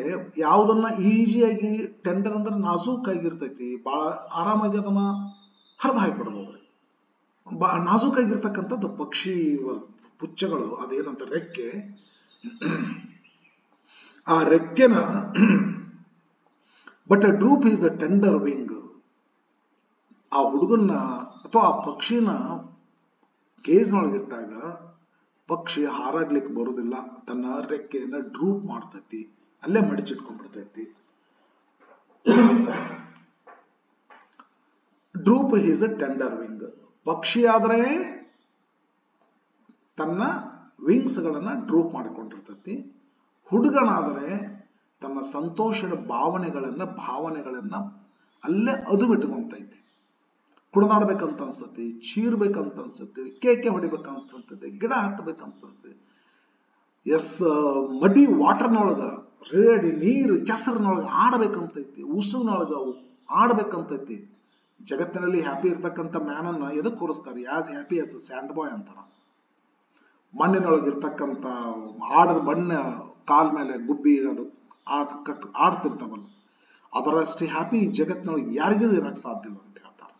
ಯಾವುದನ್ನ ಈಸಿಯಾಗಿ ಟೆಂಡರ್ ಅಂದ್ರೆ ನಾಜೂಕಾಗಿರ್ತೈತಿ, ಬಹಳ ಆರಾಮಾಗಿ ಅದನ್ನ ಹರಿದು ಹಾಕಿಬಿಡ್ಬೋದ್ರಿ. ನಾಜೂಕಾಗಿರ್ತಕ್ಕಂಥದ್ದು ಪಕ್ಷಿ ಪುಚ್ಚಗಳು, ಅದೇನಂತ ರೆಕ್ಕೆ, ಆ ರೆಕ್ಕೆನ but a droop is a tender wing. ಆ ಹುಡುಗನ್ನ ಅಥವಾ ಆ ಪಕ್ಷಿನ ಕೇಜ್ನೊಳಗಿಟ್ಟಾಗ ಪಕ್ಷಿ ಹಾರಾಡ್ಲಿಕ್ಕೆ ಬರುದಿಲ್ಲ, ತನ್ನ ರೆಕ್ಕೆಯನ್ನ ಡ್ರೂಪ್ ಮಾಡ್ತೈತಿ, ಅಲ್ಲೇ ಮಡಿಚಿಟ್ಕೊಂಡ್ಬಿಡ್ತೈತಿ. Droop is a tender wing. ಪಕ್ಷಿ ಆದ್ರೆ ತನ್ನ ವಿಂಗ್ಸ್ ಗಳನ್ನ ಡ್ರೂಪ್ ಮಾಡಿಕೊಂಡಿರ್ತೈತಿ. ಹುಡುಗನಾದರೆ ತನ್ನ ಸಂತೋಷದ ಭಾವನೆಗಳನ್ನ ಅಲ್ಲೇ ಅದುಮಿಟ್ಕೊಂತೈತಿ. ಕುಡಿದಾಡ್ಬೇಕಂತ ಅನ್ಸತಿ, ಚೀರ್ಬೇಕಂತ ಅನ್ಸತಿ, ಕೇಕೆ ಹೊಡಿಬೇಕಂತ ಅನ್ಸತಿ, ಗಿಡ ಹತ್ತಬೇಕಂತ ಅನ್ಸತಿ, ಮಡಿ ವಾಟರ್ನೊಳಗ ರೇಡಿ ನೀರು ಕೆಸರಿನೊಳಗ ಆಡ್ಬೇಕಂತೈತಿ, ಉಸುನೊಳಗ ಆಡ್ಬೇಕಂತೈತಿ. ಜಗತ್ತಿನಲ್ಲಿ ಹ್ಯಾಪಿ ಇರ್ತಕ್ಕಂಥ ಮ್ಯಾನನ್ನ ಎದಕ್ಕೆ ಕೂರಿಸ್ತಾರೆ? ಆಸ್ ಹ್ಯಾಪಿ ಆಸ್ ಸ್ಯಾಂಡ್ ಬಾಯ್ ಅಂತಾರ. ಮಣ್ಣಿನೊಳಗಿರ್ತಕ್ಕಂಥ ಮಣ್ಣ ಕಾಲ್ ಮೇಲೆ ಗುಬ್ಬಿ ಅದು ಆಡ್ತಿರ್ತಾವಲ್ಲ, ಅದರಷ್ಟು ಹ್ಯಾಪಿ ಜಗತ್ತಿನೊಳಗೆ ಯಾರಿಗೂ ಇರಕ್ ಸಾಧ್ಯ ಇಲ್ಲ ಅಂತ ಹೇಳ್ತಾರೆ.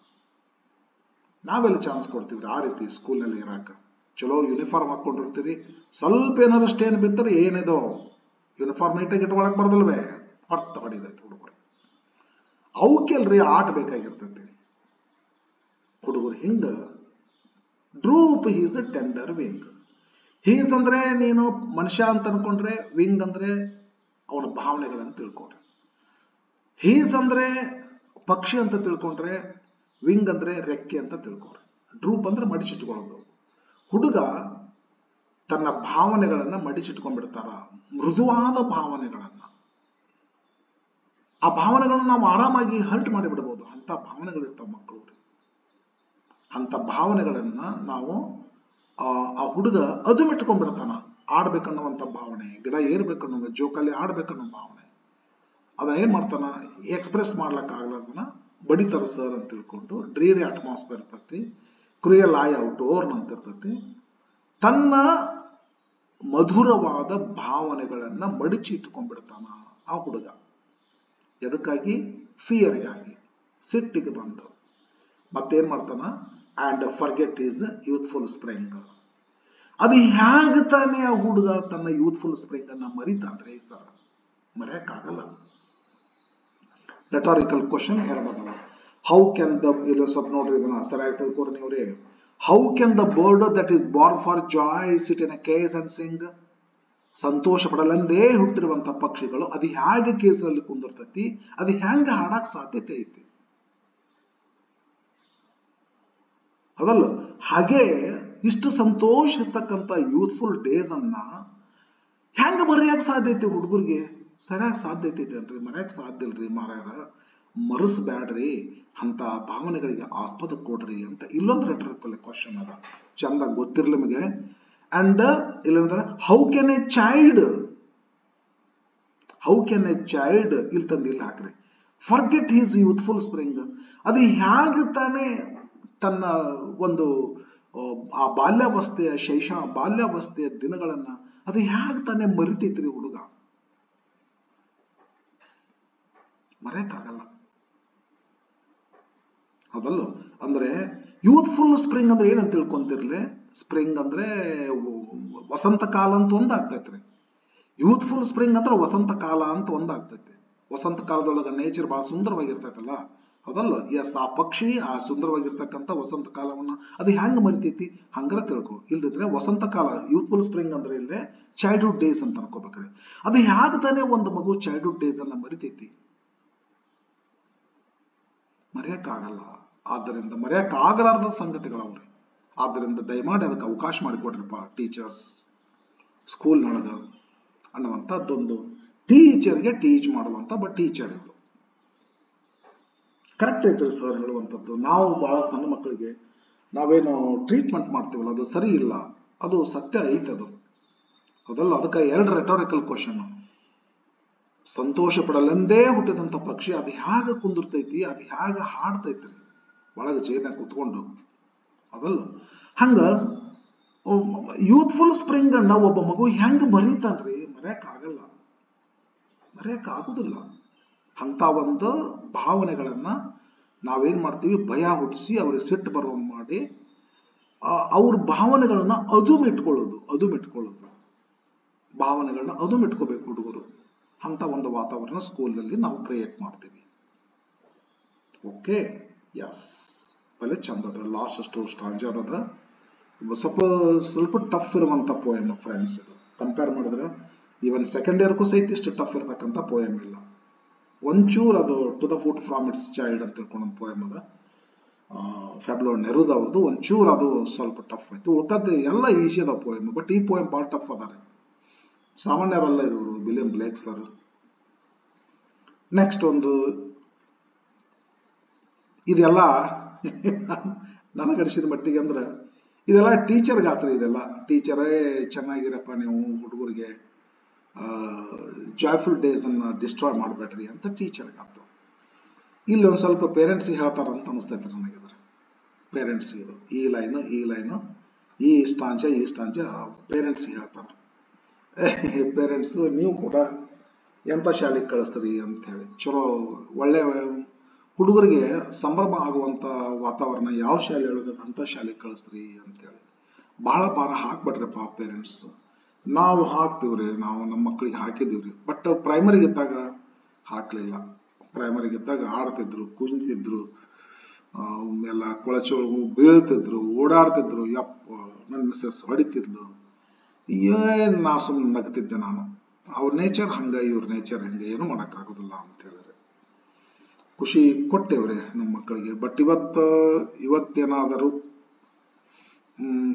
ನಾವೆಲ್ಲ ಚಾನ್ಸ್ ಕೊಡ್ತೀವ್ರಿ ಆ ರೀತಿ ಸ್ಕೂಲ್ನಲ್ಲಿ ಇರಾಕ? ಚಲೋ ಯೂನಿಫಾರ್ಮ್ ಹಾಕೊಂಡಿರ್ತೀರಿ, ಸ್ವಲ್ಪ ಏನಾರು ಸ್ಟೇನ್ ಬಿತ್ತರೆ ಏನಿದೋ ಯೂನಿಫಾರ್ಮ್ ನೀಟಾಗಿ ಇಟ್ಕೊಳಕ್ ಬರ್ದಲ್ವೇ, ಹೊರ್ತ ಹೊಡಿದೈತಿ ಹುಡುಗರು. ಅವಕ್ಕೆಲ್ರಿ ಆಟ ಬೇಕಾಗಿರ್ತೈತಿ ಹುಡುಗರು. ಹಿಂಗ droop is a tender wing. His ಅಂದ್ರೆ ನೀನು ಮನುಷ್ಯ ಅಂತ ಅನ್ಕೊಂಡ್ರೆ, ವಿಂಗ್ ಅಂದ್ರೆ ಅವನ ಭಾವನೆಗಳನ್ನ ತಿಳ್ಕೊಂಡ್ರೆ. ಹೀಸ್ ಅಂದ್ರೆ ಪಕ್ಷಿ ಅಂತ ತಿಳ್ಕೊಂಡ್ರೆ, ವಿಂಗ್ ಅಂದ್ರೆ ರೆಕ್ಕೆ ಅಂತ ತಿಳ್ಕೊಂಡ್ರೆ. ಡ್ರೂಪ್ ಅಂದ್ರೆ ಮಡಿಸಿಟ್ಕೊಳ್ಳೋದು. ಹುಡುಗ ತನ್ನ ಭಾವನೆಗಳನ್ನ ಮಡಿಸಿಟ್ಕೊಂಡ್ಬಿಡ್ತಾರ, ಮೃದುವಾದ ಭಾವನೆಗಳನ್ನ. ಆ ಭಾವನೆಗಳನ್ನ ನಾವು ಆರಾಮಾಗಿ ಹರ್ಟ್ ಮಾಡಿಬಿಡ್ಬೋದು. ಅಂತ ಭಾವನೆಗಳಿರ್ತಾವ ಮಕ್ಕಳು. ಅಂತ ಭಾವನೆಗಳನ್ನ ನಾವು ಆ ಹುಡುಗ ಅದುಮಿಟ್ಕೊಂಡ್ಬಿಡ್ತಾನ. ಆಡ್ಬೇಕನ್ನುವಂತ ಭಾವನೆ, ಗಿಡ ಏರ್ಬೇಕನ್ನೋ, ಜೋಕಾಲಿ ಆಡ್ಬೇಕನ್ನೋ ಭಾವನೆ, ಅದನ್ನ ಏನ್ ಮಾಡ್ತಾನ, ಎಕ್ಸ್ಪ್ರೆಸ್ ಮಾಡ್ಲಕ್ ಆಗ್ಲಾರ್ದನ ಬಡಿತಾರ ಸರ್ ಅಂತ ತಿಳ್ಕೊಂಡು. ಡ್ರೀರಿ ಅಟ್ಮಾಸ್ಫಿಯರ್ ಇರ್ತೈತಿ, ಕ್ರಿಯಲ್ ಐ ಔಟ್ಡೋರ್ನ್ ಅಂತ ಇರ್ತೈತಿ. ತನ್ನ ಮಧುರವಾದ ಭಾವನೆಗಳನ್ನ ಮಡಿಚಿ ಇಟ್ಕೊಂಡ್ಬಿಡ್ತಾನ ಆ ಹುಡುಗ. ಎದಕ್ಕಾಗಿ? ಫಿಯರ್ಗಾಗಿ, ಸಿಟ್ಟಿಗೆ ಬಂದು. ಮತ್ತೇನ್ ಮಾಡ್ತಾನ? And forget is youthful spring. ಅದು ಹೇಗೆ ತಾನೇ ಆ ಹುಡುಗ ತನ್ನ ಯೂತ್ಫುಲ್ ಸ್ಪ್ರಿಂಗ್ ಅನ್ನ ಮರಿತಾನ್ರಿ ಸರ್? ಮರೆಯಕ್ಕಾಗಲ್ಲ. ರೆಟಾರಿಕಲ್ ಕ್ವಶನ್ ಹೇಳ್ಬೋದಲ್ಲ. ಹೌ ಕ್ಯಾನ್ ದ, ಇಲ್ಲ ಸ್ವಲ್ಪ ನೋಡ್ರಿ ಇದನ್ನ ಸರಿಯಾಗಿ ತಿಳ್ಕೊಡ್ರಿ ನೀವ್ರಿ. How can the bird that is born for joy sit in a cage and sing? ಸಂತೋಷ ಪಡಲೆಂದೇ ಹುಟ್ಟಿರುವಂತ ಪಕ್ಷಿಗಳು ಅದು ಹೇಗೆ ಕೇಸಲ್ಲಿ ಕುಂದಿರ್ತೈತಿ, ಅದು ಹೆಂಗ ಹಾಡಕ್ ಸಾಧ್ಯತೆ ಐತಿ? ಅದಲ್ಲ. ಹಾಗೆ ಇಷ್ಟು ಸಂತೋಷ ಇರ್ತಕ್ಕಂಥ ಯೂತ್ಫುಲ್ ಡೇಸ್ ಅನ್ನ ಹೆಂಗ ಮರೆಯಕ್ ಸಾಧ್ಯತೆ ಹುಡುಗರಿಗೆ? ಸರಿಯಾಗಿ ಸಾಧ್ಯತೆ ಐತೆನ್ರಿ? ಮರೆಯಕ್ ಸಾಧ್ಯ ಇಲ್ರಿ ಮಾರಾಯರ. ಮರೆಸ್ಬ್ಯಾಡ್ರಿ, ಅಂತ ಭಾವನೆಗಳಿಗೆ ಆಸ್ಪದ ಕೊಡ್ರಿ ಅಂತ ಇಲ್ಲೊಂದು ರೆಟರಿಕಲ್ ಕ್ವಶನ್ ಅದ, ಚಂದ ಗೊತ್ತಿರ್ಲಿ ನಿಮಗೆ. ಅಂಡ್ ಇಲ್ಲಂದ್ರೆ how can a child, how can a child ಇಲ್ಲಿ ತಂದು ಇಲ್ಲಿ ಹಾಕ್ರಿ. Forget his youthful spring. ಅದು ಹೇಗೆ ತಾನೇ ತನ್ನ ಒಂದು ಆ ಬಾಲ್ಯಾವಸ್ಥೆಯ ಬಾಲ್ಯಾವಸ್ಥೆಯ ದಿನಗಳನ್ನ ಅದು ಹೇಗೆ ತಾನೇ ಮರಿತೈತ್ರಿ ಹುಡುಗ? ಮರೆಯಕ್ಕಾಗಲ್ಲ. ಅದಲ್ಲ. ಅಂದ್ರೆ ಯೂತ್ಫುಲ್ ಸ್ಪ್ರಿಂಗ್ ಅಂದ್ರೆ ಏನಂತ ತಿಳ್ಕೊಂತಿರ್ಲಿ. ಸ್ಪ್ರಿಂಗ್ ಅಂದ್ರೆ ವಸಂತ ಕಾಲ ಅಂತ ಒಂದಾಗ್ತೈತ್ರಿ. ಯೂತ್ಫುಲ್ ಸ್ಪ್ರಿಂಗ್ ಅಂದ್ರೆ ವಸಂತ ಕಾಲ ಅಂತ ಒಂದಾಗ್ತೈತಿ. ವಸಂತ ಕಾಲದೊಳಗ ನೇಚರ್ ಬಹಳ ಸುಂದರವಾಗಿರ್ತೈತಲ್ಲ, ಅದಲ್ಲ. ಎಸ್, ಆ ಪಕ್ಷಿ ಆ ಸುಂದರವಾಗಿರ್ತಕ್ಕಂಥ ವಸಂತ ಕಾಲವನ್ನ ಅದು ಹೆಂಗ್ ಮರಿತೈತಿ ಹಂಗಾರ ತಿಳ್ಕೊ. ಇಲ್ದಿದ್ರೆ ವಸಂತ ಕಾಲ, ಯೂತ್ಫುಲ್ ಸ್ಪ್ರಿಂಗ್ ಅಂದ್ರೆ ಇಲ್ಲೇ ಚೈಲ್ಡ್ಹುಡ್ ಡೇಸ್ ಅಂತ ಅನ್ಕೋಬೇಕ್ರಿ. ಅದು ಹೇಗೆ ತಾನೇ ಒಂದು ಮಗು ಚೈಲ್ಡ್ಹುಡ್ ಡೇಸ್ ಅನ್ನ ಮರಿತೈತಿ? ಮರೆಯಕ್ಕಾಗಲ್ಲ. ಆದ್ದರಿಂದ ಮರೆಯಕ್ಕಾಗಲಾರ್ದ ಸಂಗತಿಗಳವ್ರಿ. ಆದ್ದರಿಂದ ದಯಮಾಡಿ ಅದಕ್ಕೆ ಅವಕಾಶ ಮಾಡಿಕೊಡ್ರಿಪ್ಪ ಟೀಚರ್ಸ್ ಸ್ಕೂಲ್ನೊಳಗ ಅನ್ನುವಂಥದ್ದೊಂದು. ಟೀಚರ್ಗೆ ಟೀಚ್ ಮಾಡುವಂತ ಟೀಚರ್ ಇವರು. ಕರೆಕ್ಟ್ ಐತ್ರಿ ಸರ್ ಹೇಳುವಂಥದ್ದು. ನಾವು ಬಹಳ ಸಣ್ಣ ಮಕ್ಕಳಿಗೆ ನಾವೇನು ಟ್ರೀಟ್ಮೆಂಟ್ ಮಾಡ್ತೀವಲ್ಲ ಅದು ಸರಿ ಇಲ್ಲ, ಅದು ಸತ್ಯ ಐತದು, ಅದಲ್ಲ. ಅದಕ್ಕೆ ಎರಡು ರೆಟಾರಿಕಲ್ ಕ್ವಶನ್. ಸಂತೋಷ ಪಡಲೆಂದೇ ಹುಟ್ಟಿದಂತ ಪಕ್ಷಿ ಅದು ಹೇಗೆ ಕುಂದಿರ್ತೈತಿ, ಅದು ಹೇಗೆ ಹಾಡ್ತೈತ್ರಿ ಒಳಗೆ ಜೇನ ಕುತ್ಕೊಂಡು, ಅದಲ್ಲ. ಹಂಗ ಯೂತ್ಫುಲ್ ಸ್ಪ್ರಿಂಗ್ ಅನ್ನ ಒಬ್ಬ ಮಗು ಹೆಂಗ್ ಮರೀತಾನ್ರಿ? ಮರೆಯಕ್ ಆಗುದಿಲ್ಲ. ಅಂತ ಒಂದು ಭಾವನೆಗಳನ್ನ ನಾವೇನ್ ಮಾಡ್ತೀವಿ, ಭಯ ಹುಟ್ಟಿಸಿ ಅವ್ರಿಗೆ ಸಿಟ್ಟು ಬರುವಂಗ್ ಮಾಡಿ ಅವ್ರ ಭಾವನೆಗಳನ್ನ ಅದುಮಿಟ್ಕೊಳ್ಳೋದು ಭಾವನೆಗಳನ್ನ ಅದುಮಿಟ್ಕೋಬೇಕು ಹುಡುಗರು. ಅಂತ ಒಂದು ವಾತಾವರಣ ಸ್ಕೂಲ್ನಲ್ಲಿ ನಾವು ಕ್ರಿಯೇಟ್ ಮಾಡ್ತೀವಿ. ಓಕೆ, ಯಸ್, ಬಲೆ ಚಂದದ. ಲಾಸ್ಟ್ ಸ್ಟಾಂಜ್ ಅದ, ಸ್ವಲ್ಪ ಟಫ್ ಇರುವಂತ ಪೋಯಮ್ ಫ್ರೆಂಡ್ಸ್. ಇದು ಕಂಪೇರ್ ಮಾಡಿದ್ರೆ ಈವನ್ ಸೆಕೆಂಡ್ ಇಯರ್ಗೂ ಸಹಿತ ಇಷ್ಟು ಟಫ್ ಇರತಕ್ಕಂಥ ಪೋಯಮ್ ಇಲ್ಲ. ಒಂಚೂರು ಅದು to the foot from its child ಅಂತ ತಿಳ್ಕೊಂಡೊಂದು ಪೋಯಮ್ ಅದ, ಫ್ಯಾಬ್ಲೋ ನೆರೂದ್ ಅವ್ರದ್ದು. ಒಂಚೂರು ಅದು ಸ್ವಲ್ಪ ಟಫ್ ಆಯ್ತು, ಉಳ್ಕದ್ದು ಎಲ್ಲ ಈಸಿ ಅದ ಪೋಯಮ್. ಬಟ್ ಈ ಪೋಯಮ್ ಭಾಳ ಟಫ್ ಅದಾರೆ, ಸಾಮಾನ್ಯರಲ್ಲ ಇರೋರು, ವಿಲಿಯಂ ಬ್ಲೇಕ್ ಸರ್. ನೆಕ್ಸ್ಟ್ ಒಂದು ಇದೆಲ್ಲ ನನಗಡಿಸಿದ ಮಟ್ಟಿಗೆ ಅಂದ್ರೆ ಇದೆಲ್ಲ ಟೀಚರ್ ಗಾತ್ರ. ಇದೆಲ್ಲ ಟೀಚರೇ ಚೆನ್ನಾಗಿರಪ್ಪ, ನೀವು ಹುಡುಗರಿಗೆ ಜಾಯ್ಫುಲ್ ಡೇಸ್ ಅನ್ನ ಡಿಸ್ಟ್ರಾಯ್ ಮಾಡಬೇಡ್ರಿ ಅಂತ ಟೀಚರ್ ಗಾತ್ರ. ಇಲ್ಲಿ ಒಂದು ಸ್ವಲ್ಪ ಪೇರೆಂಟ್ಸ್ ಹೇಳ್ತಾರ ಅಂತ ಅನಿಸ್ತೈತೆ ನನಗೆ. ಪೇರೆಂಟ್ಸ್ ಇದು ಈ ಲೈನು ಈ ಸ್ಟಾಂಜ ಪೇರೆಂಟ್ಸ್ ಹೇಳ್ತಾರ. ಪೇರೆಂಟ್ಸ್ ನೀವು ಕೂಡ ಎಂತ ಶಾಲೆಗೆ ಕಳಿಸ್ತೀರಿ ಅಂತ ಹೇಳಿ, ಚಲೋ ಒಳ್ಳೆ ಹುಡುಗರಿಗೆ ಸಂಭ್ರಮ ಆಗುವಂತ ವಾತಾವರಣ ಯಾವ ಶಾಲೆ ಒಳಗದ ಅಂತ ಶಾಲೆಗೆ ಕಳಿಸ್ತೀರಿ ಅಂತೇಳಿ ಬಹಳ ಭಾರ ಹಾಕ್ಬಿಟ್ರಪ್ಪ ಪೇರೆಂಟ್ಸ್. ನಾವು ಹಾಕ್ತಿವ್ರಿ, ನಾವು ನಮ್ಮ ಮಕ್ಕಳಿಗೆ ಹಾಕಿದೀವ್ರಿ. ಬಟ್ ಪ್ರೈಮರಿಗಿದ್ದಾಗ ಹಾಕ್ಲಿಲ್ಲ. ಪ್ರೈಮರಿಗಿದ್ದಾಗ ಆಡ್ತಿದ್ರು, ಕುಂತಿದ್ರು, ಎಲ್ಲ ಕೊಳಚೊಳಗು ಬೀಳ್ತಿದ್ರು, ಓಡಾಡ್ತಿದ್ರು. ಯಪ್ಪ, ನನ್ನ ಮಿಸ್ಸಸ್ ಹೊಡಿತಿದ್ಲು. ಏನ್ ನಾ ಸುಮ್ಮನೆ ನಗ್ತಿದ್ದೆ ನಾನು. ಅವ್ರ ನೇಚರ್ ಹಂಗ, ಇವ್ರ ನೇಚರ್ ಹಂಗ, ಏನು ಮಾಡೋಕ್ಕಾಗೋದಿಲ್ಲ ಅಂತ ಹೇಳಿದ್ರೆ ಖುಷಿ ಕೊಟ್ಟೇವ್ರಿ ನಮ್ಮ ಮಕ್ಕಳಿಗೆ. ಬಟ್ ಇವತ್ತೇನಾದರೂ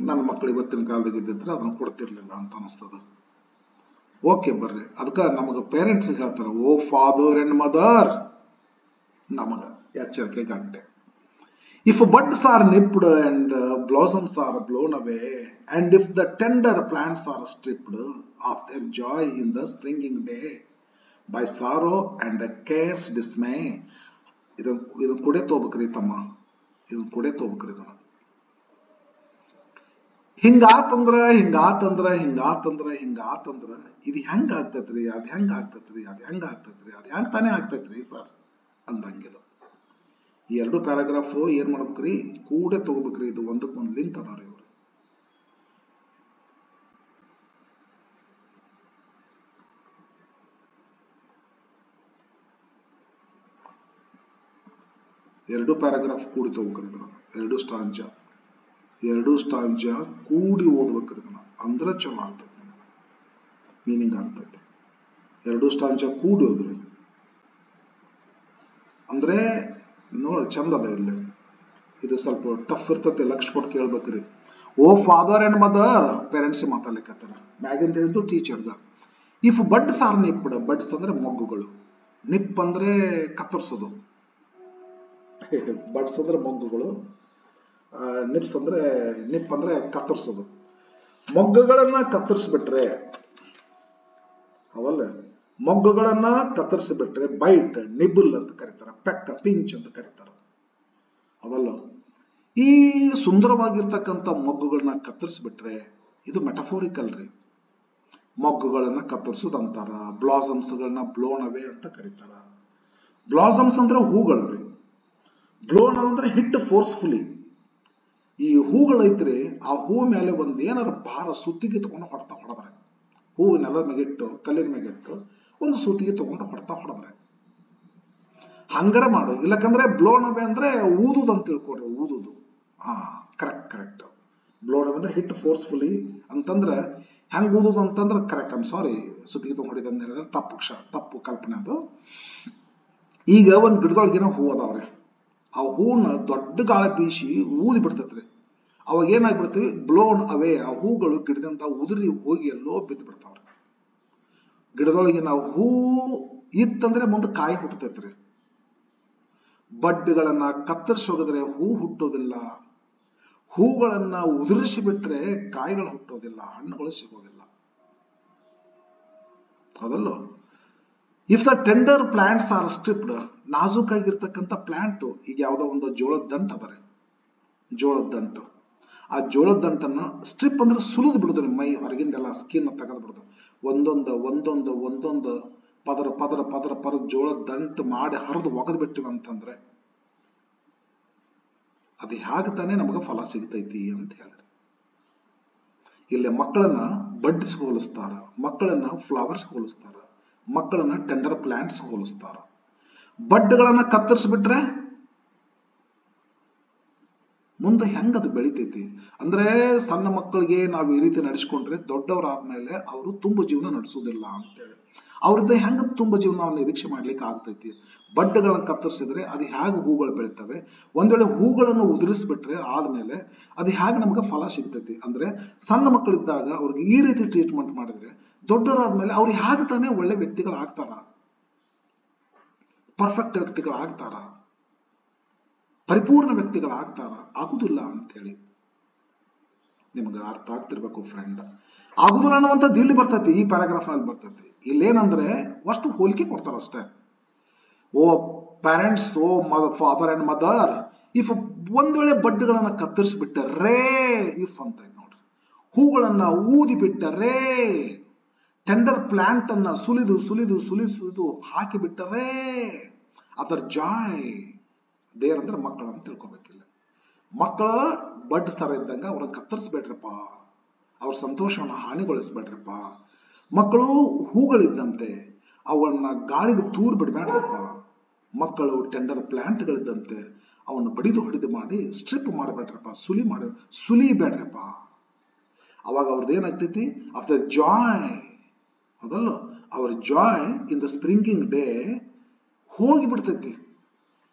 ನನ್ನ ಮಕ್ಕಳು ಇವತ್ತಿನ ಕಾಲದಾಗ ಇದ್ದಿದ್ರೆ ಅದನ್ನ ಕೊಡ್ತಿರ್ಲಿಲ್ಲ ಅಂತ ಅನಿಸ್ತದ. ಓಕೆ ಬರ್ರಿ, ಅದಕ್ಕೆ ನಮಗ ಪೇರೆಂಟ್ಸ್ ಹೇಳ್ತಾರ, ಓ ಫಾದರ್ ಅಂಡ್ ಮದರ್, ನಮಗ ಎಚ್ಚರಿಕೆ ಗಂಟೆ. If buds are nipped and blossoms are blown away, and if the tender plants are stripped of their joy in the springing day by sorrow and care's dismay, ಇದನ್ನ ಕೊಡೆ ತೋಬೇಕ್ರಿ ತಮ್ಮ, ಇದನ್ನ ಕೊಡೆ ತೋಬೇಕ್ರಿ. ಇದನ್ನ ಹಿಂಗಾತಂದ್ರ ಇದು ಹೆಂಗ ಆಗ್ತೈತ್ರಿ, ಅದ್ ಹೆಂಗ ತಾನೇ ಆಗ್ತೈತ್ರಿ ಸರ್ ಅಂದಂಗಿದ. ಈ 2 ಪ್ಯಾರಾಗ್ರಾಫ್ ಏನ್ ಮಾಡ್ಬೇಕ್ರಿ, ಕೂಡೆ ತಗೋಬೇಕ್ರಿ. ಇದು ಒಂದಕ್ಕೊಂದು ಲಿಂಕ್ ಅದಾವ್ರಿ. ಇವ್ರು ಎರಡು ಪ್ಯಾರಾಗ್ರಾಫ್ ಕೂಡಿ ತಗೋಬೇಕ್ರಿ. ಇದನ್ನ ಎರಡು ಸ್ಟಾಂಜ ಕೂಡಿ ಓದ್ಬೇಕ್ರಿ. ಇದನ್ನ ಅಂದ್ರೆ ಚಲೋ ಆಗ್ತೈತಿ, ಮೀನಿಂಗ್ ಆಗ್ತೈತಿ. 2 ಸ್ಟಾಂಜ ಕೂಡಿ ಓದ್ರಿ ಅಂದ್ರೆ ನೋಡಿ ಚಂದ ಅದ. ಇಲ್ಲಿ ಇದು ಸ್ವಲ್ಪ ಟಫ್ ಇರ್ತೈತಿ, ಲಕ್ಷ ಕೊಟ್ಟು ಕೇಳ್ಬೇಕ್ರಿ. O father and mother, parents ಮಾತಾಡ್ಲಿಕ್ಕತ್ತಾರ. ಮ್ಯಾಗಿಂದ ಹೇಳಿದ್ದು ಟೀಚರ್ಗ. If buds are nipped, buds ಅಂದ್ರೆ ಮೊಗ್ಗುಗಳು, ನಿಪ್ ಅಂದ್ರೆ ಕತ್ತರಿಸೋದು. ಬಡ್ಸ್ ಅಂದ್ರೆ ಮೊಗ್ಗುಗಳು, ನಿಪ್ ಅಂದ್ರೆ ಕತ್ತರಿಸೋದು. ಮೊಗ್ಗುಗಳನ್ನ ಕತ್ತರಿಸ್ಬಿಟ್ರೆ, ಅವಲ್ಲ, ಮೊಗ್ಗುಗಳನ್ನ ಕತ್ತರಿಸಿಬಿಟ್ರೆ ಬೈಟ್, ನಿಬಲ್ ಅಂತ ಕರೀತಾರ, ಪೆಕ್ಕ, ಪಿಂಚ್ ಅಂತ ಕರೀತಾರ. ಅದಲ್ಲ, ಈ ಸುಂದರವಾಗಿರ್ತಕ್ಕಂಥ ಮೊಗ್ಗುಗಳನ್ನ ಕತ್ತರಿಸ್ಬಿಟ್ರೆ ಇದು ಮೆಟಫೋರಿಕಲ್ ರೀ. ಮೊಗ್ಗುಗಳನ್ನ ಕತ್ತರಿಸೋದು ಅಂತಾರ. ಬ್ಲಾಸಮ್ಸ್ಗಳನ್ನ ಬ್ಲೋನ್ ಅವೇ ಅಂತ ಕರೀತಾರ. ಬ್ಲಾಸಮ್ಸ್ ಅಂದ್ರೆ ಹೂಗಳ್ರಿ, ಬ್ಲೋನ್ ಅಂದ್ರೆ ಹಿಟ್ ಫೋರ್ಸ್ಫುಲಿ. ಈ ಹೂಗಳೈತ್ರಿ, ಆ ಹೂ ಮೇಲೆ ಒಂದ್ ಏನಾರ ಭಾರ ಸುತ್ತಿಗೆ ತಗೊಂಡು ಹೊಡೆದ್ರೆ, ಹೂವಿನೆಲ್ಲ ಮೆಗಿಟ್ಟು, ಕಲ್ಲಿನ ಮೆಗಿಟ್ಟು ಒಂದು ಸೂತಿಗೆ ತಗೊಂಡು ಹೊಡೆದ್ರೆ ಹಂಗಾರ ಮಾಡು. ಇಲ್ಲಕಂದ್ರೆ ಬ್ಲೋನ್ ಅವೇ ಅಂದ್ರೆ ಊದುದು ಅಂತ ತಿಳ್ಕೊಡ್ರಿ. ಊದುದು, ಕರೆಕ್ಟ್. ಬ್ಲೋನ್ ಅವೇ ಅಂದ್ರೆ ಹಿಟ್ ಫೋರ್ಸ್ಫುಲಿ ಅಂತಂದ್ರೆ ಹೆಂಗ್ ಊದುದು ಅಂತಂದ್ರೆ ಕರೆಕ್ಟ್. ಐಮ್ ಸಾರಿ, ಸುತ್ತಿಗೆ ತಗೊಂಡು ಹೊಡಿದ ಅಂತ ಹೇಳಿದ್ರೆ ತಪ್ಪು ಕಲ್ಪನೆ ಅದು. ಈಗ ಒಂದ್ ಗಿಡದೊಳಗೇನೋ ಹೂ ಅದಾವ್ರಿ, ಆ ಹೂನ ದೊಡ್ಡ ಗಾಳಿ ಬೀಸಿ ಊದಿ ಬಿಡ್ತೈತ್ರಿ. ಅವಾಗ ಏನಾಗ್ಬಿಡ್ತೀವಿ, ಬ್ಲೋನ್ ಅವೇ, ಆ ಹೂಗಳು ಗಿಡದಿಂದ ಉದುರಿ ಹೋಗಿ ಎಲ್ಲೋ ಬಿದ್ದು ಬಿಡ್ತಾವ್ರಿ. ಗಿಡದೊಳಗಿನ ಹೂ ಇತ್ತಂದ್ರೆ ಮುಂದೆ ಕಾಯಿ ಹುಟ್ಟತೈತ್ರಿ. ಬಡ್ಗಳನ್ನ ಕತ್ತರಿಸಿ ಹೋಗಿದ್ರೆ ಹೂ ಹುಟ್ಟೋದಿಲ್ಲ, ಹೂಗಳನ್ನ ಉದುರಿಸಿ ಬಿಟ್ರೆ ಕಾಯಿಗಳು ಹುಟ್ಟೋದಿಲ್ಲ, ಹಣ್ಣುಗಳು ಸಿಗೋದಿಲ್ಲ. ಅದಲ್ಲೋ, if the tender plants are stripped, ನಾಜೂಕಾಗಿರ್ತಕ್ಕಂಥ ಪ್ಲಾಂಟ್, ಈಗ ಯಾವ್ದೋ ಒಂದು ಜೋಳದ ದಂಟು ಅದರಿ, ಜೋಳದ ದಂಟು, ಆ ಜೋಳದ ದಂಟನ್ನ ಸ್ಟ್ರಿಪ್ ಅಂದ್ರೆ ಸುಲಿದು ಬಿಡುದು, ಮೈ ಹೊರಗಿಂದೆಲ್ಲ ಸ್ಕಿನ್ ತೆಗೆದು ಬಿಡುದು. ಒಂದೊಂದು ಪದರ ಪದರ ಪದರ ಪದರ ಜೋಳದ ದಂಟು ಮಾಡಿ ಹರಿದು ಒಗದು ಬಿಟ್ಟಿವಿ ಅಂತಂದ್ರೆ ಅದು ಹೇಗೆ ತಾನೇ ನಮಗೆ ಫಲ ಸಿಗ್ತೈತಿ ಅಂತ ಹೇಳಿದ್ರೆ, ಇಲ್ಲಿ ಮಕ್ಕಳನ್ನ ಬಡ್ಸ್ ಹೋಲಿಸ್ತಾರ, ಮಕ್ಕಳನ್ನ ಫ್ಲವರ್ಸ್ ಹೋಲಿಸ್ತಾರ, ಮಕ್ಕಳನ್ನ ಟೆಂಡರ್ ಪ್ಲಾಂಟ್ಸ್ ಹೋಲಿಸ್ತಾರ. ಬಡ್ಗಳನ್ನ ಕತ್ತರಿಸ್ಬಿಟ್ರೆ ಮುಂದೆ ಹೆಂಗದು ಬೆಳಿತೈತಿ ಅಂದ್ರೆ, ಸಣ್ಣ ಮಕ್ಕಳಿಗೆ ನಾವು ಈ ರೀತಿ ನಡೆಸ್ಕೊಂಡ್ರೆ ದೊಡ್ಡವರಾದ್ಮೇಲೆ ಅವರು ತುಂಬ ಜೀವನ ನಡೆಸೋದಿಲ್ಲ ಅಂತೇಳಿ. ಅವ್ರದ್ದು ಹೆಂಗ ತುಂಬ ಜೀವನ ನಿರೀಕ್ಷೆ ಮಾಡ್ಲಿಕ್ಕೆ ಆಗ್ತೈತಿ. ಬಡ್ಗಳನ್ನ ಕತ್ತರಿಸಿದ್ರೆ ಅದು ಹೇಗೆ ಹೂಗಳು ಬೆಳಿತವೆ, ಒಂದ್ ವೇಳೆ ಹೂಗಳನ್ನು ಉದುರಿಸ್ಬಿಟ್ರೆ ಆದ್ಮೇಲೆ ಅದು ಹೇಗೆ ನಮ್ಗೆ ಫಲ ಸಿಗ್ತೈತಿ ಅಂದ್ರೆ, ಸಣ್ಣ ಮಕ್ಕಳಿದ್ದಾಗ ಅವ್ರಿಗೆ ಈ ರೀತಿ ಟ್ರೀಟ್ಮೆಂಟ್ ಮಾಡಿದ್ರೆ ದೊಡ್ಡವರಾದ್ಮೇಲೆ ಅವ್ರು ಹೇಗೆ ತಾನೇ ಒಳ್ಳೆ ವ್ಯಕ್ತಿಗಳಾಗ್ತಾರ, ಪರ್ಫೆಕ್ಟ್ ವ್ಯಕ್ತಿಗಳಾಗ್ತಾರ, ಪರಿಪೂರ್ಣ ವ್ಯಕ್ತಿಗಳಾಗ್ತಾರ? ಆಗುದಿಲ್ಲ ಅಂತೇಳಿ ನಿಮ್ಗೆ ಅರ್ಥ ಆಗ್ತಿರ್ಬೇಕು ಫ್ರೆಂಡ್. ಆಗುದಿಲ್ಲ ಅನ್ನುವಂಥದ್ದು ಇಲ್ಲಿ ಬರ್ತೈತಿ, ಈ ಪ್ಯಾರಾಗ್ರಾಫ್ ನಲ್ಲಿ ಬರ್ತೈತಿ. ಇಲ್ಲೇನಂದ್ರೆ ಅಷ್ಟು ಹೋಲಿಕೆ ಕೊಡ್ತಾರ ಅಷ್ಟೇ. O parents, O father and mother, if ಒಂದ್ ವೇಳೆ ಬಡ್ಗಳನ್ನ ಕತ್ತರಿಸ್ಬಿಟ್ಟರೆ, ಇಫ್ ಅಂತ ನೋಡ್ರಿ, ಹೂಗಳನ್ನ ಊದಿ ಬಿಟ್ಟರೆ, ಟೆಂಡರ್ ಪ್ಲಾಂಟ್ ಅನ್ನ ಸುಲಿದು ಸುಲಿದು ಸುಲಿದು ಸುಲಿದು ಹಾಕಿ ಬಿಟ್ಟರೆ, ಅದರ ಜಾಯ್ ದೇರ್ ಅಂದ್ರೆ ಮಕ್ಕಳು ಅಂತ ತಿಳ್ಕೊಬೇಕಿಲ್ಲ. ಮಕ್ಕಳ ಬಡ್ಸ್ ತರ ಇದ್ದಂಗ ಅವ್ರನ್ನ ಕತ್ತರಿಸ್ಬೇಡ್ರಪ್ಪ, ಅವ್ರ ಸಂತೋಷವನ್ನ ಹಾನಿಗೊಳಿಸ್ಬೇಡ್ರಪ್ಪ. ಮಕ್ಕಳು ಹೂಗಳಿದ್ದಂತೆ, ಅವನ್ನ ಗಾಳಿಗೆ ತೂರ್ ಬಿಡ್ಬೇಡ್ರಪ್ಪ. ಮಕ್ಕಳು ಟೆಂಡರ್ ಪ್ಲಾಂಟ್ಗಳಿದ್ದಂತೆ, ಅವನ್ನ ಬಡಿದು ಹೊಡಿದು ಮಾಡಿ ಸ್ಟ್ರಿಪ್ ಮಾಡಬೇಡ್ರಪ್ಪ, ಸುಲಿಬೇಡ್ರಪ್ಪ. ಅವಾಗ ಅವ್ರದ್ದು ಏನಾಗ್ತೈತಿ, ಆಫ್ ದ ಜಾಯ್, ಅದಲ್ಲ ಅವರ Joy in the springing day ಹೋಗಿ ಬಿಡ್ತೈತಿ.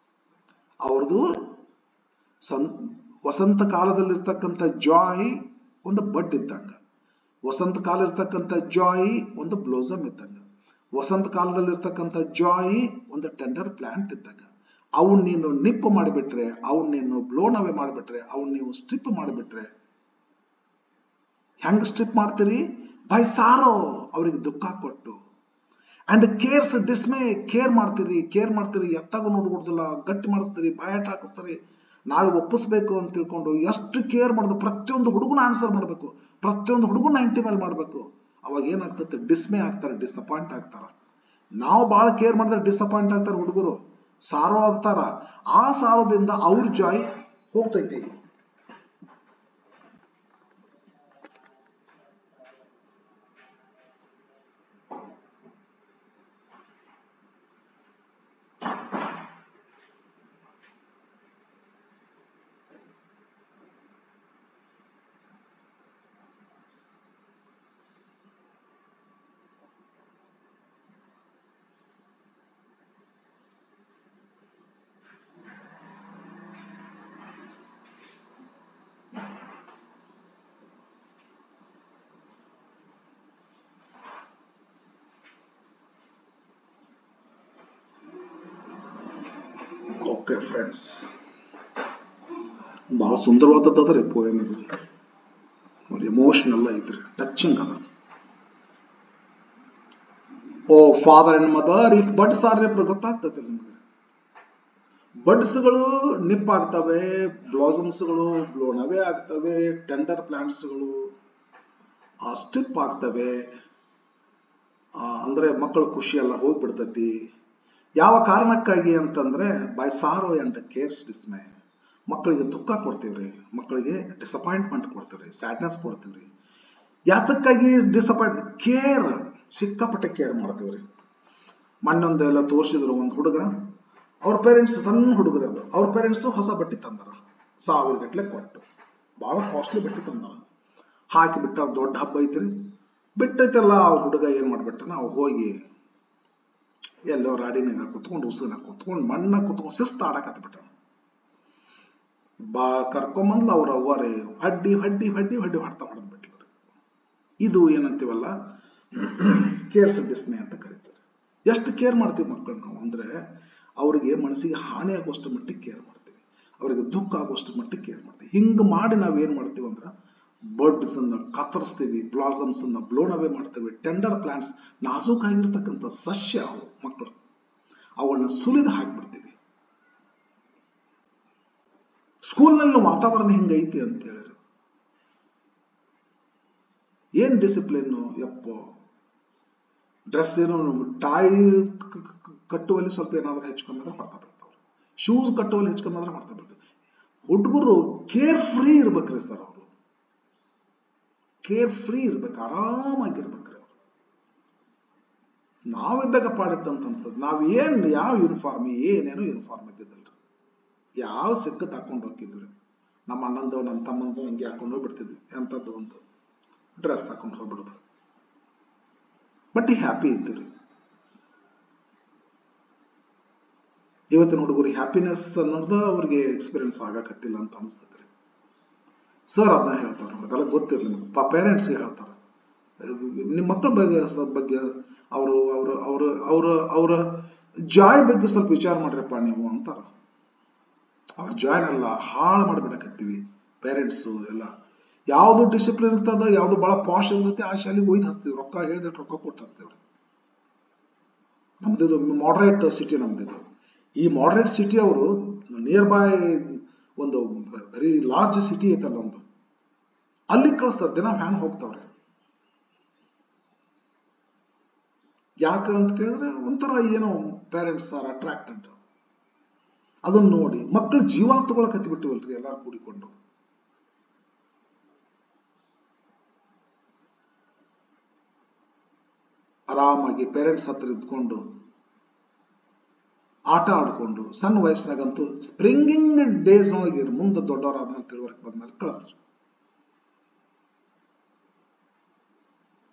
ಅವ್ರದ್ದು ವಸಂತ ಕಾಲದಲ್ಲಿರ್ತಕ್ಕಂಥ ಜಾಯ್ ಒಂದು ಬಡ್ ಇದ್ದಂಗ, ವಸಂತ ಕಾಲ ಇರ್ತಕ್ಕಂಥ ಜಾಯ್ ಒಂದು ಬ್ಲೋಸಮ್ ಇದ್ದಂಗ, ವಸಂತ ಕಾಲದಲ್ಲಿರ್ತಕ್ಕಂಥ ಜಾಯ್ ಒಂದು ಟೆಂಡರ್ ಪ್ಲಾಂಟ್ ಇದ್ದಂಗ. ಅವನ್ ನೀನು ನಿಪ್ಪು ಮಾಡಿಬಿಟ್ರೆ, ಅವನ್ ನೀನು ಬ್ಲೋನ್ ಅವೇ ಮಾಡಿಬಿಟ್ರೆ, ಅವನ್ ನೀವು ಸ್ಟ್ರಿಪ್ ಮಾಡಿಬಿಟ್ರೆ, ಹೆಂಗ್ ಸ್ಟ್ರಿಪ್ ಮಾಡ್ತೀರಿ? ಬೈ ಸಾರೋ, ಅವ್ರಿಗೆ ದುಃಖ ಕೊಟ್ಟು. ಅಂಡ್ ಕೇರ್ಸ್ ಡಿಸ್ಮೇ, ಕೇರ್ ಮಾಡ್ತೀರಿ, ಎತ್ತಾಗ ನೋಡ್ಕೊಡ್ದಿಲ್ಲ, ಗಟ್ಟಿ ಮಾಡಿಸ್ತೀರಿ, ಬಾಯಾಟ ಹಾಕಿಸ್ತೀರಿ, ನಾಳೆ ಒಪ್ಪಿಸ್ಬೇಕು ಅಂತ ತಿಳ್ಕೊಂಡು ಎಷ್ಟು ಕೇರ್ ಮಾಡೋದು. ಪ್ರತಿಯೊಂದು ಹುಡುಗನ ಆನ್ಸರ್ ಮಾಡ್ಬೇಕು, ಪ್ರತಿಯೊಂದು ಹುಡುಗನ 90 ಮೇಲೆ ಮಾಡ್ಬೇಕು. ಅವಾಗ ಏನಾಗ್ತದೆ, ಡಿಸ್ಮೇ ಆಗ್ತಾರೆ, ಡಿಸಪಾಯಿಂಟ್ ಆಗ್ತಾರ. ನಾವು ಬಹಳ ಕೇರ್ ಮಾಡಿದ್ರೆ ಡಿಸಪಾಯಿಂಟ್ ಆಗ್ತಾರೆ ಹುಡುಗರು, ಸಾರೋ ಆಗ್ತಾರ. ಆ ಸಾರೋದಿಂದ ಅವ್ರ ಜಾಯ್ ಹೋಗ್ತೈತಿ. ಓಕೆ ಫ್ರೆಂಡ್ಸ್, ಬಹಳ ಸುಂದರವಾದದ್ರಿ ಪೋಯಮ್ ಇದು. ನೋಡಿ, ಎಮೋಷನಲ್ ಐತ್ರಿ, ಟಚಿಂಗ್ ಅದ. O father and mother if buds are nipped, ಗೊತ್ತಾಗ್ತದೆ ನಿಮ್ಗೆ. ಬಡ್ಸ್ಗಳು ನಿಪ್ಪಾಗ್ತವೆ, ಬ್ಲಾಸಮ್ಸ್ಗಳು ಬ್ಲೋನ್ ಅವೇ ಆಗ್ತವೆ, ಟೆಂಡರ್ ಪ್ಲಾಂಟ್ಸ್ಗಳು ಸ್ಟ್ರಿಪ್ ಆಗ್ತವೆ. ಅಂದ್ರೆ ಮಕ್ಕಳ ಖುಷಿ ಎಲ್ಲ ಹೋಗ್ಬಿಡ್ತೈತಿ. ಯಾವ ಕಾರಣಕ್ಕಾಗಿ ಅಂತಂದ್ರೆ, ಬೈ ಸಾರೋ ಅಂಡ್ ಕೇರ್ಸ್ ಡಿಸ್ಮೇ, ಮಕ್ಕಳಿಗೆ ದುಃಖ ಕೊಡ್ತೀವ್ರಿ, ಮಕ್ಕಳಿಗೆ ಡಿಸಪಾಯಿಂಟ್ಮೆಂಟ್ ಕೊಡ್ತೀವ್ರಿ, ಸ್ಯಾಡ್ನೆಸ್ ಕೊಡ್ತೀವ್ರಿ. ಯಾತಕ್ಕಾಗಿ ಡಿಸಪಾಯಿಂಟ್? ಕೇರ್, ಸಿಕ್ಕಾಪಟ್ಟೆ ಕೇರ್ ಮಾಡ್ತೀವ್ರಿ. ಮೊನ್ನೊಂದೆಲ್ಲ ತೋರಿಸಿದ್ರು, ಒಂದು ಹುಡುಗ, ಅವ್ರ ಪೇರೆಂಟ್ಸ್ ಸಣ್ಣ ಹುಡುಗರು, ಅದು ಅವ್ರ ಪೇರೆಂಟ್ಸ್ ಹೊಸ ಬಟ್ಟೆ ತಂದಾರ, 1000 ಗಟ್ಟಲೆ ಕೊಟ್ಟು, ಬಹಳ ಕಾಸ್ಟ್ಲಿ ಬಟ್ಟೆ ತಂದಾರ. ಹಾಕಿ ಬಿಟ್ಟ, ದೊಡ್ಡ ಹಬ್ಬ ಐತ್ರಿ, ಬಿಟ್ಟೈತಲ್ಲ. ಅವ್ರ ಹುಡುಗ ಏನ್ ಮಾಡ್ಬಿಟ್ಟ, ನಾವು ಹೋಗಿ ಎಲ್ಲೋ ರಾಡಿನಾಗ ಕುತ್ಕೊಂಡು, ಉಸುನಾಗ ಕುತ್ಕೊಂಡು, ಮಣ್ಣಾಗ ಕುತ್ಕೊಂಡು ಶಿಸ್ತ ಆಡಕತ್ಬಿಟ್ಟ. ಕರ್ಕೊಂಬಂದ್ಲ ಅವ್ರ ಅವ್ವರೇ ಹಡ್ಡಿ ಹಡ್ಡಿ ಹಡ್ಡಿ ಹಡ್ಡಿ ಹೊಡ್ತಾ ಹೊಡೆದ್ ಬಿಟ್ಲು. ಇದು ಏನಂತೀವಲ್ಲ, ಕೇರ್ಸ್ ಡಿಸ್ಮೇ ಅಂತ ಕರೀತಾರೆ. ಎಷ್ಟು ಕೇರ್ ಮಾಡ್ತೀವಿ ಮಕ್ಕಳು ನಾವು ಅಂದ್ರೆ, ಅವ್ರಿಗೆ ಮನಸ್ಸಿಗೆ ಹಾನಿ ಆಗುವಷ್ಟು ಮಟ್ಟಿಗೆ ಕೇರ್ ಮಾಡ್ತೀವಿ, ಅವರಿಗೆ ದುಃಖ ಆಗುವಷ್ಟು ಮಟ್ಟಿಗೆ ಕೇರ್ ಮಾಡ್ತೀವಿ. ಹಿಂಗ ಮಾಡಿ ನಾವ್ ಏನ್ ಮಾಡ್ತೀವಿ ಅಂದ್ರ, ಬರ್ಡ್ಸ್ ಅನ್ನ ಕತ್ತರಿಸ್ತೀವಿ, ಬ್ಲಾಸಮ್ಸ್ ಅನ್ನ ಬ್ಲೋನ್ ಅವೇ ಮಾಡ್ತೀವಿ, ಟೆಂಡರ್ ಪ್ಲಾಂಟ್ಸ್, ನಾಜೂಕಾಗಿರ್ತಕ್ಕಂಥ ಸಸ್ಯ ಅವು ಮಕ್ಕಳು, ಅವನ್ನ ಸುಲಿದು ಹಾಕ್ಬಿಡ್ತೀವಿ. ಸ್ಕೂಲ್ನಲ್ಲಿ ವಾತಾವರಣ ಹಿಂಗೈತಿ ಅಂತ ಹೇಳಿದ್ರು, ಏನ್ ಡಿಸಿಪ್ಲಿನ್ ಯಪ್ಪ. ಡ್ರೆಸ್ ಏನು ಟಾಯ್ ಕಟ್ಟುವಲ್ಲಿ ಸ್ವಲ್ಪ ಏನಾದ್ರೂ ಹೆಚ್ಚು ಕಮ್ಮಿ ಆದ್ರೆ ಹೊಡ್ತಾ ಬೀಳ್ತಾವ್ರು, ಶೂಸ್ ಕಟ್ಟುವಲ್ಲಿ ಹೆಚ್ಚು ಕಮ್ಮಿ ಆದ್ರೆ ಹೊಡ್ತಾ ಬೀಳ್ತಾವೆ. ಹುಡುಗರು ಕೇರ್ ಫ್ರೀ ಇರ್ಬೇಕ್ರಿ ಸರ್, ಅವರು ಕೇರ್ ಫ್ರೀ ಇರ್ಬೇಕು, ಆರಾಮಾಗಿರ್ಬೇಕ್ರಿ ಅವರು. ನಾವಿದ್ದಾಗ ಪಾಡಿತ್ತಂತ ಅನ್ಸ್ತದೆ. ನಾವೇನ್ ಯಾವ ಯೂನಿಫಾರ್ಮ್ ಏನೇನು ಯೂನಿಫಾರ್ಮ್ ಇದ್ದಿದ್ದಲ್ರಿ, ಯಾವ ಸಿಕ್ಕತ್ ಹಾಕೊಂಡು ಹೋಗಿದ್ವಿ. ನಮ್ಮ ಅಣ್ಣಂದು ನಮ್ಮ ತಮ್ಮಂದು ಹಂಗೆ ಹಾಕೊಂಡು ಹೋಗ್ಬಿಡ್ತಿದ್ವಿ, ಎಂಥದ್ದು ಒಂದು ಡ್ರೆಸ್ ಹಾಕೊಂಡು ಹೋಗ್ಬಿಡುದು. ಬಟ್ ಹ್ಯಾಪಿ ಇದ್ದೀರಿ. ಇವತ್ತಿನ ಹುಡುಗರು ಹ್ಯಾಪಿನೆಸ್ ಅನ್ನೋದು ಅವ್ರಿಗೆ ಎಕ್ಸ್ಪೀರಿಯನ್ಸ್ ಆಗಕತ್ತಿಲ್ಲ ಅಂತ ಅನಿಸ್ತದ್ರಿ. ಸರ್ ಅದನ್ನ ಹೇಳ್ತಾರೆ, ಅದೆಲ್ಲ ಗೊತ್ತಿರಲಿ ನಿಮ್ಗೆ, ಪೇರೆಂಟ್ಸ್ಗೆ ಹೇಳ್ತಾರೆ, ನಿಮ್ಮ ಮಕ್ಕಳ ಬಗ್ಗೆ ಅವರು ಅವ್ರ ಅವ್ರ ಅವ್ರ ಅವರ ಜಾಯ್ ಬಗ್ಗೆ ಸ್ವಲ್ಪ ವಿಚಾರ ಮಾಡ್ರಪ್ಪ ನೀವು ಅಂತಾರ. ಅವ್ರ ಜಾಯ್ನೆಲ್ಲ ಹಾಳು ಮಾಡಿಬಿಡಕತ್ತೀವಿ ಪೇರೆಂಟ್ಸು ಎಲ್ಲ. ಯಾವ್ದು ಡಿಸಿಪ್ಲಿನ್ ಇರ್ತದ, ಯಾವ್ದು ಬಹಳ ಪಾಶ್ ಇರ್ತೈತಿ ಆ ಶಾಲೆಗೆ ಒಯ್ದು ಹಚ್ತೀವಿ, ರೊಕ್ಕ ಹೇಳಿದ್ರೆ ರೊಕ್ಕ ಕೊಟ್ಟು ಹಚ್ತೀವ್ರಿ. ನಮ್ದಿದು ಮಾಡ್ರೇಟ್ ಸಿಟಿ ನಮ್ದಿದು. ಈ ಮಾಡ್ರೇಟ್ ಸಿಟಿ ಅವರು ನಿಯರ್ ಬೈ ಒಂದು ವೆರಿ ಲಾರ್ಜ್ ಸಿಟಿ ಐತಲ್ಲ ಒಂದು, ಅಲ್ಲಿ ಕಳಿಸ್ತಾರೆ, ದಿನ ವ್ಯಾನ್ ಹೋಗ್ತಾವ್ರೆ. ಯಾಕಂತ ಕೇಳಿದ್ರೆ ಒಂಥರ ಏನೋ ಪೇರೆಂಟ್ಸ್ ಆರ್ ಅಟ್ರಾಕ್ಟೆಡ್. ಅದನ್ನ ನೋಡಿ ಮಕ್ಕಳ ಜೀವ ತಗೊಳಕತ್ತಿ ಬಿಟ್ಟಿವಲ್ರಿ ಎಲ್ಲಾರು ಕೂಡಿಕೊಂಡು. ಆರಾಮಾಗಿ ಪೇರೆಂಟ್ಸ್ ಹತ್ರ ಇದ್ಕೊಂಡು ಆಟ ಆಡ್ಕೊಂಡು ಸಣ್ಣ ವಯಸ್ಸಿನಾಗಂತೂ ಸ್ಪ್ರಿಂಗಿಂಗ್ ಡೇಸ್ ಒಳಗೆ ಮುಂದೆ ದೊಡ್ಡವರಾದ್ಮೇಲೆ ತಿಳುವಳಿಕೆ ಬಂದ್ಮೇಲೆ ಕಳಿಸ್ರಿ.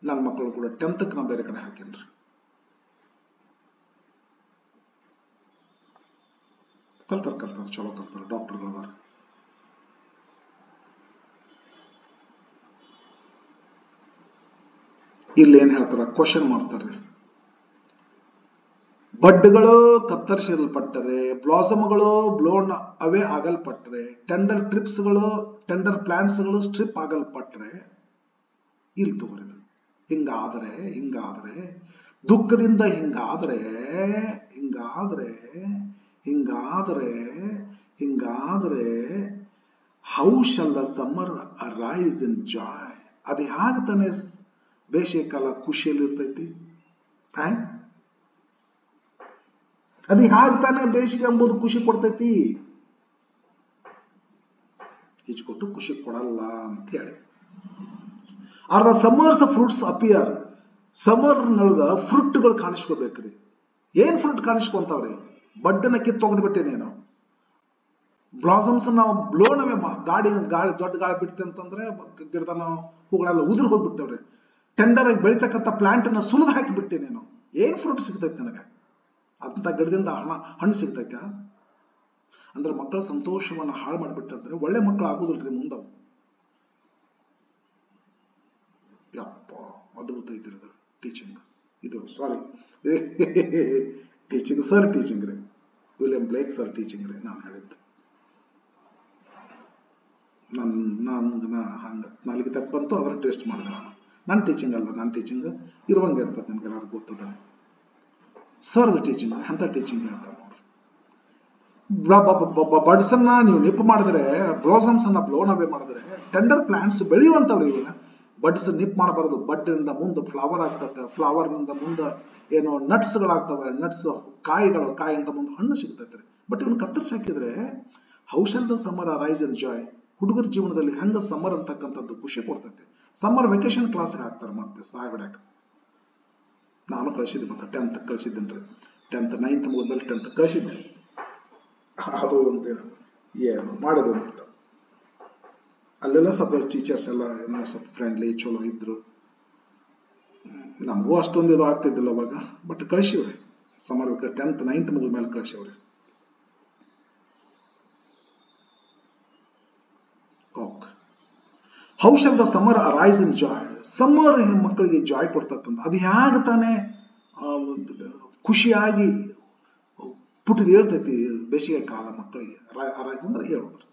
ನನ್ನ ಮಕ್ಕಳು ಕೂಡ 10th ನಾ ಬೇರೆ ಕಡೆ ಹಾಕೇನ್ರಿ. ಕಲ್ತಾರ ಚಲೋ ಕಲ್ತಾರ, ಡಾಕ್ಟರ್ಗಳದಾರ. ಇಲ್ಲಿ ಏನ್ ಹೇಳ್ತಾರ, ಕ್ವಶನ್ ಮಾಡ್ತಾರ್ರಿ. ಬಡ್ಗಳು ಕತ್ತರಿಸಲ್ಪಟ್ಟರೆ, ಬ್ಲಾಸಮ್ಗಳು ಬ್ಲೋನ್ ಅವೇ ಆಗಲ್ಪಟ್ರೆ, ಟೆಂಡರ್ ಪ್ಲಾಂಟ್ಸ್ಗಳು ಸ್ಟ್ರಿಪ್ ಆಗಲ್ಪಟ್ರೆ, ಇಲ್ಲಿ ತಗೋರಿದು ಹಿಂಗಾದ್ರೆ ದುಃಖದಿಂದ ಹಿಂಗಾದ್ರೆ how shall the summer arise in joy. ಅದು ಹೇಗೆ ತಾನೆ ಬೇಸಿಗೆ ಕಾಲ ಖುಷಿಯಲ್ಲಿ ಇರ್ತೈತಿ, ಅದು ಹೇಗೆ ತಾನೆ ಬೇಸಿಗೆ ಎಂಬುದು ಖುಷಿ ಕೊಡ್ತೈತಿ, ಈಜ್ಕೊಟ್ಟು ಖುಷಿ ಕೊಡಲ್ಲ ಅಂತ ಹೇಳಿ. Are the summers fruits appear. Summer ನೊಳಗ ಫ್ರೂಟ್ಗಳು ಕಾಣಿಸ್ಕೋಬೇಕ್ರಿ. ಏನ್ ಫ್ರೂಟ್ ಕಾಣಿಸ್ಕೊಂತಾವ್ರಿ, ಬಡ್ಡನ್ನ ಕಿತ್ತೊಗೆದು ಬಿಟ್ಟೇನೇನು, ಬ್ಲಾಸಮ್ಸ್ ನಾವು ಬ್ಲೋನವೇ ಗಾಳಿ ದೊಡ್ಡ ಗಾಳಿ ಬಿಡ್ತೆ ಅಂತಂದ್ರೆ ಗಿಡದ ನಾವು ಹೂಗಳೆಲ್ಲ ಉದುರು ಹೋಗ್ಬಿಟ್ಟವ್ರಿ. ಟೆಂಡರ್ ಆಗಿ ಬೆಳಿತಕ್ಕಂಥ ಪ್ಲಾಂಟ್ ಅನ್ನ ಸುಲಿದು ಹಾಕಿ ಬಿಟ್ಟೇನೇನು. ಏನ್ ಫ್ರೂಟ್ ಸಿಗ್ತೈತಿ ನನಗೆ, ಅಂತ ಗಿಡದಿಂದ ಹಣ್ಣು ಸಿಗ್ತೈತ ಅಂದ್ರೆ ಮಕ್ಕಳ ಸಂತೋಷವನ್ನ ಹಾಳು ಮಾಡಿಬಿಟ್ಟಂದ್ರೆ ಒಳ್ಳೆ ಮಕ್ಕಳು ಆಗುದಿಲ್ರಿ ಮುಂದವು. ಯಪ್ಪ ಅದ್ಭುತ ಇದ್ರದು ಟೀಚಿಂಗ್. ಇದು ಸಾರಿ ಟೀಚಿಂಗ್ ಸರ್ ಟೀಚಿಂಗ್ ರೀ, ವಿಲಿಯಂ ಬ್ಲೇಕ್ ಸರ್ ಟೀಚಿಂಗ್ ರೀ ನಾನು ಹೇಳಿದ್ದು. ಹಂಗ ನಾಲಿಗೆ ತಪ್ಪಂತೂ ಅದನ್ನ ಟೇಸ್ಟ್ ಮಾಡಿದೆ ನನ್ನ ಟೀಚಿಂಗ್ ಅಲ್ಲ, ನನ್ನ ಟೀಚಿಂಗ್ ಇರುವಂಗೆ ಇರ್ತದೆ, ನಿಮ್ಗೆಲ್ಲರಿಗೂ ಗೊತ್ತದ. ಸರ್ದ ಟೀಚಿಂಗ್ ಎಂತ ಟೀಚಿಂಗ್ ಹೇಳ್ತಾರೆ ನೋಡ್ರಿ. ಬಡ್ಸ್ ಅನ್ನ ನೀವು ನಿಪ್ ಮಾಡಿದ್ರೆ, ಬ್ಲಾಸಮ್ಸ್ ಅನ್ನ ಬ್ಲೋನ್ ಅವೇ ಮಾಡಿದ್ರೆ, ಟೆಂಡರ್ ಪ್ಲಾಂಟ್ಸ್ ಬೆಳೆಯುವಂತವ್ರಿ. ಇವನ್ನ ಬಡ್ಸ್ ನಿಪ್ ಮಾಡಬಾರದು. ಬಡ್ಡಿನಿಂದ ಮುಂದೆ ಫ್ಲವರ್ ಆಗ್ತದೆ, ಫ್ಲವರ್ ನಿಂದ ಮುಂದೆ ಏನೋ ನಟ್ಸ್ ಗಳಾಗ್ತವೆ, ನಟ್ಸ್ ಕಾಯಿಂದ ಮುಂದೆ ಹಣ್ಣು ಸಿಗ್ತೈತ್ರಿ. ಬಟ್ ಇವನ್ ಕತ್ತರಿಸಿ ಹಾಕಿದ್ರೆ how shall the summer arise in joy. ಹುಡುಗರ ಜೀವನದಲ್ಲಿ ಹೆಂಗ ಸಮ್ಮರ್ ಅಂತಕ್ಕಂಥದ್ದು ಖುಷಿ ಕೊಡ್ತೈತಿ. ಸಮ್ಮರ್ ವೆಕೇಶನ್ ಕ್ಲಾಸ್ಗೆ ಹಾಕ್ತಾರೆ ಮತ್ತೆ ಸಾಯ್ಬಿಡಾಕ. ನಾನು ಕಳಿಸಿದ್ದೆ, ಮತ್ತೆ 10th ಕಳಿಸಿದ್ದೇನ್ರಿ. 10th 9th ಮುಗಿದ್ಮೇಲೆ 10th ಕಳಿಸಿದ್ದೆ. ಅದು ಒಂದೇನು ಏನು ಮಾಡಿದೆ ಮತ್ತೆ ಅಲ್ಲೆಲ್ಲ ಸ್ವಲ್ಪ ಟೀಚರ್ಸ್ ಎಲ್ಲ ಏನೋ ಸ್ವಲ್ಪ ಫ್ರೆಂಡ್ಲಿ ಚಲೋ ಇದ್ರು. ನಮಗೂ ಅಷ್ಟೊಂದು ಇದು ಆಗ್ತಿದ್ದಿಲ್ಲ ಅವಾಗ, ಬಟ್ ಕಳಿಸಿವ್ರಿ ಸಮ್ಮರ್ 10th 9th ಮುಗಿದ್ಮೇಲೆ ಕಳಿಸಿವ್ರಿ. How shall the summer arise in joy. Summer ಮಕ್ಕಳಿಗೆ ಜಾಯ್ ಕೊಡ್ತಕ್ಕಂಥ, ಅದು ಹೇಗೆ ತಾನೇ ಖುಷಿಯಾಗಿ ಪುಟ್ಟಿದ ಹೇಳ್ತೈತಿ ಬೇಸಿಗೆ ಕಾಲ ಮಕ್ಕಳಿಗೆ. ಅರೈಸ್ ಅಂದ್ರೆ ಹೇಳೋದ್ರ.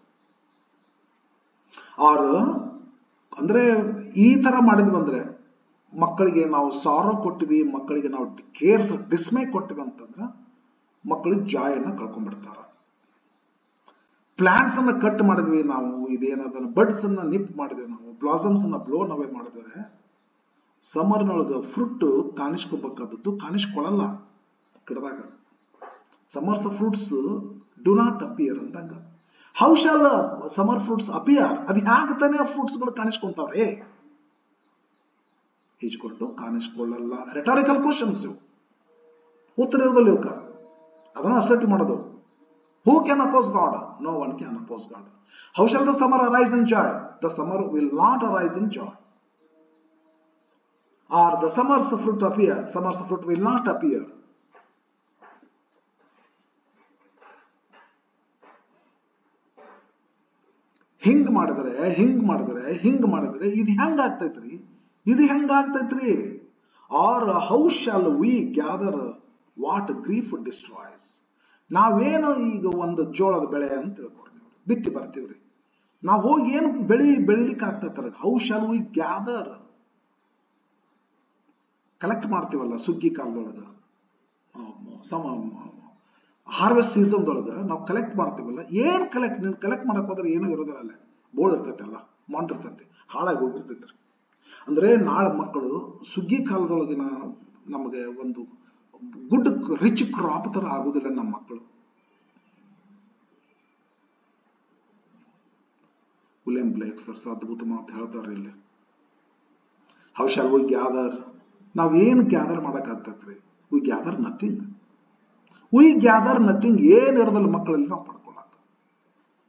ಅಂದ್ರೆ ಈ ತರ ಮಾಡಿದ್ವಿ ಅಂದ್ರೆ ಮಕ್ಕಳಿಗೆ ನಾವು ಸಾರೋ ಕೊಟ್ಟಿವಿ, ಮಕ್ಕಳಿಗೆ ನಾವು ಕೇರ್ಸ್ ಡಿಸ್ಮೇ ಕೊಟ್ಟಿವಿ ಅಂತಂದ್ರ ಮಕ್ಕಳಿಗೆ ಜಾಯನ್ನ ಕಳ್ಕೊಂಡ್ಬಿಡ್ತಾರ. ಪ್ಲಾಂಟ್ಸ್ ಅನ್ನ ಕಟ್ ಮಾಡಿದ್ವಿ ನಾವು, ಇದೇನದನ್ನ ಬಡ್ಸ್ ಅನ್ನ ನಿಪ್ ಮಾಡಿದ್ವಿ ನಾವು, ಬ್ಲಾಸಮ್ಸ್ ಅನ್ನ ಬ್ಲೋನ್ ಅವೇ ಮಾಡಿದ್ರೆ ಸಮ್ಮರ್ನೊಳಗ ಫ್ರೂಟ್ ಕಾಣಿಸ್ಕೋಬೇಕಾದದ್ದು ಕಾಣಿಸ್ಕೊಳ್ಳಲ್ಲ ಗಿಡದಾಗ. Summers fruits do not appear ಅಂದಂಗ. How shall summer fruits appear? ಅದು ಹ್ಯಾಂಗ ತಾನೇ ಫ್ರೂಟ್ಸ್ಗಳು ಕಾಣಿಸ್ಕೊಂತಾವ್ರೆ? ಈಜ್ಕೊಟ್ಟು ಕಾಣಿಸ್ಕೊಳ್ಳಲ್ಲ. ರೆಟಾರಿಕಲ್ ಕ್ವಶನ್ಸ್ ಇವು, ಉತ್ತರ ಇರೋದಿಲ್ಲ ಇವಕ್ಕ. ಅದನ್ನ ಅಸರ್ಟ್ ಮಾಡೋದು. Who can oppose God? No one can oppose God. How shall the summer arise in joy? The summer will not arise in joy. Or the summer's fruit appear? Summer's fruit will not appear. ಹಿಂಗ್ ಮಾಡಿದ್ರೆ ಇದು ಹೆಂಗ ಆಗ್ತೈತ್ರಿ? ಇದು ಹೆಂಗ ಆಗ್ತೈತ್ರಿ? Or how shall we gather what grief destroys? ನಾವೇನು ಈಗ ಒಂದು ಜೋಳದ ಬೆಳೆ ಅಂತ ತಿಳ್ಕೊಡ್ರಿ, ನೀವು ಬಿತ್ತಿ ಬರ್ತೀವ್ರಿ, ನಾವು ಹೋಗಿ ಏನು ಬೆಳಿಲಿಕ್ಕೆ ಆಗ್ತೈತಾರ? How shall we gather? Collect ಮಾಡ್ತೀವಲ್ಲ ಸುಗ್ಗಿ ಕಾಲದೊಳಗ, ಹಾರ್ವೆಸ್ಟ್ ಸೀಸನ್ದೊಳಗ ನಾವು ಕಲೆಕ್ಟ್ ಮಾಡ್ತೀವಲ್ಲ. ಏನ್ ಕಲೆಕ್ಟ್ ಮಾಡಕ್ ಹೋದ್ರೆ ಏನೋ ಇರೋದಿಲ್ಲ, ಅಲ್ಲೇ ಬೋಳ್ ಇರ್ತೈತೆ, ಅಲ್ಲ ಮಾಂಟ್ ಇರ್ತೈತಿ, ಹಾಳಾಗಿ ಹೋಗಿರ್ತೈತ್ರಿ. ಅಂದ್ರೆ ನಾಳೆ ಮಕ್ಕಳು ಸುಗ್ಗಿ ಕಾಲದೊಳಗಿನ ನಮಗೆ ಒಂದು ಗುಡ್ ರಿಚ್ ಕ್ರಾಪ್ ತರ ಆಗುದಿಲ್ಲ ನಮ್ಮ ಮಕ್ಕಳು. ವಿಲಿಯಂ ಬ್ಲೇಕ್ ಸರ್ಸ್ ಅದ್ಭುತ ಮಾತು ಹೇಳ್ತಾರೆ ಇಲ್ಲಿ. How shall we gather? ನಾವ್ ಏನ್ ಗ್ಯಾದರ್ ಮಾಡಕ್ ಆಗ್ತೈತ್ರಿ? We gather nothing. ಏನ್ ಇರೋದಿಲ್ಲ ಮಕ್ಕಳಲ್ಲಿ ನಾವು ಪಡ್ಕೊಳಕ್.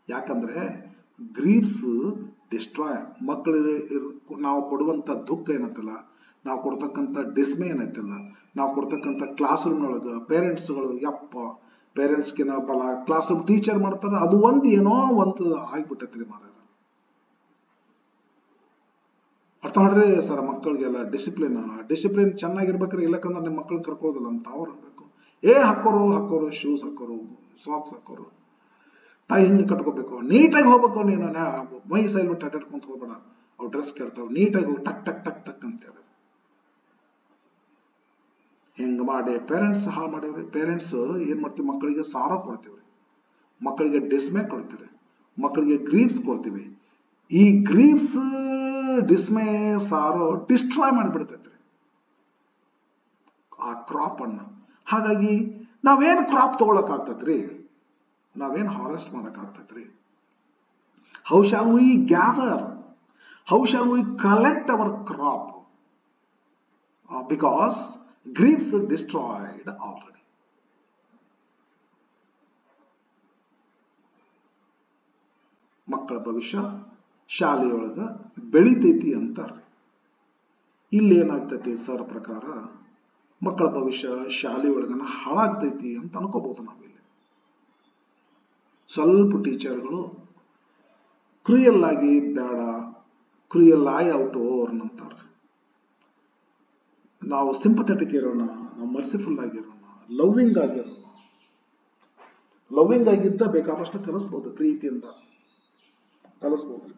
ಯಾಕಂದ್ರೆ ಗ್ರೀವ್ಸ್ ಡಿಸ್ಟ್ರಾಯ್. ಮಕ್ಕಳಿಗೆ ನಾವು ಕೊಡುವಂತ ದುಃಖ ಏನತ್ತಲ್ಲ, ನಾವು ಕೊಡ್ತಕ್ಕಂಥ ಡಿಸ್ಮೆ ಏನೈತಲ್ಲ, ನಾವು ಕೊಡ್ತಕ್ಕಂಥ ಕ್ಲಾಸ್ ರೂಮ್ ಒಳಗ ಪೇರೆಂಟ್ಸ್ಗಳು, ಪೇರೆಂಟ್ಸ್ಗಿನ ಬಲ ಕ್ಲಾಸ್ ರೂಮ್ ಟೀಚರ್ ಮಾಡ್ತಾರ, ಅದು ಏನೋ ಒಂದು ಆಗ್ಬಿಟ್ಟೈತ್ರಿ ಮಾರ. ಅರ್ಥ ಮಾಡ್ರಿ ಸರ್, ಮಕ್ಕಳಿಗೆಲ್ಲ ಡಿಸಿಪ್ಲಿನ್ ಚೆನ್ನಾಗಿರ್ಬೇಕ್ರಿ. ಇಲ್ಲಕಂದ್ರೆ ನಿಮ್ಮ ಮಕ್ಕಳನ್ನ ಕರ್ಕೊಳ್ಳೋದಿಲ್ಲ ಅಂತ ಅವ್ರು ಅನ್ಬೇಕು. ಹಾಕೋರು ಶೂಸ್ ಹಾಕೋರು, ಸಾಕ್ಸ್ ಹಾಕೋರು, ಟೈ ಹಿಂಗೆ ಕಟ್ಕೋಬೇಕು, ನೀಟಾಗಿ ಹೋಗ್ಬೇಕು. ನೀನು ಮೈ ಸೈಲ್ ಬಿಟ್ಟು ಅಡ್ಡಾಡ್ಕೊಂತ ಹೋಗ್ಬೇಡ, ಅವ್ ಡ್ರೆಸ್ ಕೇಳ್ತಾವ, ನೀಟಾಗಿ ಹೋಗಿ ಟಕ್ ಟಕ್ ಟಕ್ ಟಕ್ ಅಂತ ಹೇಳಿ. ಹೆಂಗ ಮಾಡಿ ಪೇರೆಂಟ್ಸ್ ಹಾಳು ಮಾಡಿವ್ರಿ. ಪೇರೆಂಟ್ಸ್ ಏನ್ ಮಾಡ್ತೀವಿ? ಮಕ್ಕಳಿಗೆ ಸಾರ ಕೊಡ್ತೀವ್ರಿ, ಮಕ್ಕಳಿಗೆ ಡಿಸ್ಮೆ ಕೊಡ್ತೀವಿ, ಮಕ್ಕಳಿಗೆ ಗ್ರೀವ್ಸ್ ಕೊಡ್ತೀವಿ. ಈ ಗ್ರೀವ್ಸ್, ಡಿಸ್ಮೆ, ಸಾರೋ ಡಿಸ್ಟ್ರಾಯ್ ಮಾಡಿಬಿಡ್ತೈತ್ರಿ ಆ ಕ್ರಾಪ್ ಅನ್ನ. ಹಾಗಾಗಿ ನಾವೇನ್ ಕ್ರಾಪ್ ತಗೊಳಕ್ ಆಗ್ತೈತ್ರಿ? ನಾವೇನ್ ಹಾರ್ವೆಸ್ಟ್ ಮಾಡಕ್ ಆಗ್ತೈತ್ರಿ? How shall we gather? How shall we collect our crop? Because grieves destroyed already. ಮಕ್ಕಳ ಭವಿಷ್ಯ ಶಾಲೆಯೊಳಗ ಬೆಳಿತೈತಿ ಅಂತಾರ್ರಿ. ಇಲ್ಲಿ ಏನಾಗ್ತೈತಿ ಸರ್ ಪ್ರಕಾರ? ಮಕ್ಕಳ ಭವಿಷ್ಯ ಶಾಲೆಯೊಳಗನ ಹಾಳಾಗ್ತೈತಿ ಅಂತ ಅನ್ಕೋಬಹುದು ನಾವಿಲ್ಲಿ. ಸ್ವಲ್ಪ ಟೀಚರ್ಗಳು ಕ್ರೂಯಲ್ ಆಗಿ ಬೇಡ, ಕ್ರೂಯಲ್ ಐ ಔಟ್ ಓವರ್ ಅಂತಾರ. ನಾವು ಸಿಂಪಥೆಟಿಕ್ ಇರೋಣ, ನಾವು ಮರ್ಸಿಫುಲ್ ಆಗಿರೋಣ, ಲವ್ವಿಂಗ್ ಆಗಿರೋಣ. ಲವ್ವಿಂಗ್ ಆಗಿದ್ದ ಬೇಕಾದಷ್ಟು ಕಲಿಸ್ಬೋದು, ಪ್ರೀತಿಯಿಂದ ಕಲಿಸ್ಬೋದು.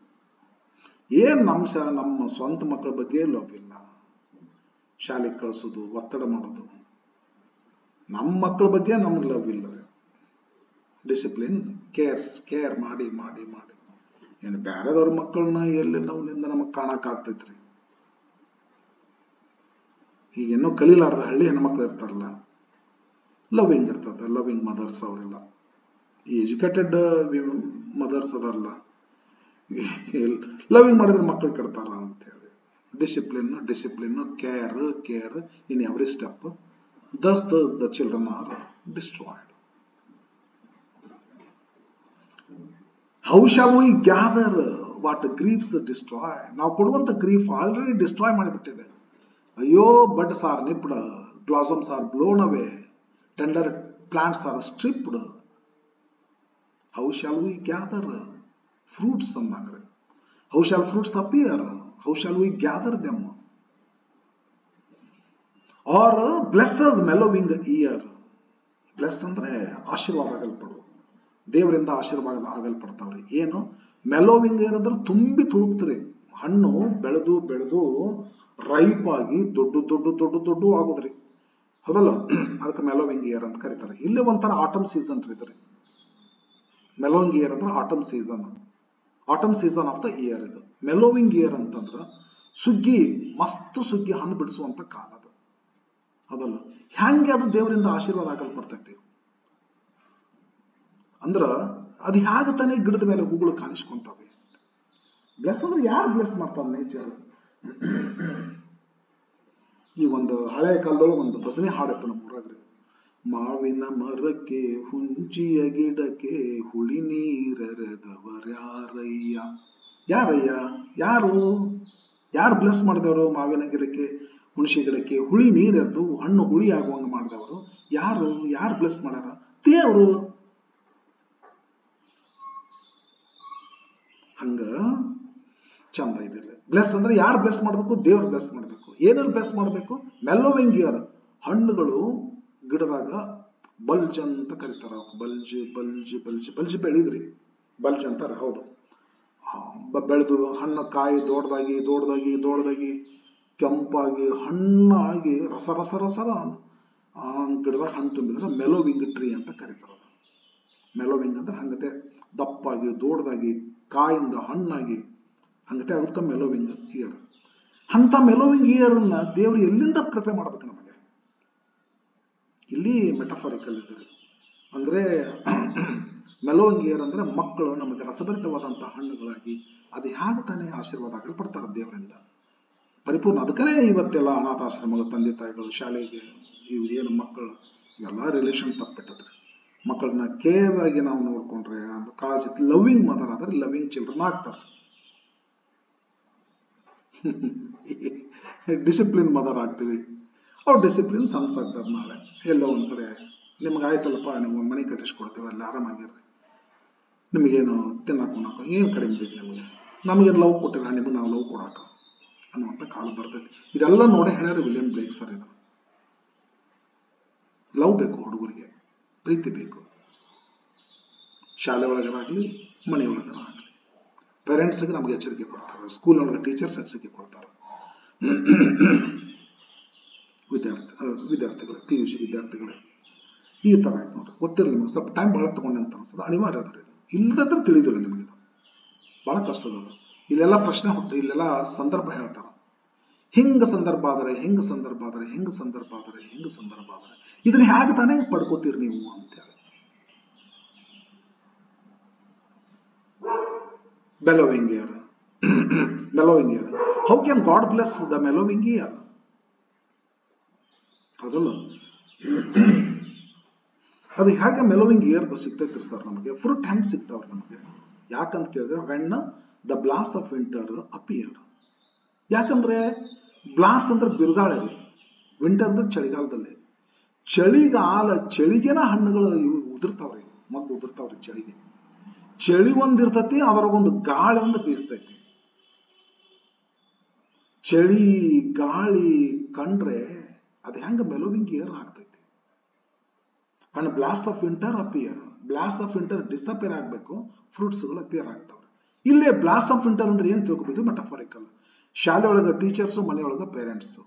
ಏನ್ ನಮ್ಮ ಸ್ವಂತ ಮಕ್ಕಳ ಬಗ್ಗೆ ಲವ್ ಇಲ್ಲ, ಶಾಲೆಗೆ ಕಳಿಸೋದು, ಒತ್ತಡ ಮಾಡೋದು. ನಮ್ಮ ಮಕ್ಕಳ ಬಗ್ಗೆ ನಮ್ಗೆ ಲವ್ ಇಲ್ಲ. ಡಿಸಿಪ್ಲಿನ್, ಕೇರ್ ಮಾಡಿ ಮಾಡಿ ಮಾಡಿ ಏನು ಬ್ಯಾರೆದವ್ರ ಮಕ್ಕಳನ್ನ ಎಲ್ಲಿ ನೋವಿನಿಂದ ನಮಗ್ ಕಾಣಕ್ ಆಗ್ತೈತ್ರಿ. ಈಗೇನೋ ಕಲೀಲಾರ್ದ ಹಳ್ಳಿ ಹೆಣ್ಮಕ್ಳು ಇರ್ತಾರಲ್ಲ, ಲವ್ವಿಂಗ್ ಇರ್ತದ, ಲವ್ವಿಂಗ್ ಮದರ್ಸ್ ಅವರೆಲ್ಲ. ಈ ಎಜುಕೇಟೆಡ್ ಮದರ್ಸ್ ಅದಾರಲ್ಲ, ಲವ್ವಿಂಗ್ ಮಾಡಿದ್ರೆ ಮಕ್ಕಳು ಕೆಡ್ತಾರ ಅಂತೇಳಿ. Discipline, care in every step. Thus the children are destroyed. How shall we gather what griefs destroy? ನಾವು ಕೊಡುವಂತ ಗ್ರೀಫ್ ಆಲ್ರೆಡಿ ಡಿಸ್ಟ್ರಾಯ್ ಮಾಡಿಬಿಟ್ಟಿದೆ. ಅಯ್ಯೋ, buds are nipped, blossoms are blown away, tender plants are stripped. How shall we gather fruits ಅನ್ನಂಗ್ರೆ? How shall fruits appear? How shall we gather them? Or blessed as mellowing ear. Bless ಅಂದ್ರೆ ಆಶೀರ್ವಾದ ಆಗಲ್ಪಡು, ದೇವರಿಂದ ಆಶೀರ್ವಾದ ಆಗಲ್ಪಡ್ತಾವ್ರಿ. ಏನು ಮೆಲೋವಿಂಗ್ ಏನಂದ್ರೆ ತುಂಬಿ ತುಳುಕ್ತ್ರಿ. ಹಣ್ಣು ಬೆಳೆದು ಬೆಳೆದು ರೈಪ್ ಆಗಿ ದೊಡ್ಡ ಆಗುದ್ರಿ, ಹೌದಲ್ಲ? ಅದಕ್ಕೆ ಮೆಲೋವಿಂಗ್ ಇಯರ್ ಅಂತ ಕರೀತಾರೆ. ಇಲ್ಲಿ ಒಂಥರ ಆಟಮ್ ಸೀಸನ್ ರೀ ಇದ್ರಿ. ಮೆಲೋವಿಂಗ್ ಇಯರ್ ಅಂದ್ರೆ atom season of the year. ಇದು ಮೆಲೋವಿಂಗ್ ಇಯರ್ ಅಂತಂದ್ರ ಸುಗ್ಗಿ ಮಸ್ತ್ ಸುಗ್ಗಿ ಹಣ್ಣು ಬಿಡಿಸುವಂತ ಕಾಲ ಅದು. ಅದಲ್ಲ ಹೆಂಗೆ ಅದು ದೇವರಿಂದ ಆಶೀರ್ವಾದ ಆಗಲ್ಪಡ್ತೈತಿ ಅಂದ್ರ ಅದು ಹ್ಯಾಗ ತಾನೇ ಗಿಡದ ಮೇಲೆ ಹೂಗಳು ಕಾಣಿಸ್ಕೊಂತಾವೆ. ಬ್ಲೆಸ್ ಅಂದ್ರೆ ಯಾರು ಬ್ಲೆಸ್ ಮಾಡ್ತಾರೆ? ನೇಚರ್. ಈ ಒಂದು ಹಳೆಯ ಕಾಲದೊಳಗೆ ಒಂದು ಭಜನೆ ಹಾಡತ್ತ ನಮ್ಮ ಊರಾಗ್ರಿ. ಮಾವಿನ ಮರಕ್ಕೆ ಹುಂಚಿಯ ಗಿಡಕ್ಕೆ ಹುಳಿ ನೀರೆರೆದವರ್ಯಾರಯ್ಯ. ಯಾರಯ್ಯ? ಯಾರು ಯಾರು ಬ್ಲೆಸ್ ಮಾಡಿದವರು? ಮಾವಿನ ಗಿಡಕ್ಕೆ ಹುಣಸಿ ಗಿಡಕ್ಕೆ ಹುಳಿ ನೀರೆರೆದು ಹಣ್ಣು ಹುಳಿ ಆಗುವಂಗ ಮಾಡಿದವರು ಯಾರು? ಯಾರು ಬ್ಲೆಸ್ ಮಾಡ್ಯಾರ? ದೇವರು. ಹಂಗ ಚಂದ ಇದಿಲ್ಲ. ಬ್ಲೆಸ್ ಅಂದ್ರೆ ಯಾರು ಬ್ಲೆಸ್ ಮಾಡ್ಬೇಕು? ದೇವ್ರು ಬ್ಲೆಸ್ ಮಾಡ್ಬೇಕು. ಏನಲ್ಲಿ ಬ್ಲೆಸ್ ಮಾಡ್ಬೇಕು? Mellowing year. ಹಣ್ಣುಗಳು ಗಿಡದಾಗ ಬಲ್ಜ್ ಅಂತ ಕರೀತಾರ. ಬಲ್ಜ್ ಬಲ್ಜ್ ಬಲ್ಜ್ ಬಲ್ಜ್ ಬೆಳಿದ್ರಿ ಬಲ್ಜ್ ಅಂತಾರ. ಹೌದು, ಬೆಳೆದು ಹಣ್ಣು ಕಾಯಿ ದೊಡ್ಡದಾಗಿ ದೊಡ್ಡದಾಗಿ ದೊಡ್ಡದಾಗಿ ಕೆಂಪಾಗಿ ಹಣ್ಣಾಗಿ ರಸ ರಸ ರಸರ ಆ ಗಿಡದಾಗ ಹಣ್ಣು ತುಂಬಿದ್ರೆ ಮೆಲೋವಿಂಗ್ ಟ್ರೀ ಅಂತ ಕರೀತಾರ. ಮೆಲೋವಿಂಗ್ ಅಂದ್ರೆ ಹಂಗತೆ ದಪ್ಪಾಗಿ ದೊಡ್ಡದಾಗಿ ಕಾಯಿಂದ ಹಣ್ಣಾಗಿ ಹಂಗತೆ ಅದಕ್ಕ ಮೆಲೋವಿಂಗ್ ಇಯರ್. ಅಂತ ಮೆಲೋವಿಂಗ್ ಇಯರ್ ಅನ್ನ ದೇವ್ರು ಎಲ್ಲಿಂದ ಕೃಪೆ ಮಾಡ್ಬೇಕು ನಮಗೆ? ಇಲ್ಲಿ ಮೆಟಫಾರಿಕಲ್ ಇದ್ದಾರೆ. ಅಂದ್ರೆ ಮೆಲೋವಿಂಗ್ ಇಯರ್ ಅಂದ್ರೆ ಮಕ್ಕಳು ನಮಗೆ ರಸಭರಿತವಾದಂತಹ ಹಣ್ಣುಗಳಾಗಿ ಅದು ಹೇಗೆ ತಾನೇ ಆಶೀರ್ವಾದ ಆಗಲ್ಪಡ್ತಾರೆ ದೇವರಿಂದ ಪರಿಪೂರ್ಣ. ಅದಕ್ಕನೇ ಇವತ್ತೆಲ್ಲ ಅನಾಥಾಶ್ರಮಗಳು, ತಂದೆ ತಾಯಿಗಳು, ಶಾಲೆಗೆ ಇವು ಏನು ಮಕ್ಕಳು ಇವೆಲ್ಲ ರಿಲೇಷನ್ ತಪ್ಪಿಟ್ಟದ್ರಿ. ಮಕ್ಕಳನ್ನ ಕೇರ್ ಆಗಿ ನಾವು ನೋಡ್ಕೊಂಡ್ರೆ ಅದು ಕಾಳಜಿ, ಲವ್ವಿಂಗ್ ಮದರ್ ಆದ್ರೆ ಲವ್ವಿಂಗ್ ಚಿಲ್ಡ್ರನ್ ಆಗ್ತಾರೆ. ಡಿಸಿಪ್ಲಿನ್ ಮದರ್ ಆಗ್ತೀವಿ, ಅವ್ರು ಡಿಸಿಪ್ಲಿನ್ ಸನ್ಸ್ ಆಗ್ತಾರೆ. ನಾಳೆ ಎಲ್ಲೋ ಒಂದ್ ಕಡೆ ನಿಮ್ಗೆ ಆಯ್ತಲ್ಲಪ್ಪ, ನೀವು ಒಂದು ಮನೆ ಕಟ್ಟಿಸ್ಕೊಡ್ತೀವಿ, ಅಲ್ಲಿ ಆರಾಮಾಗಿರ್ರಿ, ನಿಮಗೇನು ತಿನ್ನಕ್ಕೆ ಉಣ್ಣಾಕ ಏನು ಕಡಿಮೆ ಬೇಕು ನಿಮಗೆ, ನಮಗೇನು ಲವ್ ಕೊಟ್ಟಿಲ್ಲ, ನಿಮಗೆ ನಾವು ಲವ್ ಕೊಡಾಕ ಅನ್ನುವಂಥ ಕಾಲ ಬರ್ತೈತಿ. ಇದೆಲ್ಲ ನೋಡಿ ಹೇಳ್ಯಾರ ವಿಲಿಯಂ ಬ್ಲೇಕ್ ಸರ್. ಇದು ಲವ್ ಬೇಕು ಹುಡುಗರಿಗೆ, ಪ್ರೀತಿ ಬೇಕು. ಶಾಲೆ ಒಳಗರಾಗಲಿ ಮನೆ ಒಳಗರಾಗಲಿ ಪೇರೆಂಟ್ಸ್ಗೆ ನಮ್ಗೆ ಎಚ್ಚರಿಕೆ ಕೊಡ್ತಾರೆ, ಸ್ಕೂಲ್ ಒಳಗೆ ಟೀಚರ್ಸ್ ಎಚ್ಚರಿಕೆ ಕೊಡ್ತಾರೆ. ವಿದ್ಯಾರ್ಥಿಗಳು PUC ವಿದ್ಯಾರ್ಥಿಗಳೇ ಈ ತರ ಆಯ್ತು ನೋಡ್ರಿ. ಗೊತ್ತಿರಲಿ ನಿಮ್ಗೆ, ಸ್ವಲ್ಪ ಟೈಮ್ ಬಹಳ ತಗೊಂಡೆ ಅಂತ ಅನಿಸ್ತದೆ, ಅನಿವಾರ್ಯ ಅದ. ಇದು ಇಲ್ಲದಂದ್ರೆ ತಿಳಿದಿಲ್ಲ ನಿಮಗೆ, ಇದು ಬಹಳ ಕಷ್ಟದ. ಇಲ್ಲೆಲ್ಲ ಪ್ರಶ್ನೆ ಹುಟ್ಟು, ಇಲ್ಲೆಲ್ಲ ಸಂದರ್ಭ ಹೇಳ್ತಾರ. ಹಿಂಗ ಸಂದರ್ಭ ಆದರೆ, ಹಿಂಗ ಸಂದರ್ಭ ಆದರೆ, ಹಿಂಗ ಸಂದರ್ಭ ಆದರೆ, ಹಿಂಗ ಸಂದರ್ಭ ಆದರೆ ಇದನ್ನ ಹೇಗೆ ತಾನೇ ಪಡ್ಕೋತೀರಿ ನೀವು ಅಂತೇಳಿ. Mellowing year. Mellowing year. How can God bless the mellowing year? ಅದಲ್ಲ, ಅದು ಹೇಗೆ ಮೆಲೋವಿಂಗ್ ಇಯರ್ ಸಿಗ್ತೈತ್ರಿ ಸರ್ ನಮಗೆ? ಫ್ರೂಟ್ ಹೆಂಗ್ ಸಿಗ್ತಾವ್ರಿ ನಮಗೆ? ಯಾಕಂತ ಕೇಳಿದ್ರೆ when the bless of winter appear. ಯಾಕಂದ್ರೆ ಬ್ಲಾಸ್ ಅಂದ್ರೆ ಬಿರುಗಾಳಿ ರೀ, ವಿಂಟರ್ ಅಂದ್ರೆ ಚಳಿಗಾಲದಲ್ಲಿ. ಚಳಿಗೆನ ಹಣ್ಣುಗಳು ಇವು ಉದುರ್ತಾವ್ರಿ, ಮಗ್ಗು ಉದುರ್ತಾವ್ರಿ ಚಳಿಗೆ. ಚಳಿ ಒಂದ್ ಇರ್ತೈತಿ, ಅದರೊಂದು ಗಾಳಿ ಒಂದು ಬೀಸ್ತೈತಿ. ಚಳಿ ಗಾಳಿ ಕಂಡ್ರೆ ಅದು ಹೆಂಗ ಮೆಲೋವಿಂಗ್ ಇಯರ್ ಆಗ್ತೈತಿ. And blast of winter appear. Blast of winter disappear ಆಗ್ಬೇಕು, ಫ್ರೂಟ್ಸ್ ಗಳು ಅಪಿಯರ್ ಆಗ್ತಾವ್ರಿ. ಇಲ್ಲೇ ಬ್ಲಾಸ್ಟ್ ಆಫ್ ವಿಂಟರ್ ಅಂದ್ರೆ ಏನು ತಿಳ್ಕೊಬೇಕು? ಮೆಟಫಾರಿಕಲ್. ಶಾಲೆ ಒಳಗ ಟೀಚರ್ಸು, ಮನೆಯೊಳಗ ಪೇರೆಂಟ್ಸು,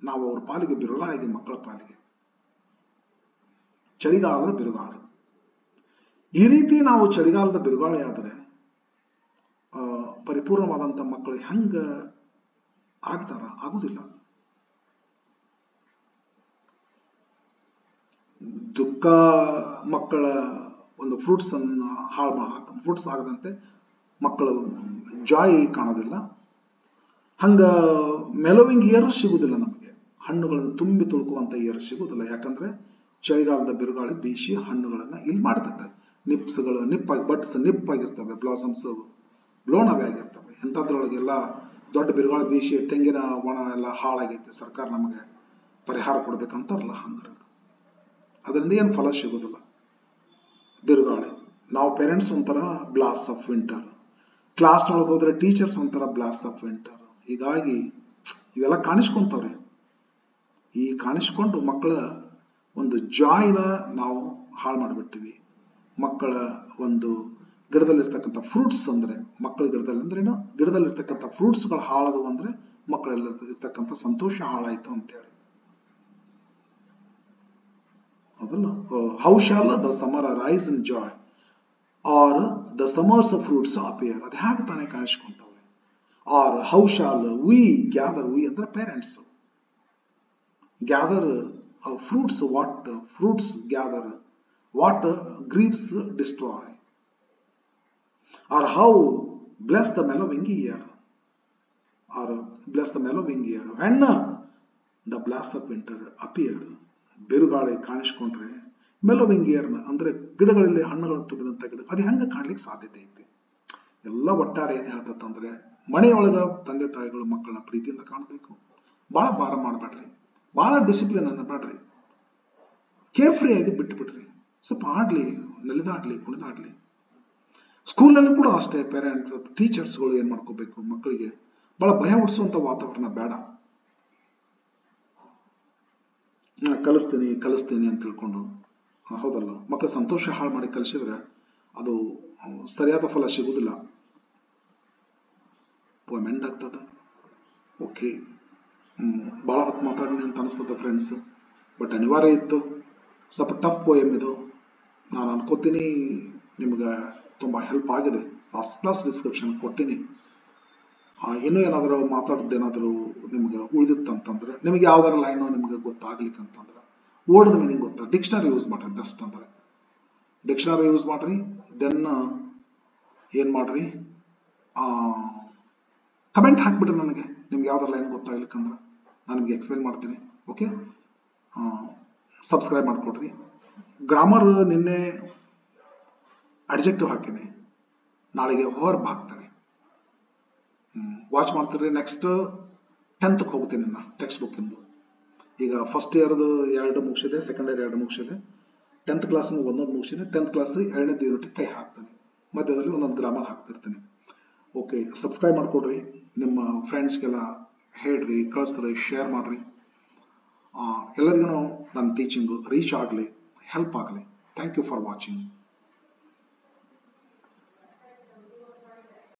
ನಾವು ಅವ್ರ ಪಾಲಿಗೆ ಬಿರುಗಾಳಿಗೆ, ಮಕ್ಕಳ ಪಾಲಿಗೆ ಚಳಿಗಾಲದ ಬಿರುಗಾಳಿ. ಈ ರೀತಿ ನಾವು ಚಳಿಗಾಲದ ಬಿರುಗಾಳಿ ಆದರೆ ಪರಿಪೂರ್ಣವಾದಂತ ಮಕ್ಕಳು ಹೆಂಗ ಆಗ್ತಾರ? ಆಗುದಿಲ್ಲ. ದುಃಖ ಮಕ್ಕಳ ಒಂದು ಫ್ರೂಟ್ಸ್ ಅನ್ನು ಫ್ರೂಟ್ಸ್ ಆಗದಂತೆ ಮಕ್ಕಳು ಜಾಯ್ ಕಾಣೋದಿಲ್ಲ. ಹಂಗ ಮೆಲೋವಿಂಗ್ ಇಯರ್ ಸಿಗುದಿಲ್ಲ ನಮಗೆ, ಹಣ್ಣುಗಳನ್ನು ತುಂಬಿ ತುಳುಕುವಂತ ಇಯರ್ ಸಿಗುದಿಲ್ಲ. ಯಾಕಂದ್ರೆ ಚಳಿಗಾಲದ ಬಿರುಗಾಳಿ ಬೀಸಿ ಹಣ್ಣುಗಳನ್ನ ಇಲ್ಲಿ ಮಾಡ್ತದೆ. ನಿಪ್ಸ್ಗಳು ನಿಪ್ಪಾಗಿ, ಬಟ್ಸ್ ನಿಪ್ಪಾಗಿರ್ತವೆ, ಬ್ಲಾಸಮ್ಸ್ ಬ್ಲೋನ್ ಅವೇ ಆಗಿರ್ತವೆ. ಇಂಥದ್ರೊಳಗೆಲ್ಲ ದೊಡ್ಡ ಬಿರುಗಾಳಿ ಬೀಸಿ ತೆಂಗಿನ ಒಣ ಎಲ್ಲ ಹಾಳಾಗೈತೆ, ಸರ್ಕಾರ ನಮಗೆ ಪರಿಹಾರ ಕೊಡ್ಬೇಕಂತಾರಲ್ಲ, ಹಂಗಿರೋದು. ಅದರಿಂದ ಏನು ಫಲ ಸಿಗೋದಿಲ್ಲ. ಬಿರುಗಾಳಿ. ನಾವು ಪೇರೆಂಟ್ಸ್ ಒಂಥರ ಬ್ಲಾಸ್ ಆಫ್ ವಿಂಟರ್, ಕ್ಲಾಸ್ನೊಳಗೆ ಹೋದ್ರೆ ಟೀಚರ್ಸ್ ಒಂಥರ ಬ್ಲಾಸ್ ಆಫ್ ವಿಂಟರ್. ಹೀಗಾಗಿ ಇವೆಲ್ಲ ಕಾಣಿಸ್ಕೊಂತವ್ರಿ. ಈ ಕಾಣಿಸ್ಕೊಂಡು ಮಕ್ಕಳ ಒಂದು ಜಾಯ್ನ ನಾವು ಹಾಳು ಮಾಡಿಬಿಟ್ಟಿವಿ. ಮಕ್ಕಳ ಒಂದು ಗಿಡದಲ್ಲಿರ್ತಕ್ಕಂಥ ಫ್ರೂಟ್ಸ್ ಅಂದ್ರೆ, ಮಕ್ಕಳ ಗಿಡದಲ್ಲಿ ಅಂದ್ರೇನು, ಗಿಡದಲ್ಲಿರ್ತಕ್ಕಂಥ ಫ್ರೂಟ್ಸ್ಗಳು ಹಾಳದವು ಅಂದ್ರೆ ಮಕ್ಕಳಲ್ಲಿ ಇರ್ತಕ್ಕಂಥ ಸಂತೋಷ ಹಾಳಾಯ್ತು ಅಂತೇಳಿ. ಅದಲ್ಲ, how shall the summer rise in joy or the summers fruits appear. ಅದು ಹೇಗೆ ತಾನೇ ಕಾಣಿಸ್ಕೊಂತವ್ರೆ? Or how shall we gather? We ಅಂದ್ರೆ parents. Gather fruits, what fruits gather? What grapes destroy? Or how bless the mellowing year? Or bless the mellowing year? When the blast of winter appear, ಬಿರುಗಾಳಿ ಕಾಣಿಸ್ಕೊಂಡ್ರೆ ಮೆಲೋವಿಂಗ್ year ಅಂದ್ರೆ ಗಿಡಗಳಲ್ಲಿ ಹಣ್ಣುಗಳು ತುಂಬಿದಂತ ಗಿಡ ಅದು ಹೆಂಗ ಕಾಣ್ಲಿಕ್ಕೆ ಸಾಧ್ಯತೆ ಐತಿ. ಎಲ್ಲ ಒಟ್ಟಾರೆ ಏನ್ ಹೇಳ್ತಂದ್ರೆ ಮನೆಯೊಳಗ ತಂದೆ ತಾಯಿಗಳು ಮಕ್ಕಳನ್ನ ಪ್ರೀತಿಯಿಂದ ಕಾಣಬೇಕು. ಬಹಳ ಭಾರ ಮಾಡಬೇಡ್ರಿ, ಬಹಳ ಡಿಸಿಪ್ಲಿನ್ ಅನ್ನ ಬೇಡ್ರಿ, ಕೇರ್ ಫ್ರೀ ಆಗಿ ಬಿಟ್ಬಿಡ್ರಿ. ಸ್ವಲ್ಪ ಆಡ್ಲಿ, ನೆಲಿದಾಡ್ಲಿ, ಕುಣಿದಾಡ್ಲಿ. ಸ್ಕೂಲಲ್ಲಿ ಕೂಡ ಅಷ್ಟೇ ಪೇರೆಂಟ್ ಟೀಚರ್ಸ್ಗಳು ಏನ್ ಮಾಡ್ಕೋಬೇಕು, ಮಕ್ಕಳಿಗೆ ಬಹಳ ಭಯ ಹುಟ್ಟಿಸುವಂತ ವಾತಾವರಣ ಬೇಡ. ಕಲಿಸ್ತೀನಿ ಅಂತ ತಿಳ್ಕೊಂಡು ಹೌದಲ್ಲ, ಮಕ್ಕಳ ಸಂತೋಷ ಹಾಳು ಮಾಡಿ ಕಲಿಸಿದ್ರೆ ಅದು ಸರಿಯಾದ ಫಲ ಸಿಗುದಿಲ್ಲ. ಪೋಯಮ್ ಎಂಡ್ ಆಗ್ತದ. ಓಕೆ, ಬಹಳ ಹೊತ್ತು ಮಾತಾಡಿನಿ ಅಂತ ಅನಿಸ್ತದ ಫ್ರೆಂಡ್ಸ್, ಬಟ್ ಅನಿವಾರ್ಯ ಇತ್ತು. ಸ್ವಲ್ಪ ಟಫ್ ಪೋಯಮ್ ಇದು. ನಾನು ಅನ್ಕೋತೀನಿ ನಿಮ್ಗೆ ತುಂಬಾ ಹೆಲ್ಪ್ ಆಗಿದೆ. ಫಸ್ಟ್ ಕ್ಲಾಸ್ ಡಿಸ್ಕ್ರಿಪ್ಷನ್ ಕೊಟ್ಟಿನಿ. ಇನ್ನೂ ಏನಾದರೂ ಮಾತಾಡೋದೇನಾದರೂ ನಿಮ್ಗೆ ಉಳಿದಿತ್ತಂತಂದ್ರೆ, ನಿಮಗೆ ಯಾವ್ದಾರ ಲೈನು ನಿಮ್ಗೆ ಗೊತ್ತಾಗ್ಲಿಕ್ಕಂತಂದ್ರೆ, ವರ್ಡ್ ಮೀನಿಂಗ್ ಗೊತ್ತಾ, ಡಿಕ್ಷನರಿ ಯೂಸ್ ಮಾಡ್ರಿ. ಬೆಸ್ಟ್ ಅಂದ್ರೆ ಡಿಕ್ಷನರಿ ಯೂಸ್ ಮಾಡ್ರಿ. ದೆನ್ ಏನ್ ಮಾಡ್ರಿ, ಕಮೆಂಟ್ ಹಾಕ್ಬಿಡ್ರಿ ನನಗೆ, ನಿಮ್ಗೆ ಯಾವ್ದಾರ ಲೈನ್ ಗೊತ್ತಾಗ್ಲಿಕ್ಕಂದ್ರೆ ನಾನು ನಿಮ್ಗೆ ಎಕ್ಸ್ಪ್ಲೇನ್ ಮಾಡ್ತೀನಿ. ಓಕೆ, ಸಬ್ಸ್ಕ್ರೈಬ್ ಮಾಡ್ಕೊಡ್ರಿ. ಗ್ರಾಮರ್ ನಿನ್ನೆ ಅಡ್ಜೆಕ್ಟಿವ್ ಹಾಕಿನಿ, ನಾಳೆಗೆ ವರ್ಬ್ ಹಾಕ್ತೇನೆ. ವಾಚ್ ಮಾಡ್ತೀರಿ. ನೆಕ್ಸ್ಟ್ 10th ಹೋಗ್ತೀನಿ ನಾ ಟೆಕ್ಸ್ಟ್ ಬುಕ್ ಇಂದು. ಈಗ ಫಸ್ಟ್ ಇಯರ್ದು 2 ಮುಗಿಸಿದೆ, ಸೆಕೆಂಡ್ ಇಯರ್ 2 ಮುಗಿಸಿದೆ, 10th ಕ್ಲಾಸ್ ಒಂದೊಂದು ಮುಗಿಸಿದೆ. 10th ಕ್ಲಾಸ್ 2ನೇ ಯೂನಿಟ್ ಕೈ ಹಾಕ್ತಾನೆ, ಮಧ್ಯದಲ್ಲಿ ಒಂದೊಂದು ಗ್ರಾಮರ್ ಹಾಕ್ತಿರ್ತೀನಿ. ಓಕೆ, ಸಬ್ಸ್ಕ್ರೈಬ್ ಮಾಡ್ಕೊಡ್ರಿ, ನಿಮ್ಮ ಫ್ರೆಂಡ್ಸ್ಗೆಲ್ಲ ಹೇಳ್ರಿ, ಕಳಿಸ್ರಿ, ಶೇರ್ ಮಾಡ್ರಿ. ಎಲ್ಲರಿಗೂ ನನ್ನ ಟೀಚಿಂಗು ರೀಚ್ ಆಗಲಿ, ಹೆಲ್ಪ್ ಆಗಲಿ. Thank you for watching.